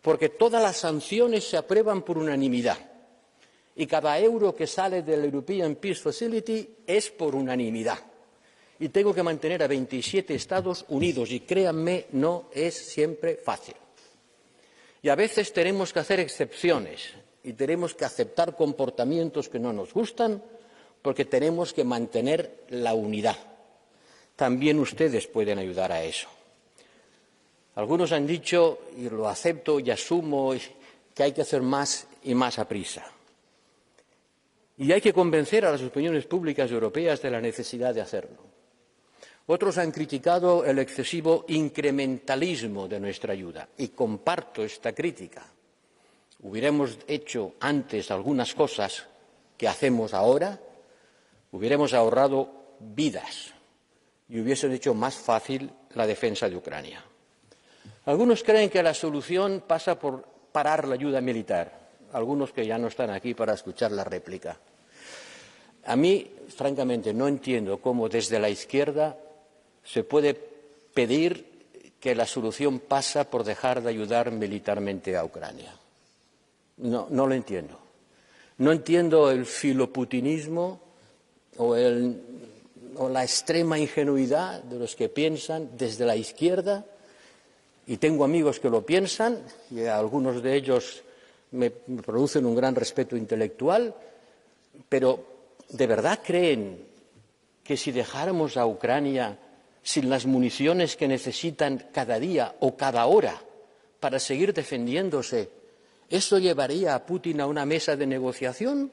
porque todas las sanciones se aprueban por unanimidad y cada euro que sale del European Peace Facility es por unanimidad. Y tengo que mantener a 27 Estados unidos y créanme, no es siempre fácil. Y a veces tenemos que hacer excepciones y tenemos que aceptar comportamientos que no nos gustan porque tenemos que mantener la unidad. También ustedes pueden ayudar a eso. Algunos han dicho, y lo acepto y asumo, que hay que hacer más y más a prisa. Y hay que convencer a las opiniones públicas europeas de la necesidad de hacerlo. Otros han criticado el excesivo incrementalismo de nuestra ayuda, y comparto esta crítica. Hubiéramos hecho antes algunas cosas que hacemos ahora, hubiéramos ahorrado vidas y hubiesen hecho más fácil la defensa de Ucrania. Algunos creen que la solución pasa por parar la ayuda militar, algunos que ya no están aquí para escuchar la réplica. A mí, francamente, no entiendo cómo desde la izquierda se puede pedir que la solución pasa por dejar de ayudar militarmente a Ucrania. No lo entiendo. No entiendo el filoputinismo o la extrema ingenuidad de los que piensan desde la izquierda, y tengo amigos que lo piensan, y algunos de ellos me producen un gran respeto intelectual, pero ¿de verdad creen que si dejáramos a Ucrania sin las municiones que necesitan cada día o cada hora para seguir defendiéndose, eso llevaría a Putin a una mesa de negociación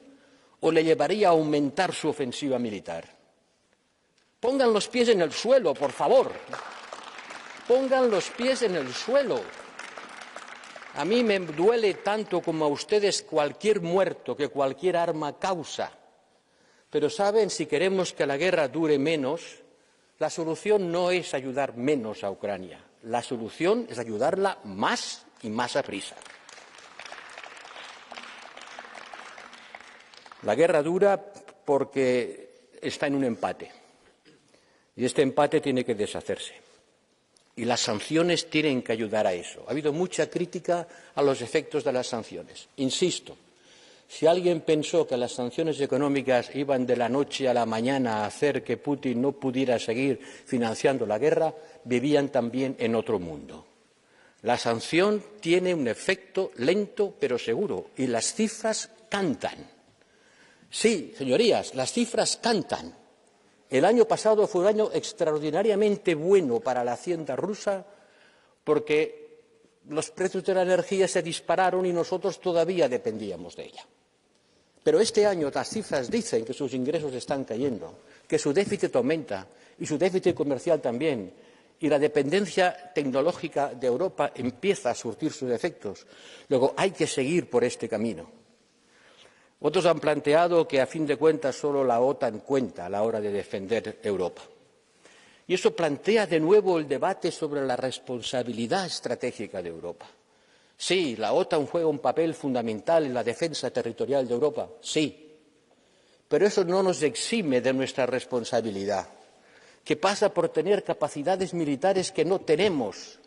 o le llevaría a aumentar su ofensiva militar? Pongan los pies en el suelo, por favor. Pongan los pies en el suelo. A mí me duele tanto como a ustedes cualquier muerto que cualquier arma causa. Pero saben, si queremos que la guerra dure menos, la solución no es ayudar menos a Ucrania. La solución es ayudarla más y más a prisa. La guerra dura porque está en un empate. Y este empate tiene que deshacerse. Y las sanciones tienen que ayudar a eso. Ha habido mucha crítica a los efectos de las sanciones. Insisto, si alguien pensó que las sanciones económicas iban de la noche a la mañana a hacer que Putin no pudiera seguir financiando la guerra, vivían también en otro mundo. La sanción tiene un efecto lento pero seguro, y las cifras cantan. Sí, señorías, las cifras cantan. El año pasado fue un año extraordinariamente bueno para la hacienda rusa porque los precios de la energía se dispararon y nosotros todavía dependíamos de ella. Pero este año las cifras dicen que sus ingresos están cayendo, que su déficit aumenta y su déficit comercial también, y la dependencia tecnológica de Europa empieza a surtir sus efectos. Luego hay que seguir por este camino. Otros han planteado que, a fin de cuentas, solo la OTAN cuenta a la hora de defender Europa. Y eso plantea de nuevo el debate sobre la responsabilidad estratégica de Europa. Sí, la OTAN juega un papel fundamental en la defensa territorial de Europa, sí. Pero eso no nos exime de nuestra responsabilidad, que pasa por tener capacidades militares que no tenemos,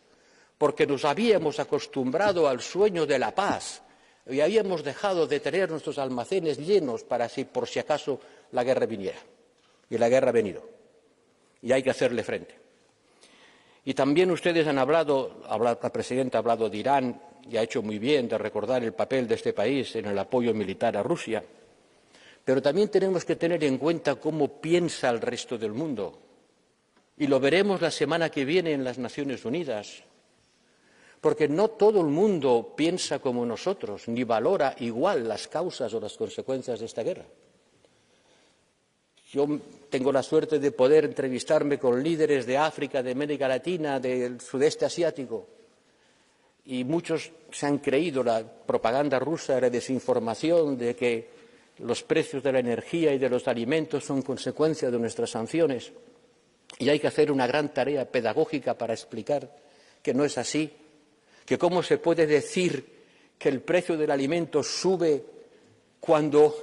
porque nos habíamos acostumbrado al sueño de la paz, y habíamos dejado de tener nuestros almacenes llenos para por si acaso la guerra viniera. Y la guerra ha venido. Y hay que hacerle frente. Y también ustedes han hablado, la presidenta ha hablado de Irán y ha hecho muy bien de recordar el papel de este país en el apoyo militar a Rusia. Pero también tenemos que tener en cuenta cómo piensa el resto del mundo. Y lo veremos la semana que viene en las Naciones Unidas. Porque no todo el mundo piensa como nosotros, ni valora igual las causas o las consecuencias de esta guerra. Yo tengo la suerte de poder entrevistarme con líderes de África, de América Latina, del sudeste asiático, y muchos se han creído la propaganda rusa, la desinformación de que los precios de la energía y de los alimentos son consecuencia de nuestras sanciones. Y hay que hacer una gran tarea pedagógica para explicar que no es así, que cómo se puede decir que el precio del alimento sube cuando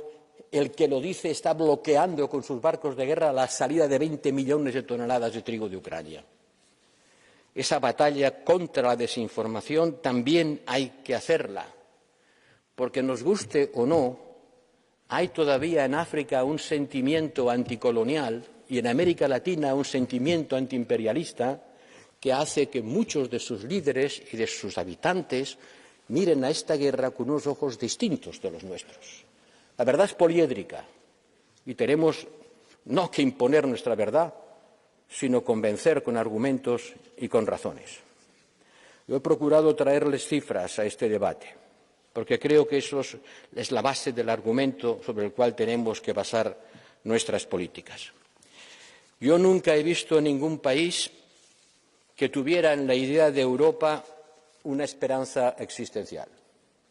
el que lo dice está bloqueando con sus barcos de guerra la salida de 20 millones de toneladas de trigo de Ucrania. Esa batalla contra la desinformación también hay que hacerla, porque nos guste o no, hay todavía en África un sentimiento anticolonial y en América Latina un sentimiento antiimperialista que hace que muchos de sus líderes y de sus habitantes miren a esta guerra con unos ojos distintos de los nuestros. La verdad es poliédrica y tenemos no que imponer nuestra verdad, sino convencer con argumentos y con razones. Yo he procurado traerles cifras a este debate, porque creo que eso es la base del argumento sobre el cual tenemos que basar nuestras políticas. Yo nunca he visto en ningún país que tuviera en la idea de Europa una esperanza existencial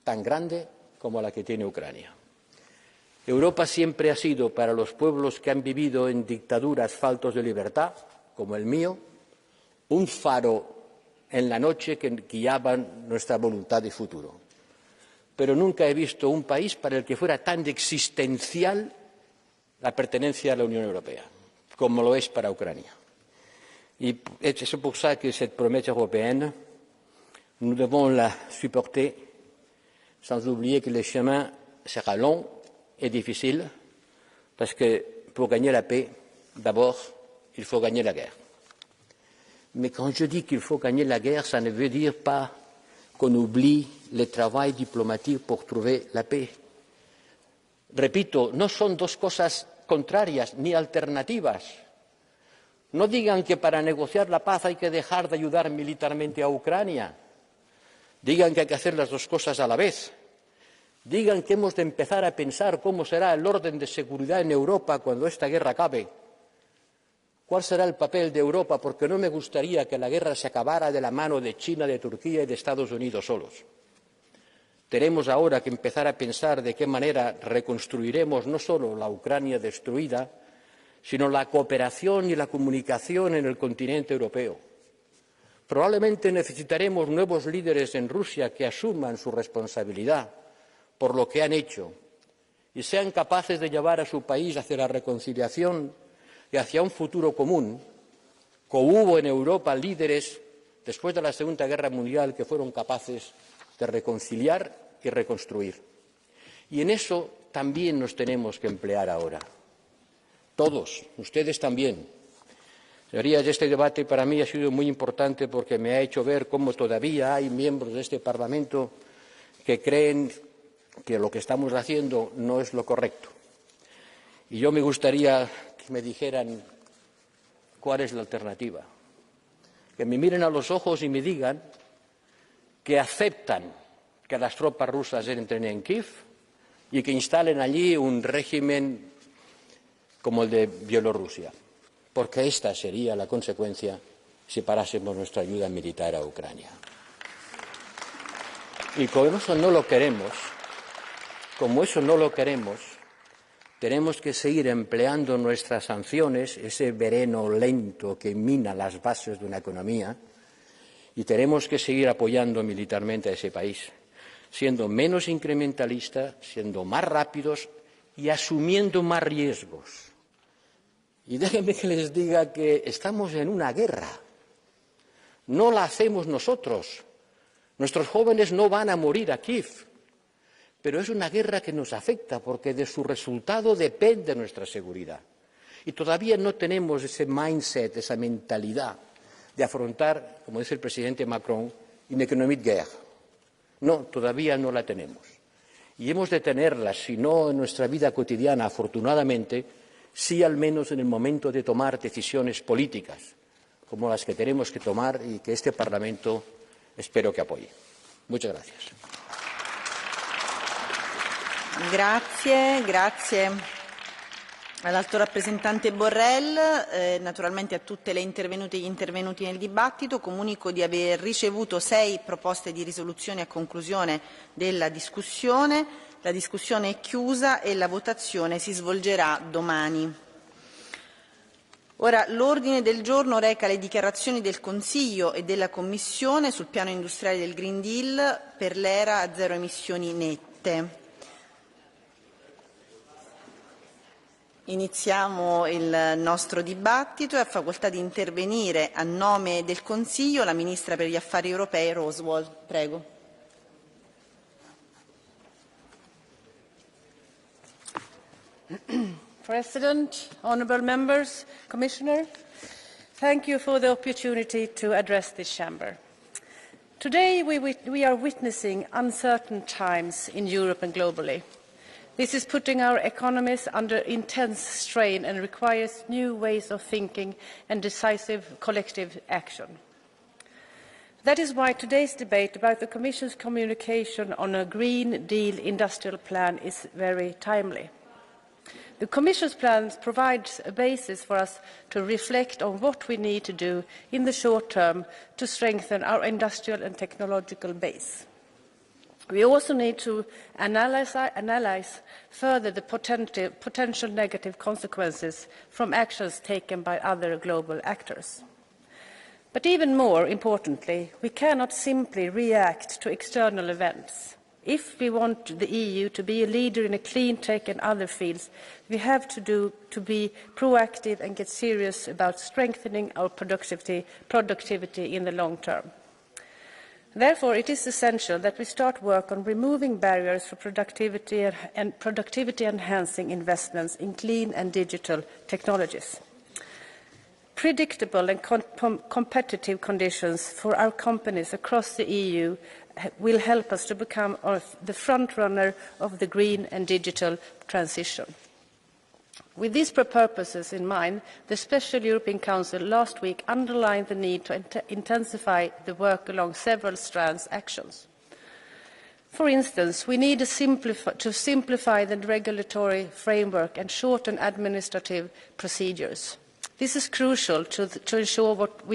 tan grande como la que tiene Ucrania. Europa siempre ha sido, para los pueblos que han vivido en dictaduras faltos de libertad, como el mío, un faro en la noche que guiaba nuestra voluntad de futuro. Pero nunca he visto un país para el que fuera tan existencial la pertenencia a la Unión Europea, como lo es para Ucrania. Et c'est pour ça que cette promesse européenne, nous devons la supporter, sans oublier que le chemin sera long et difficile, parce que pour gagner la paix, d'abord, il faut gagner la guerre. Mais quand je dis qu'il faut gagner la guerre, ça ne veut dire pas qu'on oublie le travail diplomatique pour trouver la paix. Repito, no son dos cosas contrarias ni alternativas. No digan que para negociar la paz hay que dejar de ayudar militarmente a Ucrania. Digan que hay que hacer las dos cosas a la vez. Digan que hemos de empezar a pensar cómo será el orden de seguridad en Europa cuando esta guerra acabe. ¿Cuál será el papel de Europa? Porque no me gustaría que la guerra se acabara de la mano de China, de Turquía y de Estados Unidos solos. Tenemos ahora que empezar a pensar de qué manera reconstruiremos no solo la Ucrania destruida, sino la cooperación y la comunicación en el continente europeo. Probablemente necesitaremos nuevos líderes en Rusia que asuman su responsabilidad por lo que han hecho y sean capaces de llevar a su país hacia la reconciliación y hacia un futuro común, como hubo en Europa líderes después de la Segunda Guerra Mundial que fueron capaces de reconciliar y reconstruir. Y en eso también nos tenemos que emplear ahora. Todos, ustedes también. Señorías, este debate para mí ha sido muy importante porque me ha hecho ver cómo todavía hay miembros de este Parlamento que creen que lo que estamos haciendo no es lo correcto. Y yo me gustaría que me dijeran cuál es la alternativa. Que me miren a los ojos y me digan que aceptan que las tropas rusas entren en Kiev y que instalen allí un régimen como el de Bielorrusia, porque esta sería la consecuencia si parásemos nuestra ayuda militar a Ucrania. Y como eso no lo queremos, tenemos que seguir empleando nuestras sanciones, ese veneno lento que mina las bases de una economía, y tenemos que seguir apoyando militarmente a ese país, siendo menos incrementalistas, siendo más rápidos y asumiendo más riesgos. Y déjenme que les diga que estamos en una guerra. No la hacemos nosotros. Nuestros jóvenes no van a morir a Kiev. Pero es una guerra que nos afecta porque de su resultado depende nuestra seguridad. Y todavía no tenemos ese mindset, esa mentalidad de afrontar, como dice el presidente Macron, une économie de guerre. No, todavía no la tenemos. Y hemos de tenerla, si no en nuestra vida cotidiana, afortunadamente, sí al menos en el momento de tomar decisiones políticas, como las que tenemos que tomar y que este Parlamento espero que apoye. Muchas gracias. Grazie, grazie all'Alto rappresentante Borrell, naturalmente a tutte le intervenute e gli intervenuti nel dibattito. Comunico di aver ricevuto 6 proposte di risoluzione a conclusione della discussione. La discussione è chiusa e la votazione si svolgerà domani. Ora l'ordine del giorno reca le dichiarazioni del Consiglio e della Commissione sul piano industriale del Green Deal per l'era a zero emissioni nette. Iniziamo il nostro dibattito e ha facoltà di intervenire a nome del Consiglio la Ministra per gli Affari Europei Roswell. Prego. President, honourable members, Commissioner, thank you for the opportunity to address this chamber. Today we are witnessing uncertain times in Europe and globally. This is putting our economies under intense strain and requires new ways of thinking and decisive collective action. That is why today's debate about the Commission's communication on a Green Deal industrial plan is very timely. The Commission's plans provide a basis for us to reflect on what we need to do in the short term to strengthen our industrial and technological base. We also need to analyse further the potential negative consequences from actions taken by other global actors. But even more importantly, we cannot simply react to external events. If we want the EU to be a leader in clean tech and other fields, we have to be proactive and get serious about strengthening our productivity in the long term. Therefore, it is essential that we start work on removing barriers for productivity and productivity-enhancing investments in clean and digital technologies. Predictable and competitive conditions for our companies across the EU will help us to become the front-runner of the green and digital transition. With these purposes in mind, the Special European Council last week underlined the need to intensify the work along several strands actions. For instance, we need to simplify the regulatory framework and shorten administrative procedures. This is crucial to ensure that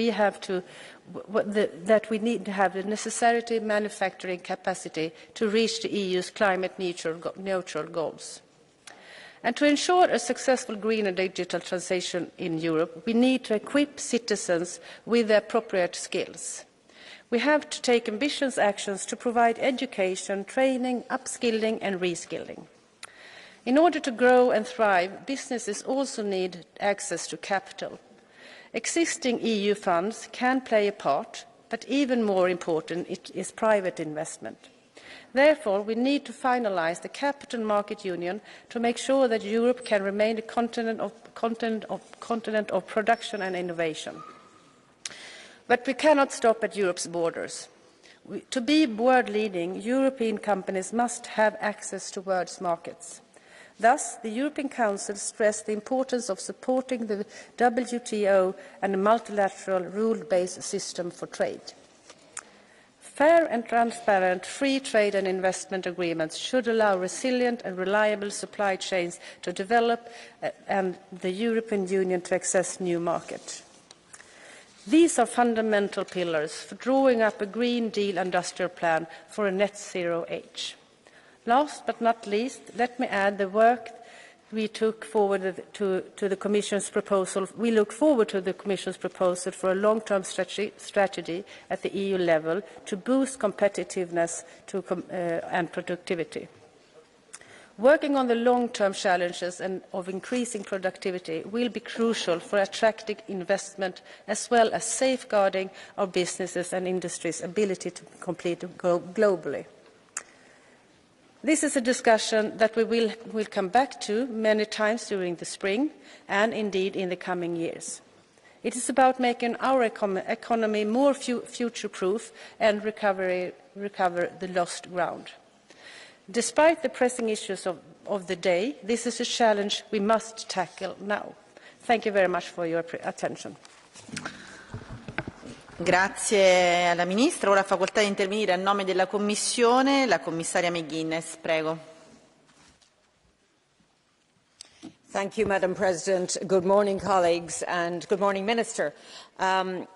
we need to have the necessary manufacturing capacity to reach the EU's climate-neutral goals. And to ensure a successful green and digital transition in Europe, we need to equip citizens with the appropriate skills. We have to take ambitious actions to provide education, training, upskilling and reskilling. In order to grow and thrive, businesses also need access to capital. Existing EU funds can play a part, but even more important is private investment. Therefore, we need to finalise the Capital Market Union to make sure that Europe can remain a continent of production and innovation. But we cannot stop at Europe's borders. To be world-leading, European companies must have access to world markets. Thus, the European Council stressed the importance of supporting the WTO and a multilateral rule-based system for trade. Fair and transparent free trade and investment agreements should allow resilient and reliable supply chains to develop and the European Union to access new markets. These are fundamental pillars for drawing up a Green Deal industrial plan for a net zero age. Last but not least, let me add the work we took forward to the Commission's proposal. We look forward to the Commission's proposal for a long-term strategy at the EU level to boost competitiveness and productivity. Working on the long-term challenges of increasing productivity will be crucial for attracting investment as well as safeguarding our businesses and industries' ability to compete globally. This is a discussion that we will come back to many times during the spring and indeed in the coming years. It is about making our economy more future-proof and recover the lost ground. Despite the pressing issues of the day, this is a challenge we must tackle now. Thank you very much for your attention. Grazie alla Ministra. Ora ha facoltà di intervenire a nome della Commissione la Commissaria McGuinness. Prego. Thank you, Madam President. Good morning, colleagues, and good morning, Minister. I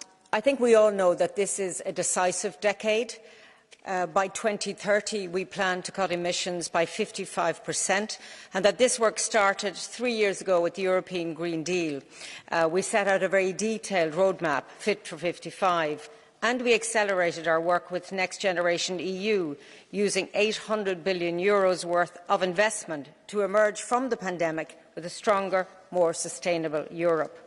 think we all know that this is a decisive decade. By 2030, we plan to cut emissions by 55%, and that this work started 3 years ago with the European Green Deal. We set out a very detailed roadmap, Fit for 55, and we accelerated our work with Next Generation EU, using €800 billion worth of investment to emerge from the pandemic with a stronger, more sustainable Europe.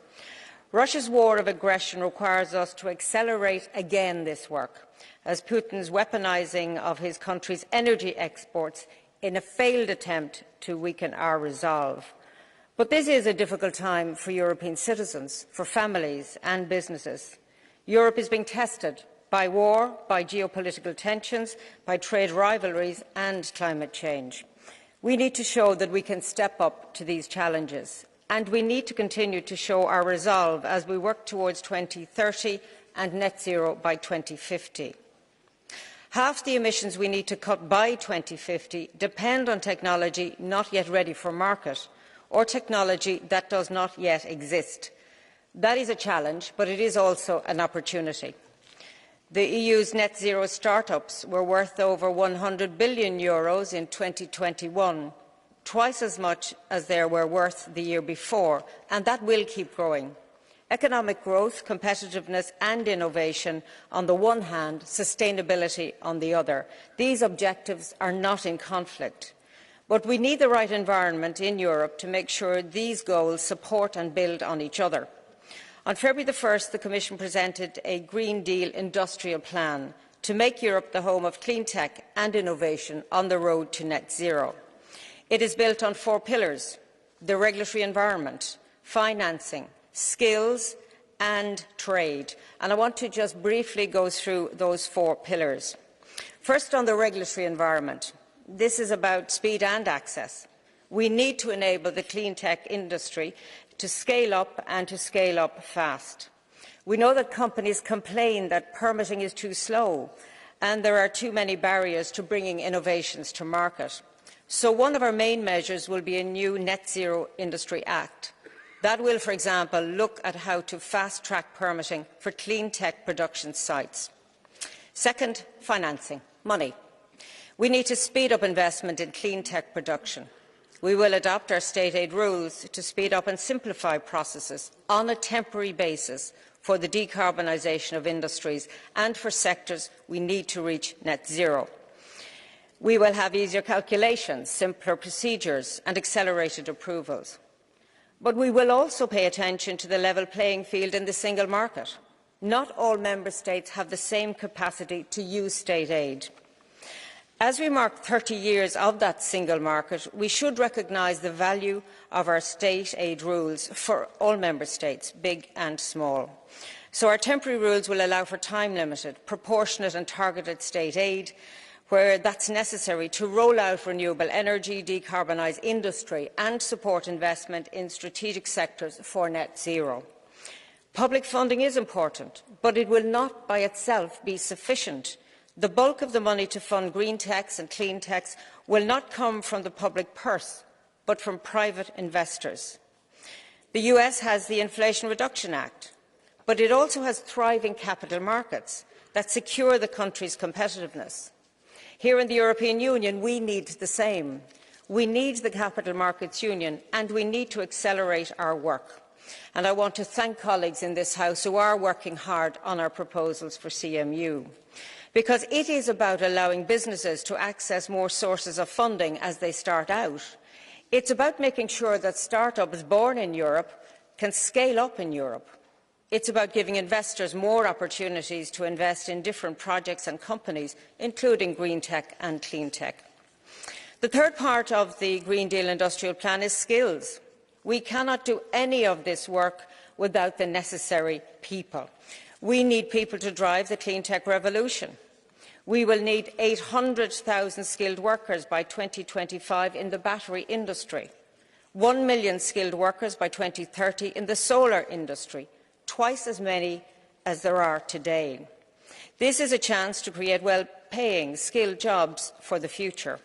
Russia's war of aggression requires us to accelerate again this work, as Putin's weaponising of his country's energy exports in a failed attempt to weaken our resolve. But this is a difficult time for European citizens, for families and businesses. Europe is being tested by war, by geopolitical tensions, by trade rivalries and climate change. We need to show that we can step up to these challenges, and we need to continue to show our resolve as we work towards 2030 and net zero by 2050. Half the emissions we need to cut by 2050 depend on technology not yet ready for market, or technology that does not yet exist. That is a challenge, but it is also an opportunity. The EU's net zero start-ups were worth over €100 billion in 2021, twice as much as they were worth the year before, and that will keep growing. Economic growth, competitiveness and innovation on the one hand, sustainability on the other. These objectives are not in conflict. But we need the right environment in Europe to make sure these goals support and build on each other. On February the 1st, the Commission presented a Green Deal industrial plan to make Europe the home of clean tech and innovation on the road to net zero. It is built on 4 pillars: the regulatory environment, financing, skills and trade. And I want to just briefly go through those 4 pillars. First, on the regulatory environment. This is about speed and access. We need to enable the clean tech industry to scale up and to scale up fast. We know that companies complain that permitting is too slow and there are too many barriers to bringing innovations to market. So one of our main measures will be a new Net Zero Industry Act. That will, for example, look at how to fast-track permitting for clean tech production sites. Second, financing, money. We need to speed up investment in clean tech production. We will adopt our state aid rules to speed up and simplify processes on a temporary basis for the decarbonisation of industries and for sectors we need to reach net zero. We will have easier calculations, simpler procedures and accelerated approvals. But we will also pay attention to the level playing field in the single market. Not all member states have the same capacity to use state aid. As we mark 30 years of that single market, we should recognise the value of our state aid rules for all member states, big and small. So our temporary rules will allow for time-limited, proportionate and targeted state aid where that's necessary to roll out renewable energy, decarbonise industry and support investment in strategic sectors for net zero. Public funding is important, but it will not by itself be sufficient. The bulk of the money to fund green techs and clean techs will not come from the public purse, but from private investors. The US has the Inflation Reduction Act, but it also has thriving capital markets that secure the country's competitiveness. Here in the European Union, we need the same. We need the Capital Markets Union, and we need to accelerate our work. And I want to thank colleagues in this House who are working hard on our proposals for CMU. Because it is about allowing businesses to access more sources of funding as they start out. It's about making sure that start-ups born in Europe can scale up in Europe. It's about giving investors more opportunities to invest in different projects and companies, including green tech and clean tech. The third part of the Green Deal industrial plan is skills. We cannot do any of this work without the necessary people. We need people to drive the clean tech revolution. We will need 800,000 skilled workers by 2025 in the battery industry, 1 million skilled workers by 2030 in the solar industry, twice as many as there are today. This is a chance to create well-paying, skilled jobs for the future.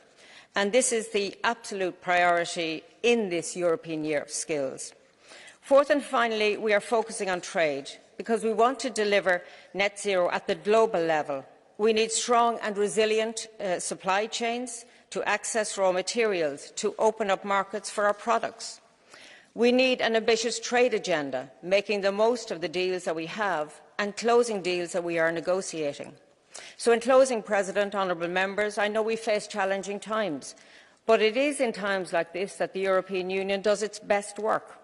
and this is the absolute priority in this European Year of Skills. Fourth and finally, we are focusing on trade because we want to deliver net zero at the global level. We need strong and resilient supply chains to access raw materials, to open up markets for our products. We need an ambitious trade agenda, making the most of the deals that we have and closing deals that we are negotiating. So in closing, President, honourable members, I know we face challenging times, but it is in times like this that the European Union does its best work.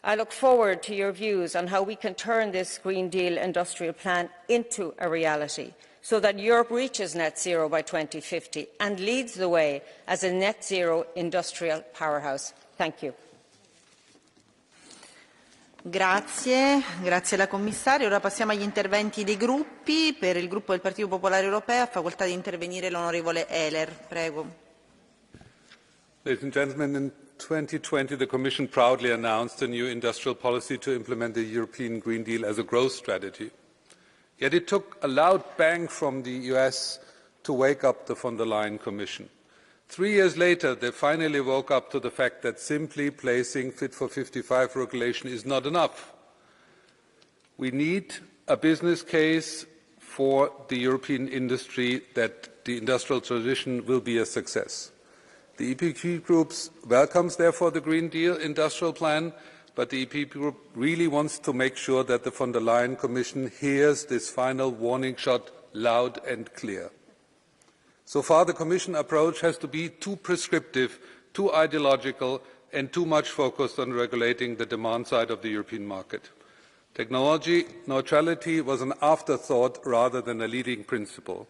I look forward to your views on how we can turn this Green Deal industrial plan into a reality so that Europe reaches net zero by 2050 and leads the way as a net zero industrial powerhouse. Thank you. Grazie alla Commissaria. Ora passiamo agli interventi dei gruppi. Per il gruppo del Partito Popolare Europeo ha facoltà di intervenire l'onorevole Ehler. Prego. Ladies and gentlemen, in 2020 the Commission proudly announced a new industrial policy to implement the European Green Deal as a growth strategy. Yet it took a loud bang from the US to wake up the von der Leyen Commission. 3 years later, they finally woke up to the fact that simply placing Fit for 55 regulation is not enough. We need a business case for the European industry that the industrial transition will be a success. The EPP Group welcomes, therefore, the Green Deal industrial plan, but the EPP Group really wants to make sure that the von der Leyen Commission hears this final warning shot loud and clear. So far, the Commission approach has to be too prescriptive, too ideological, and too much focused on regulating the demand side of the European market. Technology neutrality was an afterthought rather than a leading principle.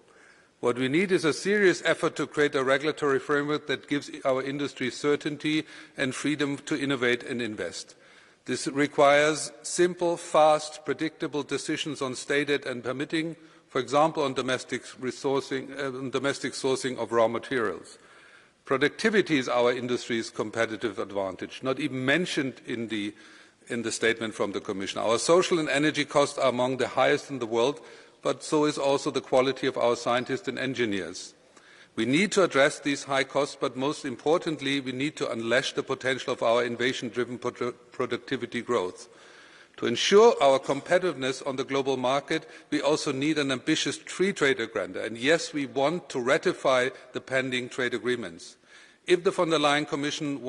What we need is a serious effort to create a regulatory framework that gives our industry certainty and freedom to innovate and invest. This requires simple, fast, predictable decisions on state aid and permitting, for example, on domestic sourcing of raw materials. Productivity is our industry's competitive advantage, not even mentioned in the statement from the Commission. Our social and energy costs are among the highest in the world, but so is also the quality of our scientists and engineers. We need to address these high costs, but most importantly, we need to unleash the potential of our innovation-driven productivity growth. To ensure our competitiveness on the global market, we also need an ambitious free trade agenda. And yes, we want to ratify the pending trade agreements. If the von der Leyen Commission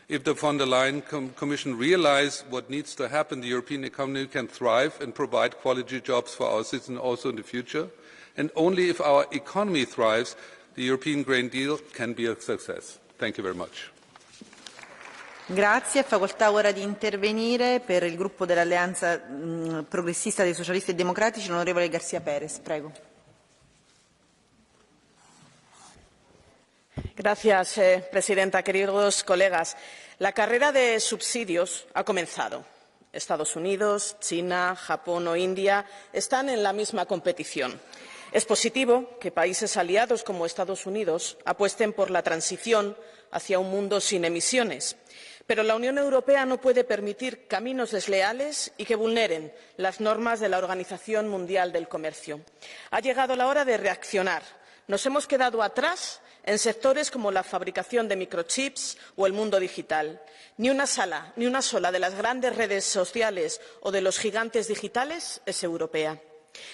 if the von der Leyen Commission realises what needs to happen, the European economy can thrive and provide quality jobs for our citizens also in the future. And only if our economy thrives, the European Green Deal can be a success. Thank you very much. Grazie. Facoltà ora di intervenire per il gruppo dell'Alleanza Progressista dei Socialisti e Democratici l'onorevole García Pérez. Prego. Gracias, presidenta. Queridos colegas, la carrera de subsidios ha comenzado. Estados Unidos, China, Japón o India están en la misma competición. Es positivo que países aliados como Estados Unidos apuesten por la transición hacia un mundo sin emisiones. Pero la Unión Europea no puede permitir caminos desleales y que vulneren las normas de la Organización Mundial del Comercio. Ha llegado la hora de reaccionar. Nos hemos quedado atrás en sectores como la fabricación de microchips o el mundo digital. Ni una sola de las grandes redes sociales o de los gigantes digitales es europea.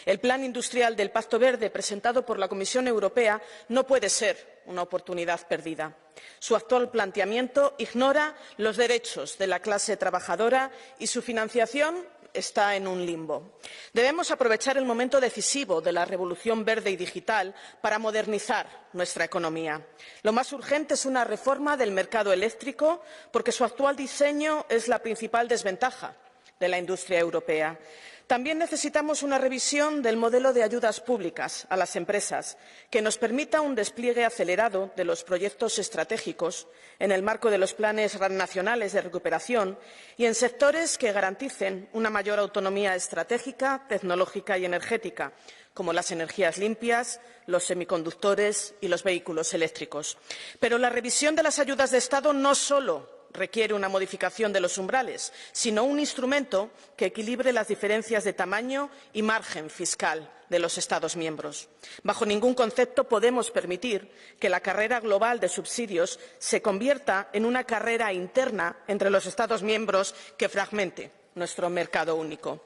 El plan industrial del Pacto Verde presentado por la Comisión Europea no puede ser una oportunidad perdida. Su actual planteamiento ignora los derechos de la clase trabajadora y su financiación está en un limbo. Debemos aprovechar el momento decisivo de la revolución verde y digital para modernizar nuestra economía. Lo más urgente es una reforma del mercado eléctrico porque su actual diseño es la principal desventaja de la industria europea. También necesitamos una revisión del modelo de ayudas públicas a las empresas que nos permita un despliegue acelerado de los proyectos estratégicos en el marco de los planes nacionales de recuperación y en sectores que garanticen una mayor autonomía estratégica, tecnológica y energética, como las energías limpias, los semiconductores y los vehículos eléctricos. Pero la revisión de las ayudas de Estado no solo requiere una modificación de los umbrales, sino un instrumento que equilibre las diferencias de tamaño y margen fiscal de los Estados miembros. Bajo ningún concepto podemos permitir que la carrera global de subsidios se convierta en una carrera interna entre los Estados miembros que fragmente nuestro mercado único.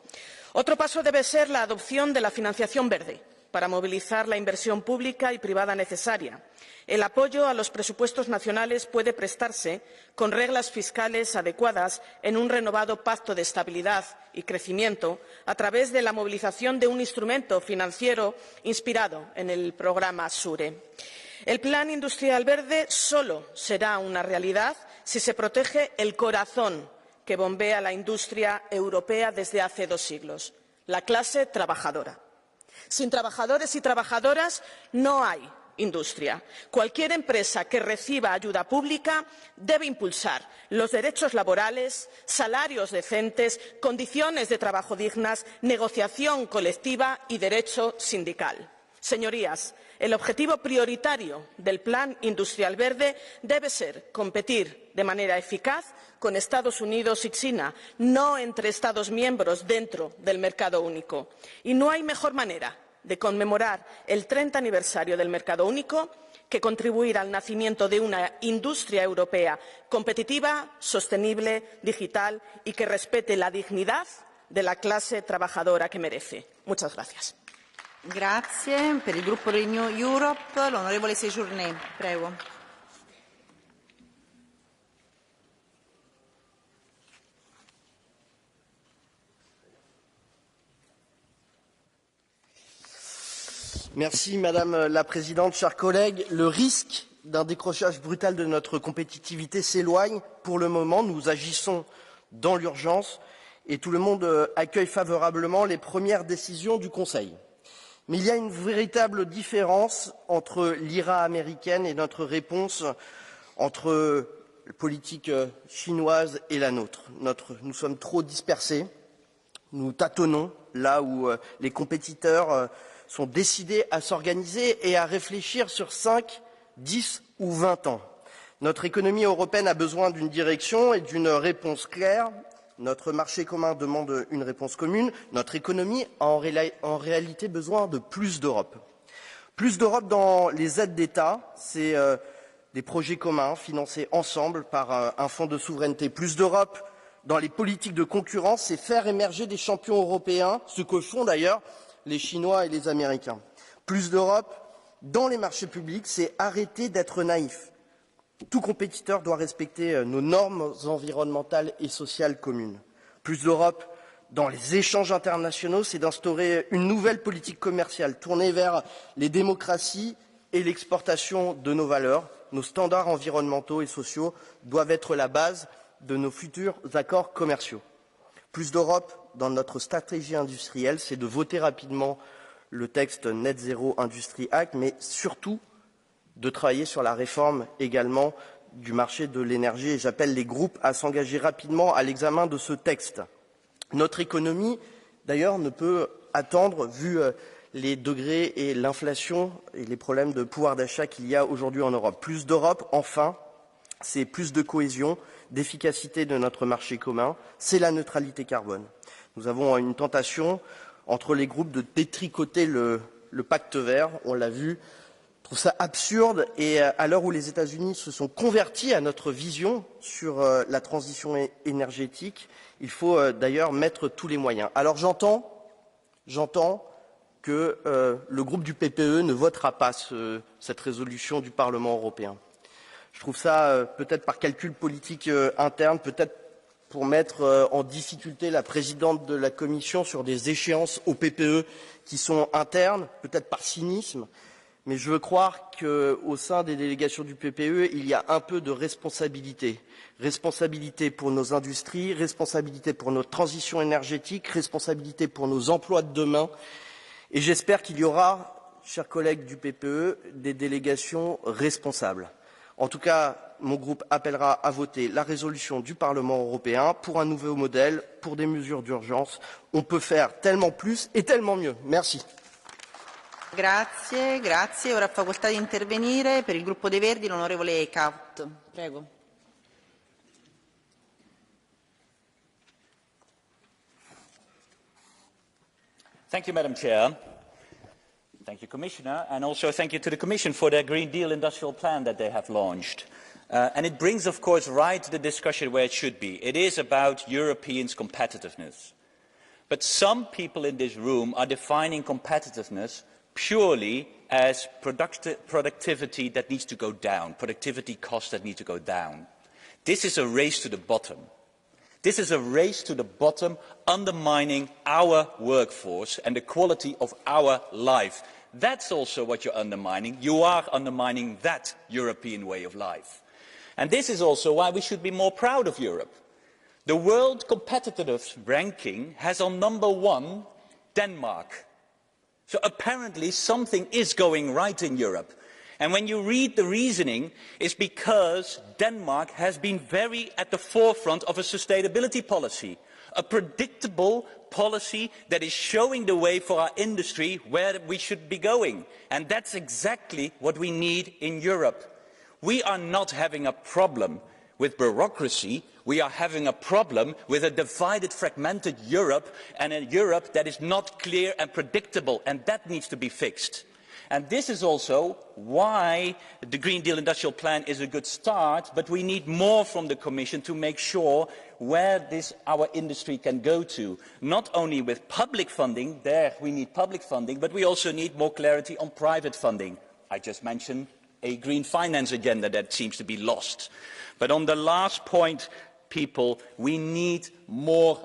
Otro paso debe ser la adopción de la financiación verde para movilizar la inversión pública y privada necesaria. El apoyo a los presupuestos nacionales puede prestarse con reglas fiscales adecuadas en un renovado pacto de estabilidad y crecimiento a través de la movilización de un instrumento financiero inspirado en el programa SURE. El Plan Industrial Verde solo será una realidad si se protege el corazón que bombea la industria europea desde hace 2 siglos, la clase trabajadora. Sin trabajadores y trabajadoras no hay industria. Cualquier empresa que reciba ayuda pública debe impulsar los derechos laborales, salarios decentes, condiciones de trabajo dignas, negociación colectiva y derecho sindical. Señorías, el objetivo prioritario del Plan Industrial Verde debe ser competir de manera eficaz con Estados Unidos y China, no entre Estados miembros dentro del mercado único. Y no hay mejor manera de conmemorar el 30 aniversario del mercado único que contribuir al nacimiento de una industria europea competitiva, sostenible, digital y que respete la dignidad de la clase trabajadora que merece. Muchas gracias. Grazie. Per il gruppo Renew Europe, l'onorevole Séjourné. Prego. Merci Madame la Présidente, chers collègues. Le risque d'un décrochage brutal de notre compétitivité s'éloigne. Pour le moment, nous agissons dans l'urgence et tout le monde accueille favorablement les premières décisions du Conseil. Mais il y a une véritable différence entre l'IRA américaine et notre réponse entre la politique chinoise et la nôtre. Nous sommes trop dispersés, nous tâtonnons là où les compétiteurs sont décidés à s'organiser et à réfléchir sur 5, 10 ou 20 ans. Notre économie européenne a besoin d'une direction et d'une réponse claire. Notre marché commun demande une réponse commune. Notre économie a en réalité besoin de plus d'Europe. Plus d'Europe dans les aides d'État, c'est des projets communs financés ensemble par un fonds de souveraineté. Plus d'Europe dans les politiques de concurrence, c'est faire émerger des champions européens, ce que font d'ailleurs les Chinois et les Américains. Plus d'Europe dans les marchés publics, c'est arrêter d'être naïf. Tout compétiteur doit respecter nos normes environnementales et sociales communes. Plus d'Europe dans les échanges internationaux, c'est d'instaurer une nouvelle politique commerciale tournée vers les démocraties et l'exportation de nos valeurs. Nos standards environnementaux et sociaux doivent être la base de nos futurs accords commerciaux. Plus d'Europe dans notre stratégie industrielle, c'est de voter rapidement le texte Net Zero Industry Act, mais surtout de travailler sur la réforme également du marché de l'énergie. Et j'appelle les groupes à s'engager rapidement à l'examen de ce texte. Notre économie, d'ailleurs, ne peut attendre, vu les degrés et l'inflation et les problèmes de pouvoir d'achat qu'il y a aujourd'hui en Europe. Plus d'Europe, enfin, c'est plus de cohésion, d'efficacité de notre marché commun, c'est la neutralité carbone. Nous avons une tentation entre les groupes de détricoter le pacte vert, on l'a vu. Je trouve ça absurde et à l'heure où les États-Unis se sont convertis à notre vision sur la transition énergétique, il faut d'ailleurs mettre tous les moyens. Alors j'entends que le groupe du PPE ne votera pas cette résolution du Parlement européen. Je trouve ça peut-être par calcul politique interne, peut-être pour mettre en difficulté la présidente de la Commission sur des échéances au PPE qui sont internes, peut-être par cynisme. Mais je veux croire qu'au sein des délégations du PPE, il y a un peu de responsabilité. Responsabilité pour nos industries, responsabilité pour notre transition énergétique, responsabilité pour nos emplois de demain. Et j'espère qu'il y aura, chers collègues du PPE, des délégations responsables. En tout cas, mon groupe appellera à voter la résolution du Parlement européen pour un nouveau modèle, pour des mesures d'urgence. On peut faire tellement plus et tellement mieux. Merci. Grazie, grazie. Ora ha facoltà di intervenire per il gruppo dei Verdi l'onorevole Eckhout. Prego. Thank you, Madam Chair. Thank you, Commissioner, and also thank you to the Commission for their Green Deal industrial plan that they have launched. And it brings, of course, right the discussion where it should be. It is about Europeans' competitiveness. But some people in this room are defining competitiveness purely as productivity that needs to go down, productivity costs that need to go down. This is a race to the bottom. This is a race to the bottom, undermining our workforce and the quality of our life. That's also what you're undermining. You are undermining that European way of life. And this is also why we should be more proud of Europe. The World Competitiveness Ranking has on number 1 Denmark. So apparently something is going right in Europe. And when you read the reasoning, it's because Denmark has been very at the forefront of a sustainability policy, a predictable policy that is showing the way for our industry where we should be going. And that's exactly what we need in Europe. We are not having a problem with bureaucracy. We are having a problem with a divided, fragmented Europe, and a Europe that is not clear and predictable, and that needs to be fixed. And this is also why the Green Deal Industrial Plan is a good start, but we need more from the Commission to make sure where our industry can go to. Not only with public funding, there we need public funding, but we also need more clarity on private funding. I just mentioned a green finance agenda that seems to be lost. But on the last point, people, we need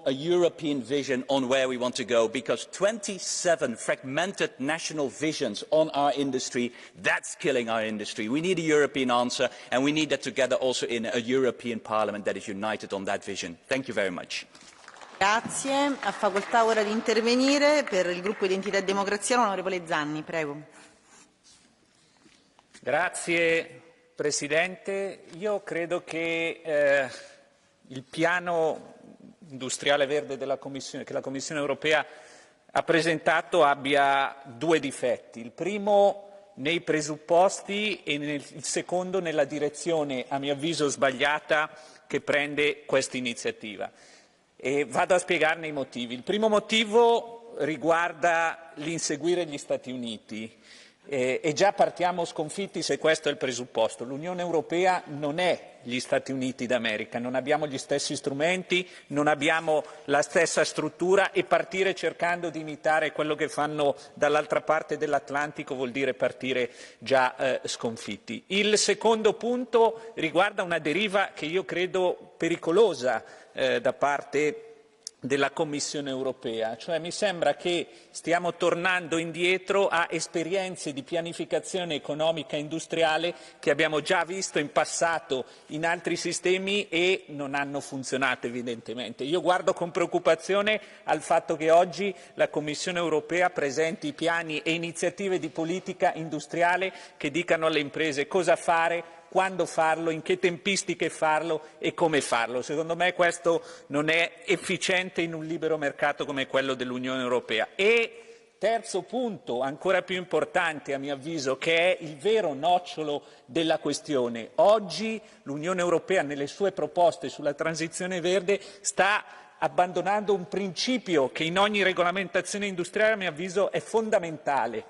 a European vision on where we want to go, because 27 fragmented national visions on our industry, that's killing our industry. We need a European answer, and we need that together also in a European Parliament that is united on that vision. Thank you very much. Grazie. Ha facoltà ora di intervenire per il gruppo Identità e Democrazia l'onorevole Zanni. Prego. Grazie Presidente. Io credo che il piano industriale verde della Commissione, che la Commissione europea ha presentato, abbia 2 difetti. Il primo nei presupposti e il secondo nella direzione, a mio avviso sbagliata, che prende questa iniziativa. E vado a spiegarne i motivi. Il primo motivo riguarda l'inseguire gli Stati Uniti. E già partiamo sconfitti se questo è il presupposto. L'Unione Europea non è gli Stati Uniti d'America, non abbiamo gli stessi strumenti, non abbiamo la stessa struttura, e partire cercando di imitare quello che fanno dall'altra parte dell'Atlantico vuol dire partire già sconfitti. Il secondo punto riguarda una deriva che io credo pericolosa da parte della Commissione europea, cioè mi sembra che stiamo tornando indietro a esperienze di pianificazione economica e industriale che abbiamo già visto in passato in altri sistemi e non hanno funzionato evidentemente. Io guardo con preoccupazione al fatto che oggi la Commissione europea presenti piani e iniziative di politica industriale che dicano alle imprese cosa fare, quando farlo, in che tempistiche farlo e come farlo. Secondo me questo non è efficiente in un libero mercato come quello dell'Unione Europea. E terzo punto, ancora più importante a mio avviso, che è il vero nocciolo della questione. Oggi l'Unione Europea nelle sue proposte sulla transizione verde sta abbandonando un principio che in ogni regolamentazione industriale a mio avviso è fondamentale,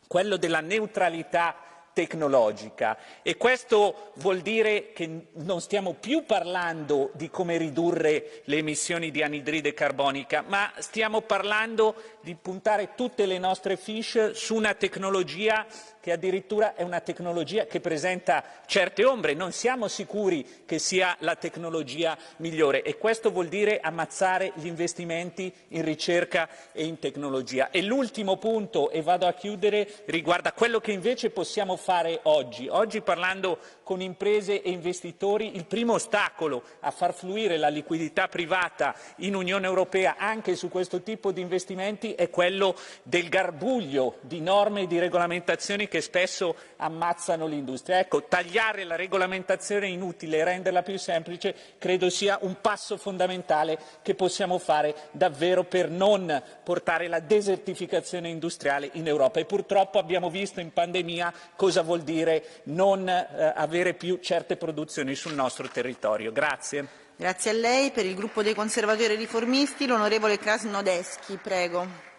quello della neutralità tecnologica, e questo vuol dire che non stiamo più parlando di come ridurre le emissioni di anidride carbonica, ma stiamo parlando di puntare tutte le nostre fiche su una tecnologia che addirittura è una tecnologia che presenta certe ombre. Non siamo sicuri che sia la tecnologia migliore, e questo vuol dire ammazzare gli investimenti in ricerca e in tecnologia. E l'ultimo punto, e vado a chiudere, riguarda quello che invece possiamo fare oggi. Oggi, parlando con imprese e investitori, il primo ostacolo a far fluire la liquidità privata in Unione Europea anche su questo tipo di investimenti è quello del garbuglio di norme e di regolamentazioni che spesso ammazzano l'industria. Ecco, tagliare la regolamentazione inutile e renderla più semplice credo sia un passo fondamentale che possiamo fare davvero per non portare la desertificazione industriale in Europa. E purtroppo abbiamo visto in pandemia cosa vuol dire non avere più certe produzioni sul nostro territorio. Grazie. Grazie a lei. Per il gruppo dei conservatori e riformisti l'onorevole Krasnodębski, prego.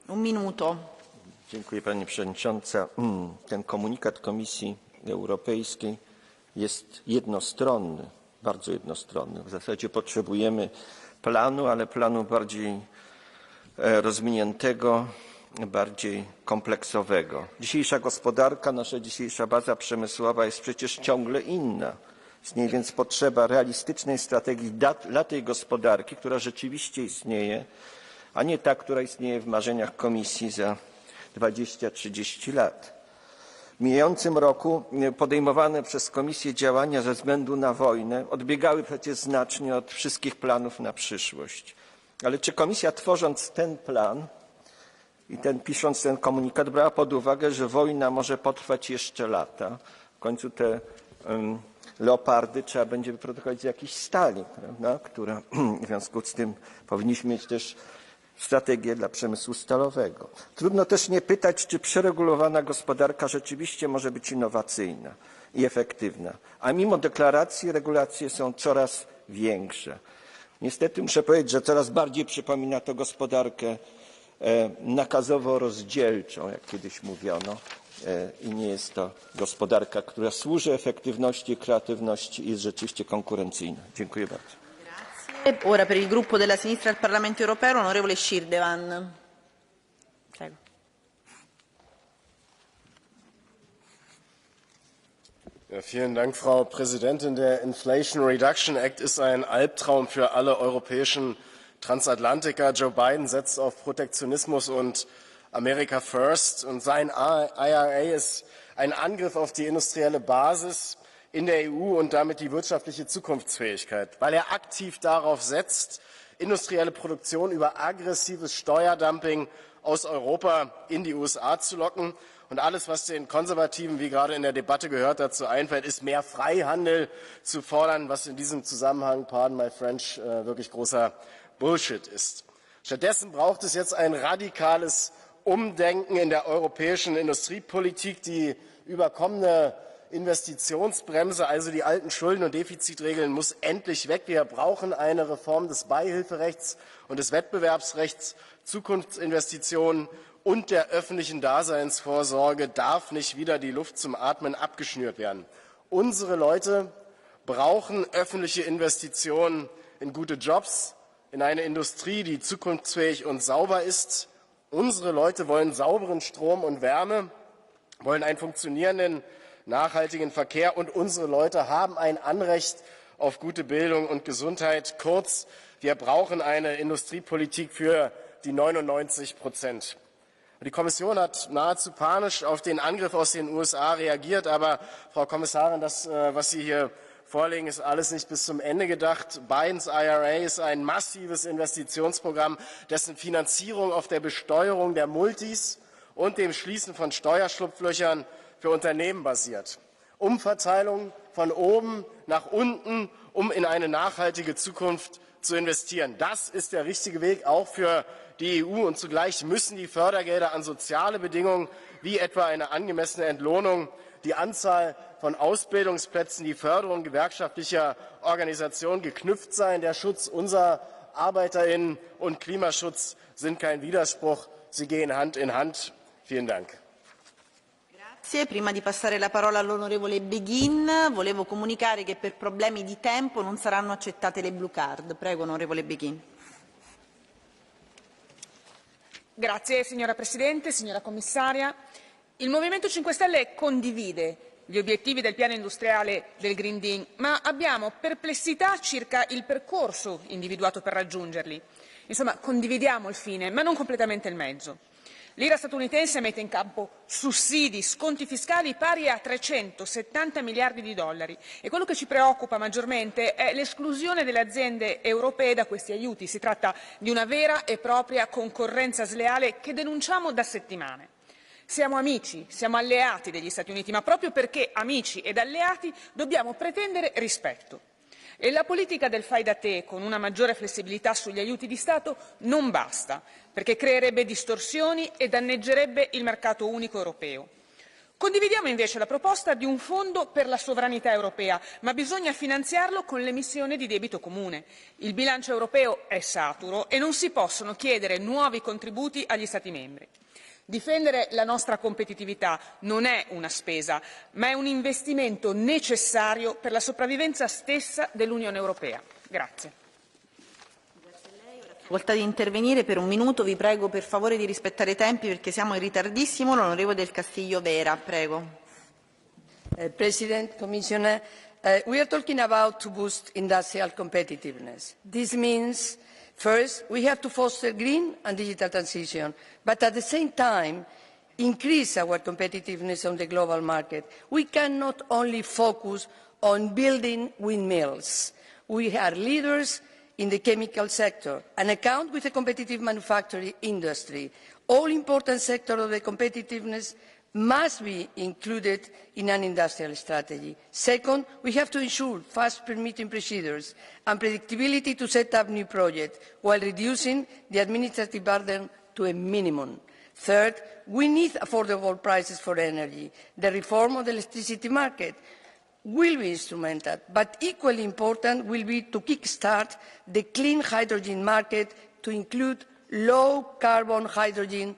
Un minuto. Dziękuję Pani Przewodnicząca. Ten komunikat Komisji Europejskiej jest jednostronny, bardzo jednostronny. W zasadzie potrzebujemy planu, ale planu bardziej rozwiniętego, bardziej kompleksowego. Dzisiejsza gospodarka, nasza dzisiejsza baza przemysłowa jest przecież ciągle inna. Istnieje więc potrzeba realistycznej strategii dla tej gospodarki, która rzeczywiście istnieje, a nie ta, która istnieje w marzeniach Komisji za 20-30 lat. W mijającym roku podejmowane przez Komisję działania ze względu na wojnę odbiegały przecież znacznie od wszystkich planów na przyszłość. Ale czy Komisja, tworząc ten plan i pisząc ten komunikat, brała pod uwagę, że wojna może potrwać jeszcze lata? W końcu te leopardy trzeba będzie wyprodukować z jakiejś stali, prawda? Która w związku z tym powinniśmy mieć też strategię dla przemysłu stalowego. Trudno też nie pytać, czy przeregulowana gospodarka rzeczywiście może być innowacyjna i efektywna, a mimo deklaracji regulacje są coraz większe. Niestety muszę powiedzieć, że coraz bardziej przypomina to gospodarkę nakazowo-rozdzielczą, jak kiedyś mówiono, i nie jest to gospodarka, która służy efektywności i kreatywności i jest rzeczywiście konkurencyjna. Dziękuję bardzo. Ora per il gruppo della sinistra al Parlamento Europeo, onorevole Schirdewan. Prego. Ja, vielen Dank, Frau Präsidentin. Der Inflation Reduction Act ist ein Albtraum für alle europäischen Transatlantiker. Joe Biden setzt auf Protektionismus und America First, und sein IRA ist ein Angriff auf die industrielle Basis in der EU und damit die wirtschaftliche Zukunftsfähigkeit, weil er aktiv darauf setzt, industrielle Produktion über aggressives Steuerdumping aus Europa in die USA zu locken. Und alles, was den Konservativen, wie gerade in der Debatte gehört, dazu einfällt, ist mehr Freihandel zu fordern, was in diesem Zusammenhang, pardon my French, wirklich großer Bullshit ist. Stattdessen braucht es jetzt ein radikales Umdenken in der europäischen Industriepolitik. Die überkommene Investitionsbremse, also die alten Schulden- und Defizitregeln, muss endlich weg. Wir brauchen eine Reform des Beihilferechts und des Wettbewerbsrechts. Zukunftsinvestitionen und der öffentlichen Daseinsvorsorge darf nicht wieder die Luft zum Atmen abgeschnürt werden. Unsere Leute brauchen öffentliche Investitionen in gute Jobs, in eine Industrie, die zukunftsfähig und sauber ist. Unsere Leute wollen sauberen Strom und Wärme, wollen einen funktionierenden, nachhaltigen Verkehr, und unsere Leute haben ein Anrecht auf gute Bildung und Gesundheit. Kurz, wir brauchen eine Industriepolitik für die 99%. Die Kommission hat nahezu panisch auf den Angriff aus den USA reagiert, aber Frau Kommissarin, das, was Sie hier vorlegen, ist alles nicht bis zum Ende gedacht. Bidens IRA ist ein massives Investitionsprogramm, dessen Finanzierung auf der Besteuerung der Multis und dem Schließen von Steuerschlupflöchern für Unternehmen basiert. Umverteilung von oben nach unten, um in eine nachhaltige Zukunft zu investieren. Das ist der richtige Weg auch für die EU, und zugleich müssen die Fördergelder an soziale Bedingungen wie etwa eine angemessene Entlohnung, die Anzahl von Ausbildungsplätzen, die Förderung gewerkschaftlicher Organisationen geknüpft sein. Der Schutz unserer ArbeiterInnen und Klimaschutz sind kein Widerspruch, sie gehen Hand in Hand. Vielen Dank. Grazie. Prima di passare la parola all'onorevole Beghin, volevo comunicare che per problemi di tempo non saranno accettate le blue card. Prego, onorevole Beghin. Grazie signora Presidente, signora Commissaria. Il Movimento 5 Stelle condivide gli obiettivi del piano industriale del Green Deal, ma abbiamo perplessità circa il percorso individuato per raggiungerli. Insomma, condividiamo il fine, ma non completamente il mezzo. L'IRA statunitense mette in campo sussidi, sconti fiscali pari a 370 miliardi di dollari, e quello che ci preoccupa maggiormente è l'esclusione delle aziende europee da questi aiuti. Si tratta di una vera e propria concorrenza sleale che denunciamo da settimane. Siamo amici, siamo alleati degli Stati Uniti, ma proprio perché amici ed alleati dobbiamo pretendere rispetto. E la politica del fai da te, con una maggiore flessibilità sugli aiuti di Stato, non basta, perché creerebbe distorsioni e danneggerebbe il mercato unico europeo. Condividiamo invece la proposta di un fondo per la sovranità europea, ma bisogna finanziarlo con l'emissione di debito comune. Il bilancio europeo è saturo e non si possono chiedere nuovi contributi agli Stati membri. Difendere la nostra competitività non è una spesa, ma è un investimento necessario per la sopravvivenza stessa dell'Unione Europea. Grazie. Facoltà di intervenire per un minuto, vi prego per favore di rispettare i tempi perché siamo in ritardissimo. L'onorevole del Castillo Vera, prego. President, Commissioner, we are talking about to boost industrial competitiveness. This means, first, we have to foster green and digital transition, but at the same time, increase our competitiveness on the global market. We cannot only focus on building windmills. We are leaders in the chemical sector and account with a competitive manufacturing industry. All important sectors of the competitiveness must be included in an industrial strategy. Second, we have to ensure fast permitting procedures and predictability to set up new projects while reducing the administrative burden to a minimum. Third, we need affordable prices for energy. The reform of the electricity market will be instrumental, but equally important will be to kick-start the clean hydrogen market to include low-carbon hydrogen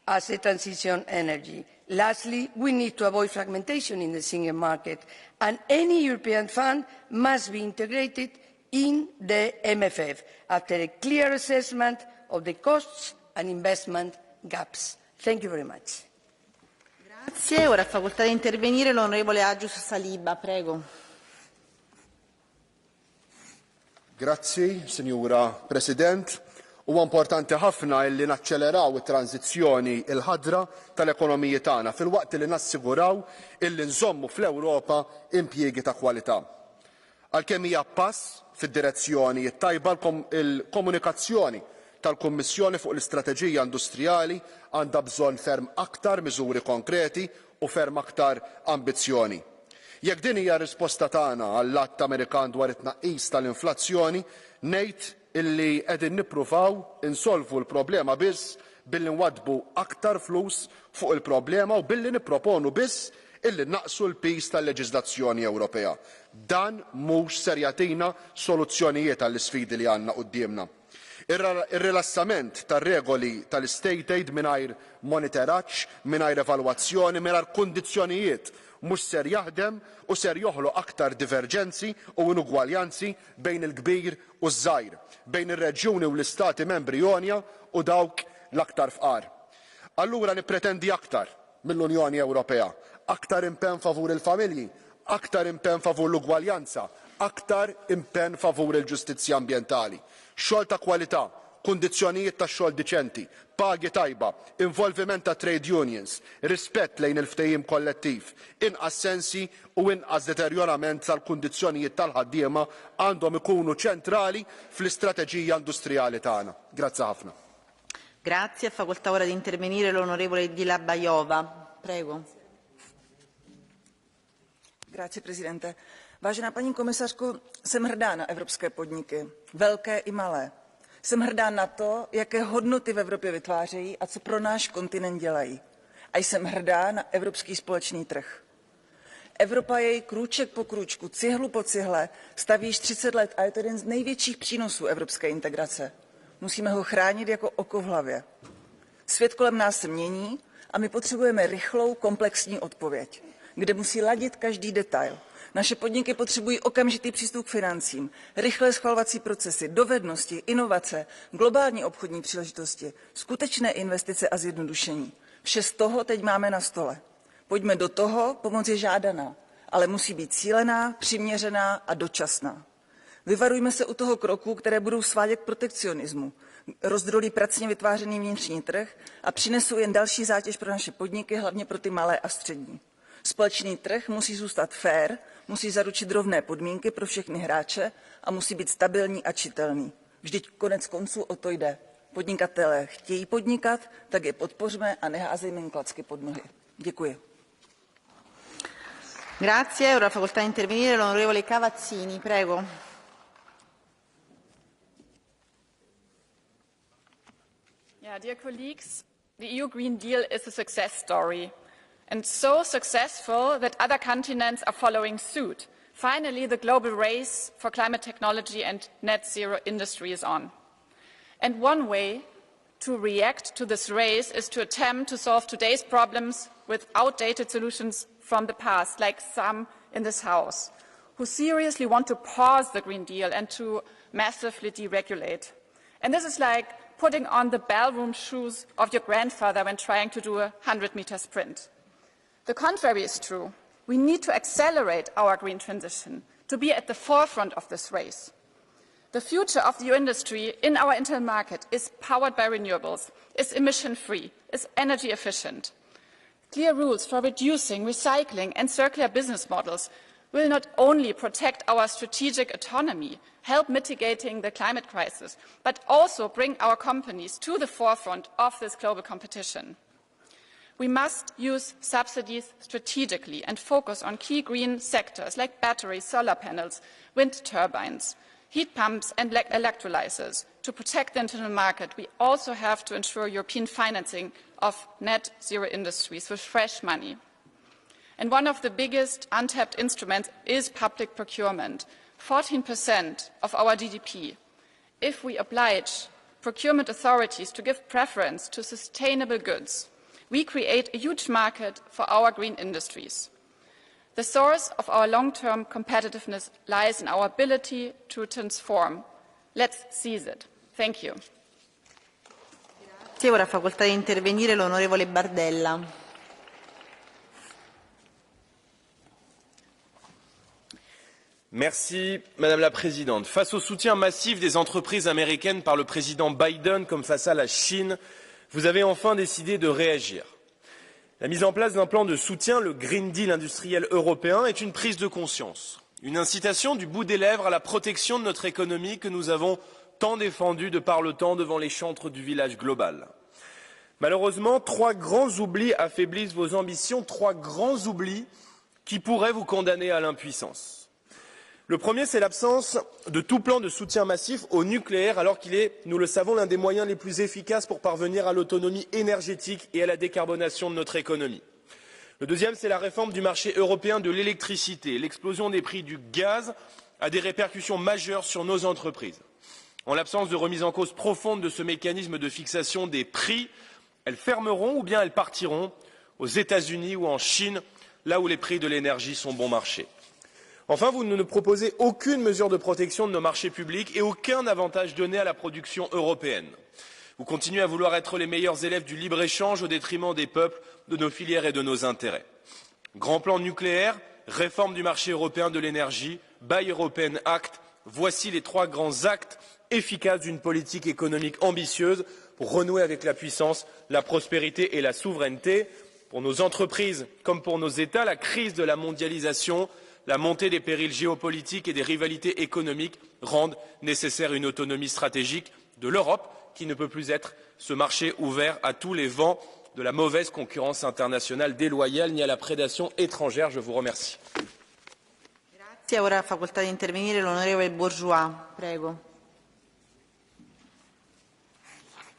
as a transition energy. Lastly, we need to avoid fragmentation in the single market, and any European fund must be integrated in the MFF after a clear assessment of the costs and investment gaps. Thank you very much. Grazie. Ora ha facoltà di intervenire l'onorevole Agius Saliba, prego. Grazzi, Sinjura President. Huwa importanti ħafna li naċċeleraw it-tranzizzjoni il-ħadra tal-ekonomiji tagħna filwaqt li nassiguraw illi nżommu fl-Ewropa impjiegi ta' kwalità. Għalkemm hija pass fid-direzzjoni tajba il-komunikazzjoni tal-Kummissjoni fuq l-istrateġija industrijali għandha bżonn ferm aktar miżuri konkreti u ferm aktar ambizzjoni. Jekk din hija risposta tagħna għall-att Amerikan dwar it-tnaqqis tal-inflazzjoni, ngħid illi qegħdin nippruvaw insolvu l-problema biss billi nwaddbu aktar flus fuq il-problema u billi nipproponu biss illi naqsu l-pis tal-leġiżlazzjoni Ewropea. Dan mhux ser jagħtina soluzzjonijiet għall-isfidi li għandna qudiemna. Ir-rilassament tar-regoli tal-state aid mingħajr monitoraġġ, mingħajr evalwazzjoni, mingħajr kundizzjonijiet mhux ser jaħdem u ser joħloq aktar diverġenzi u inugwaljanzi bejn il-kbir u żgħir, bejn ir-reġjuni u l-istati membri għolja u dawk l-aktar fqar. Allura nippretendi aktar mill-Unjoni Ewropea, aktar impenn favur il-familji, aktar impenn favur l-ugwaljanza, aktar impenn favur il-ġustizzja ambjentali. Xogħol ta' kwalità, kundizzjonijiet ta' xogħol diċenti, pagi tajba, involviment ta' trade unions, rispett lejn il-ftehim kollettiv, inqas sensi u inqas deterjorament tal-kundizzjonijiet tal-ħaddiema għandhom ikunu ċentrali fl-istrateġija industrijali tagħna. Grazzi ħafna. Grazie. Facoltà ora di intervenire l'onorevole Di Labajova. Prego. Grazie, Presidente. Vážená paní komisařko, jsem hrdá na evropské podniky, velké i malé. Jsem hrdá na to, jaké hodnoty v Evropě vytvářejí a co pro náš kontinent dělají. A jsem hrdá na evropský společný trh. Evropa jej krůček po krůčku, cihlu po cihle staví již 30 let a je to jeden z největších přínosů evropské integrace. Musíme ho chránit jako oko v hlavě. Svět kolem nás se mění a my potřebujeme rychlou, komplexní odpověď, kde musí ladit každý detail. Naše podniky potřebují okamžitý přístup k financím, rychlé schvalovací procesy, dovednosti, inovace, globální obchodní příležitosti, skutečné investice a zjednodušení. Vše z toho teď máme na stole. Pojďme do toho, pomoc je žádaná, ale musí být cílená, přiměřená a dočasná. Vyvarujme se u toho kroku, které budou svádět k protekcionismu, rozdrolí pracně vytvářený vnitřní trh a přinesou jen další zátěž pro naše podniky, hlavně pro ty malé a střední. Společný trh musí zůstat fair, musí zaručit rovné podmínky pro všechny hráče a musí být stabilní a čitelný. Vždyť konec konců o to jde. Podnikatelé chtějí podnikat, tak je podpořme a neházejme jim klacky pod nohy. Děkuji. Grazie. Ora facoltà intervenire l'onorevole Cavazzini, prego. Yeah, dear colleagues, the EU Green Deal is a success story. and so successful that other continents are following suit. Finally, the global race for climate technology and net zero industry is on. And one way to react to this race is to attempt to solve today's problems with outdated solutions from the past, like some in this House, who seriously want to pause the Green Deal and to massively deregulate. And this is like putting on the ballroom shoes of your grandfather when trying to do a 100-meter sprint. The contrary is true. We need to accelerate our green transition, to be at the forefront of this race. The future of the EU industry in our internal market is powered by renewables, is emission-free, is energy efficient. Clear rules for reducing, recycling and circular business models will not only protect our strategic autonomy, help mitigating the climate crisis, but also bring our companies to the forefront of this global competition. We must use subsidies strategically and focus on key green sectors like batteries, solar panels, wind turbines, heat pumps and electrolyzers. To protect the internal market, we also have to ensure European financing of net zero industries with fresh money. And one of the biggest untapped instruments is public procurement, 14% of our GDP. If we oblige procurement authorities to give preference to sustainable goods, we create a huge market for our green industries. The source of our long-term competitiveness lies in our ability to transform. Let's seize it. Thank you. Ora facoltà di intervenire l'onorevole Bardella. Merci, Madame la Présidente. Face au soutien massif des entreprises américaines par le président Biden comme face à la Chine, vous avez enfin décidé de réagir. La mise en place d'un plan de soutien, le Green Deal industriel européen, est une prise de conscience, une incitation du bout des lèvres à la protection de notre économie que nous avons tant défendue de par le temps devant les chantres du village global. Malheureusement, 3 grands oublis affaiblissent vos ambitions, 3 grands oublis qui pourraient vous condamner à l'impuissance. Le premier, c'est l'absence de tout plan de soutien massif au nucléaire, alors qu'il est, nous le savons, l'un des moyens les plus efficaces pour parvenir à l'autonomie énergétique et à la décarbonation de notre économie. Le deuxième, c'est la réforme du marché européen de l'électricité. L'explosion des prix du gaz a des répercussions majeures sur nos entreprises. En l'absence de remise en cause profonde de ce mécanisme de fixation des prix, elles fermeront ou bien elles partiront aux États-Unis ou en Chine, là où les prix de l'énergie sont bon marché. Enfin, vous ne nous proposez aucune mesure de protection de nos marchés publics et aucun avantage donné à la production européenne. Vous continuez à vouloir être les meilleurs élèves du libre-échange au détriment des peuples, de nos filières et de nos intérêts. Grand plan nucléaire, réforme du marché européen de l'énergie, Buy European Act, voici les 3 grands actes efficaces d'une politique économique ambitieuse pour renouer avec la puissance, la prospérité et la souveraineté. Pour nos entreprises comme pour nos États, la crise de la mondialisation, la montée des périls géopolitiques et des rivalités économiques rendent nécessaire une autonomie stratégique de l'Europe, qui ne peut plus être ce marché ouvert à tous les vents de la mauvaise concurrence internationale déloyale ni à la prédation étrangère. Je vous remercie. Grazie. Ora facoltà di intervenire l'onorevole Bourgeois. Prego.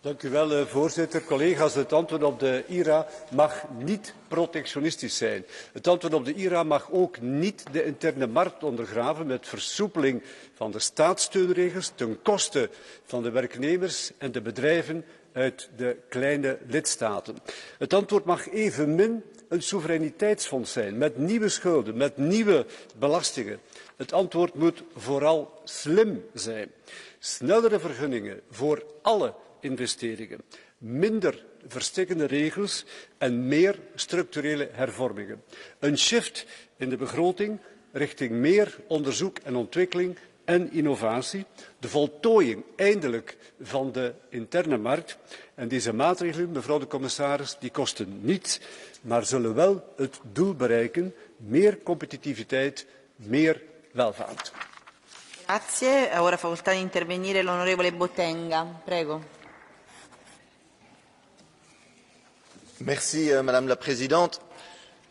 Dank u wel, voorzitter. Collega's, het antwoord op de IRA mag niet protectionistisch zijn. Het antwoord op de IRA mag ook niet de interne markt ondergraven met versoepeling van de staatssteunregels ten koste van de werknemers en de bedrijven uit de kleine lidstaten. Het antwoord mag evenmin een soevereiniteitsfonds zijn met nieuwe schulden, met nieuwe belastingen. Het antwoord moet vooral slim zijn. Snellere vergunningen voor alle investeringen, minder verstikkende regels en meer structurele hervormingen. Een shift in de begroting richting meer onderzoek en ontwikkeling en innovatie, de voltooiing eindelijk van de interne markt. En deze maatregelen, mevrouw de commissaris, die kosten niets, maar zullen wel het doel bereiken: meer competitiviteit, meer welvaart. Grazie. Ora facoltà di intervenire l'onorevole Botenga. Prego. Merci, Madame la Présidente.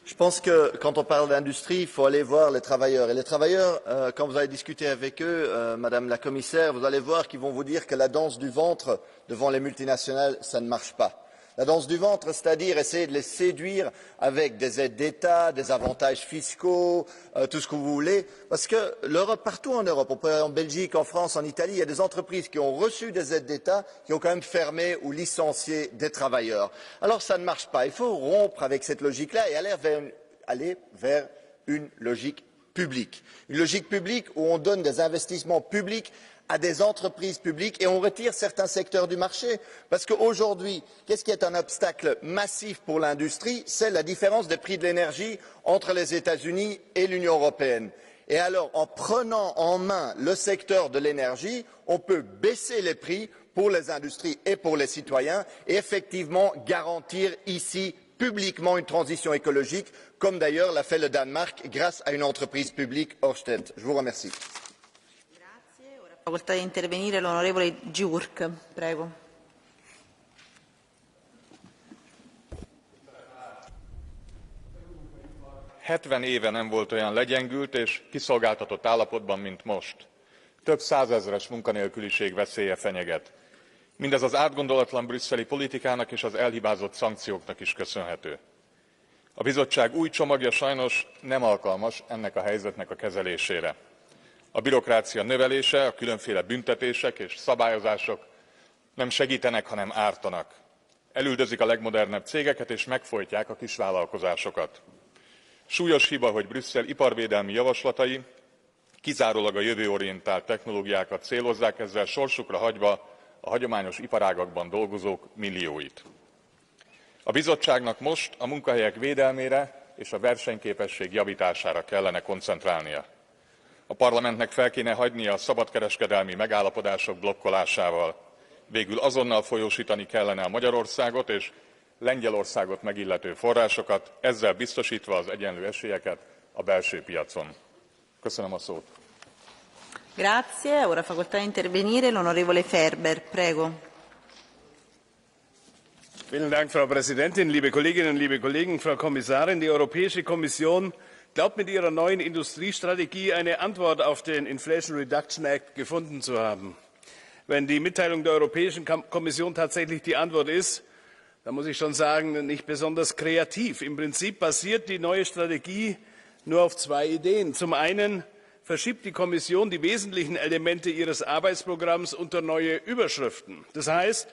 Je pense que quand on parle d'industrie, il faut aller voir les travailleurs. Et les travailleurs, quand vous allez discuter avec eux, Madame la Commissaire, vous allez voir qu'ils vont vous dire que la danse du ventre devant les multinationales, ça ne marche pas. La danse du ventre, c'est-à-dire essayer de les séduire avec des aides d'État, des avantages fiscaux, tout ce que vous voulez. Parce que l'Europe, partout en Europe, en Belgique, en France, en Italie, il y a des entreprises qui ont reçu des aides d'État, qui ont quand même fermé ou licencié des travailleurs. Alors ça ne marche pas. Il faut rompre avec cette logique-là et aller vers une logique publique. Une logique publique où on donne des investissements publics à des entreprises publiques et on retire certains secteurs du marché. Parce qu'aujourd'hui, qu'est-ce qui est un obstacle massif pour l'industrie? C'est la différence des prix de l'énergie entre les États-Unis et l'Union européenne. Et alors, en prenant en main le secteur de l'énergie, on peut baisser les prix pour les industries et pour les citoyens et effectivement garantir ici publiquement une transition écologique, comme d'ailleurs l'a fait le Danemark grâce à une entreprise publique, Ørsted. Je vous remercie. Facoltà di intervenire l'onorevole Gyurk, prego. ...70 éve nem volt olyan legyengült és kiszolgáltatott állapotban, mint most. Több százezres munkanélküliség veszélye fenyeget. Mindez az átgondolatlan brüsszeli politikának és az elhibázott szankcióknak is köszönhető. A bizottság új csomagja sajnos nem alkalmas ennek a helyzetnek a kezelésére. A bürokrácia növelése, a különféle büntetések és szabályozások nem segítenek, hanem ártanak. Elüldözik a legmodernebb cégeket és megfojtják a kisvállalkozásokat. Súlyos hiba, hogy Brüsszel iparvédelmi javaslatai kizárólag a jövőorientált technológiákat célozzák, ezzel sorsukra hagyva a hagyományos iparágakban dolgozók millióit. A bizottságnak most a munkahelyek védelmére és a versenyképesség javítására kellene koncentrálnia. A parlamentnek fel kéne hagynia a szabadkereskedelmi megállapodások blokkolásával. Végül azonnal folyósítani kellene a Magyarországot és Lengyelországot megillető forrásokat, ezzel biztosítva az egyenlő esélyeket a belső piacon. Köszönöm a szót. Grazie. Ora facoltà di intervenire l'onorevole Ferber, prego. Vielen Dank, Frau Präsidentin, liebe Kolleginnen und liebe Kollegen, Frau Kommissarin. Die Europäische Kommission glaubt mit ihrer neuen Industriestrategie eine Antwort auf den Inflation Reduction Act gefunden zu haben. Wenn die Mitteilung der Europäischen Kommission tatsächlich die Antwort ist, dann muss ich schon sagen, nicht besonders kreativ. Im Prinzip basiert die neue Strategie nur auf zwei Ideen. Zum einen verschiebt die Kommission die wesentlichen Elemente ihres Arbeitsprogramms unter neue Überschriften. Das heißt,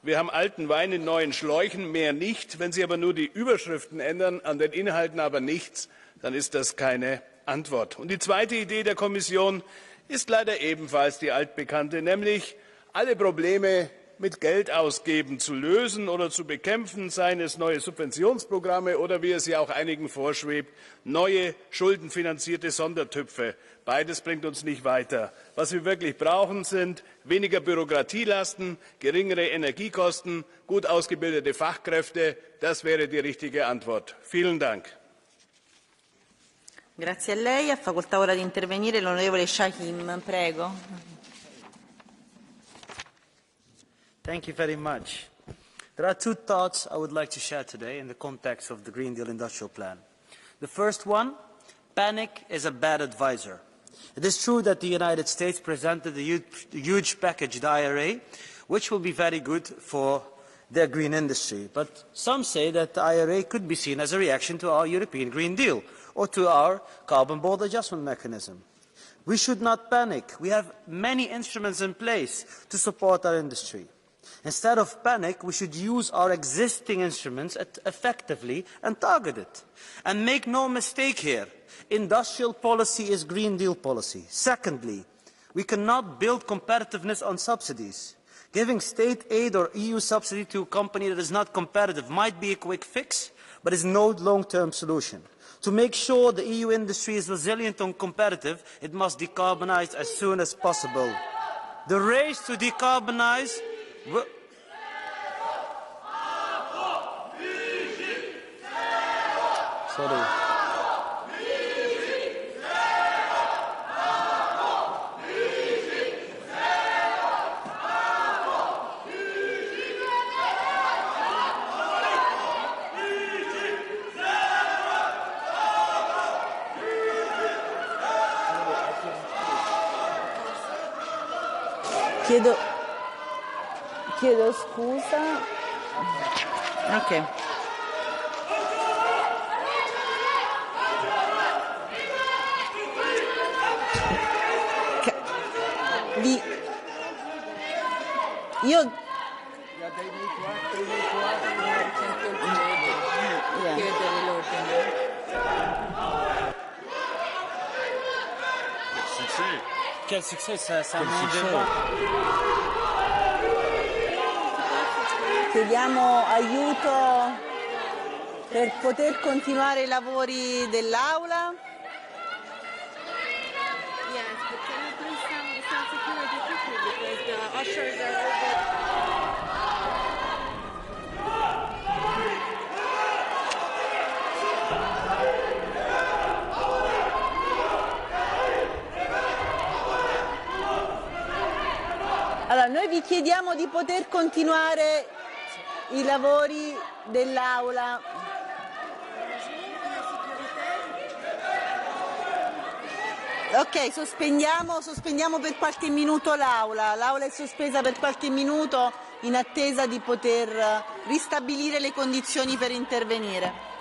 wir haben alten Wein in neuen Schläuchen, mehr nicht. Wenn Sie aber nur die Überschriften ändern, an den Inhalten aber nichts, dann ist das keine Antwort. Und die zweite Idee der Kommission ist leider ebenfalls die altbekannte, nämlich alle Probleme mit Geld ausgeben zu lösen oder zu bekämpfen, seien es neue Subventionsprogramme oder, wie es ja auch einigen vorschwebt, neue schuldenfinanzierte Sondertöpfe. Beides bringt uns nicht weiter. Was wir wirklich brauchen, sind weniger Bürokratielasten, geringere Energiekosten, gut ausgebildete Fachkräfte. Das wäre die richtige Antwort. Vielen Dank. Grazie a lei. Ha facoltà ora di intervenire l'onorevole Shahim, prego. Thank you very much. There are two thoughts I would like to share today in the context of the Green Deal Industrial Plan. The first one, panic is a bad advisor. It is true that the United States presented a huge package, the IRA, which will be very good for their green industry. But some say that the IRA could be seen as a reaction to our European Green Deal or to our carbon border adjustment mechanism. We should not panic. We have many instruments in place to support our industry. Instead of panic, we should use our existing instruments effectively and target it. And make no mistake here, industrial policy is Green Deal policy. Secondly, we cannot build competitiveness on subsidies. Giving state aid or EU subsidy to a company that is not competitive might be a quick fix, but is no long-term solution. To make sure the EU industry is resilient and competitive, it must decarbonise as soon as possible. The race to decarbonise Sorry. Chiedo scusa. Ok. Io Quel succès, ça mon débat. chiediamo aiuto per poter continuare i lavori dell'Aula. Yes, but can you please come with some security quickly because the ushers are over. Allora, noi vi chiediamo di poter continuare i lavori dell'Aula. Ok, sospendiamo per qualche minuto l'Aula. L'Aula è sospesa per qualche minuto in attesa di poter ristabilire le condizioni per intervenire.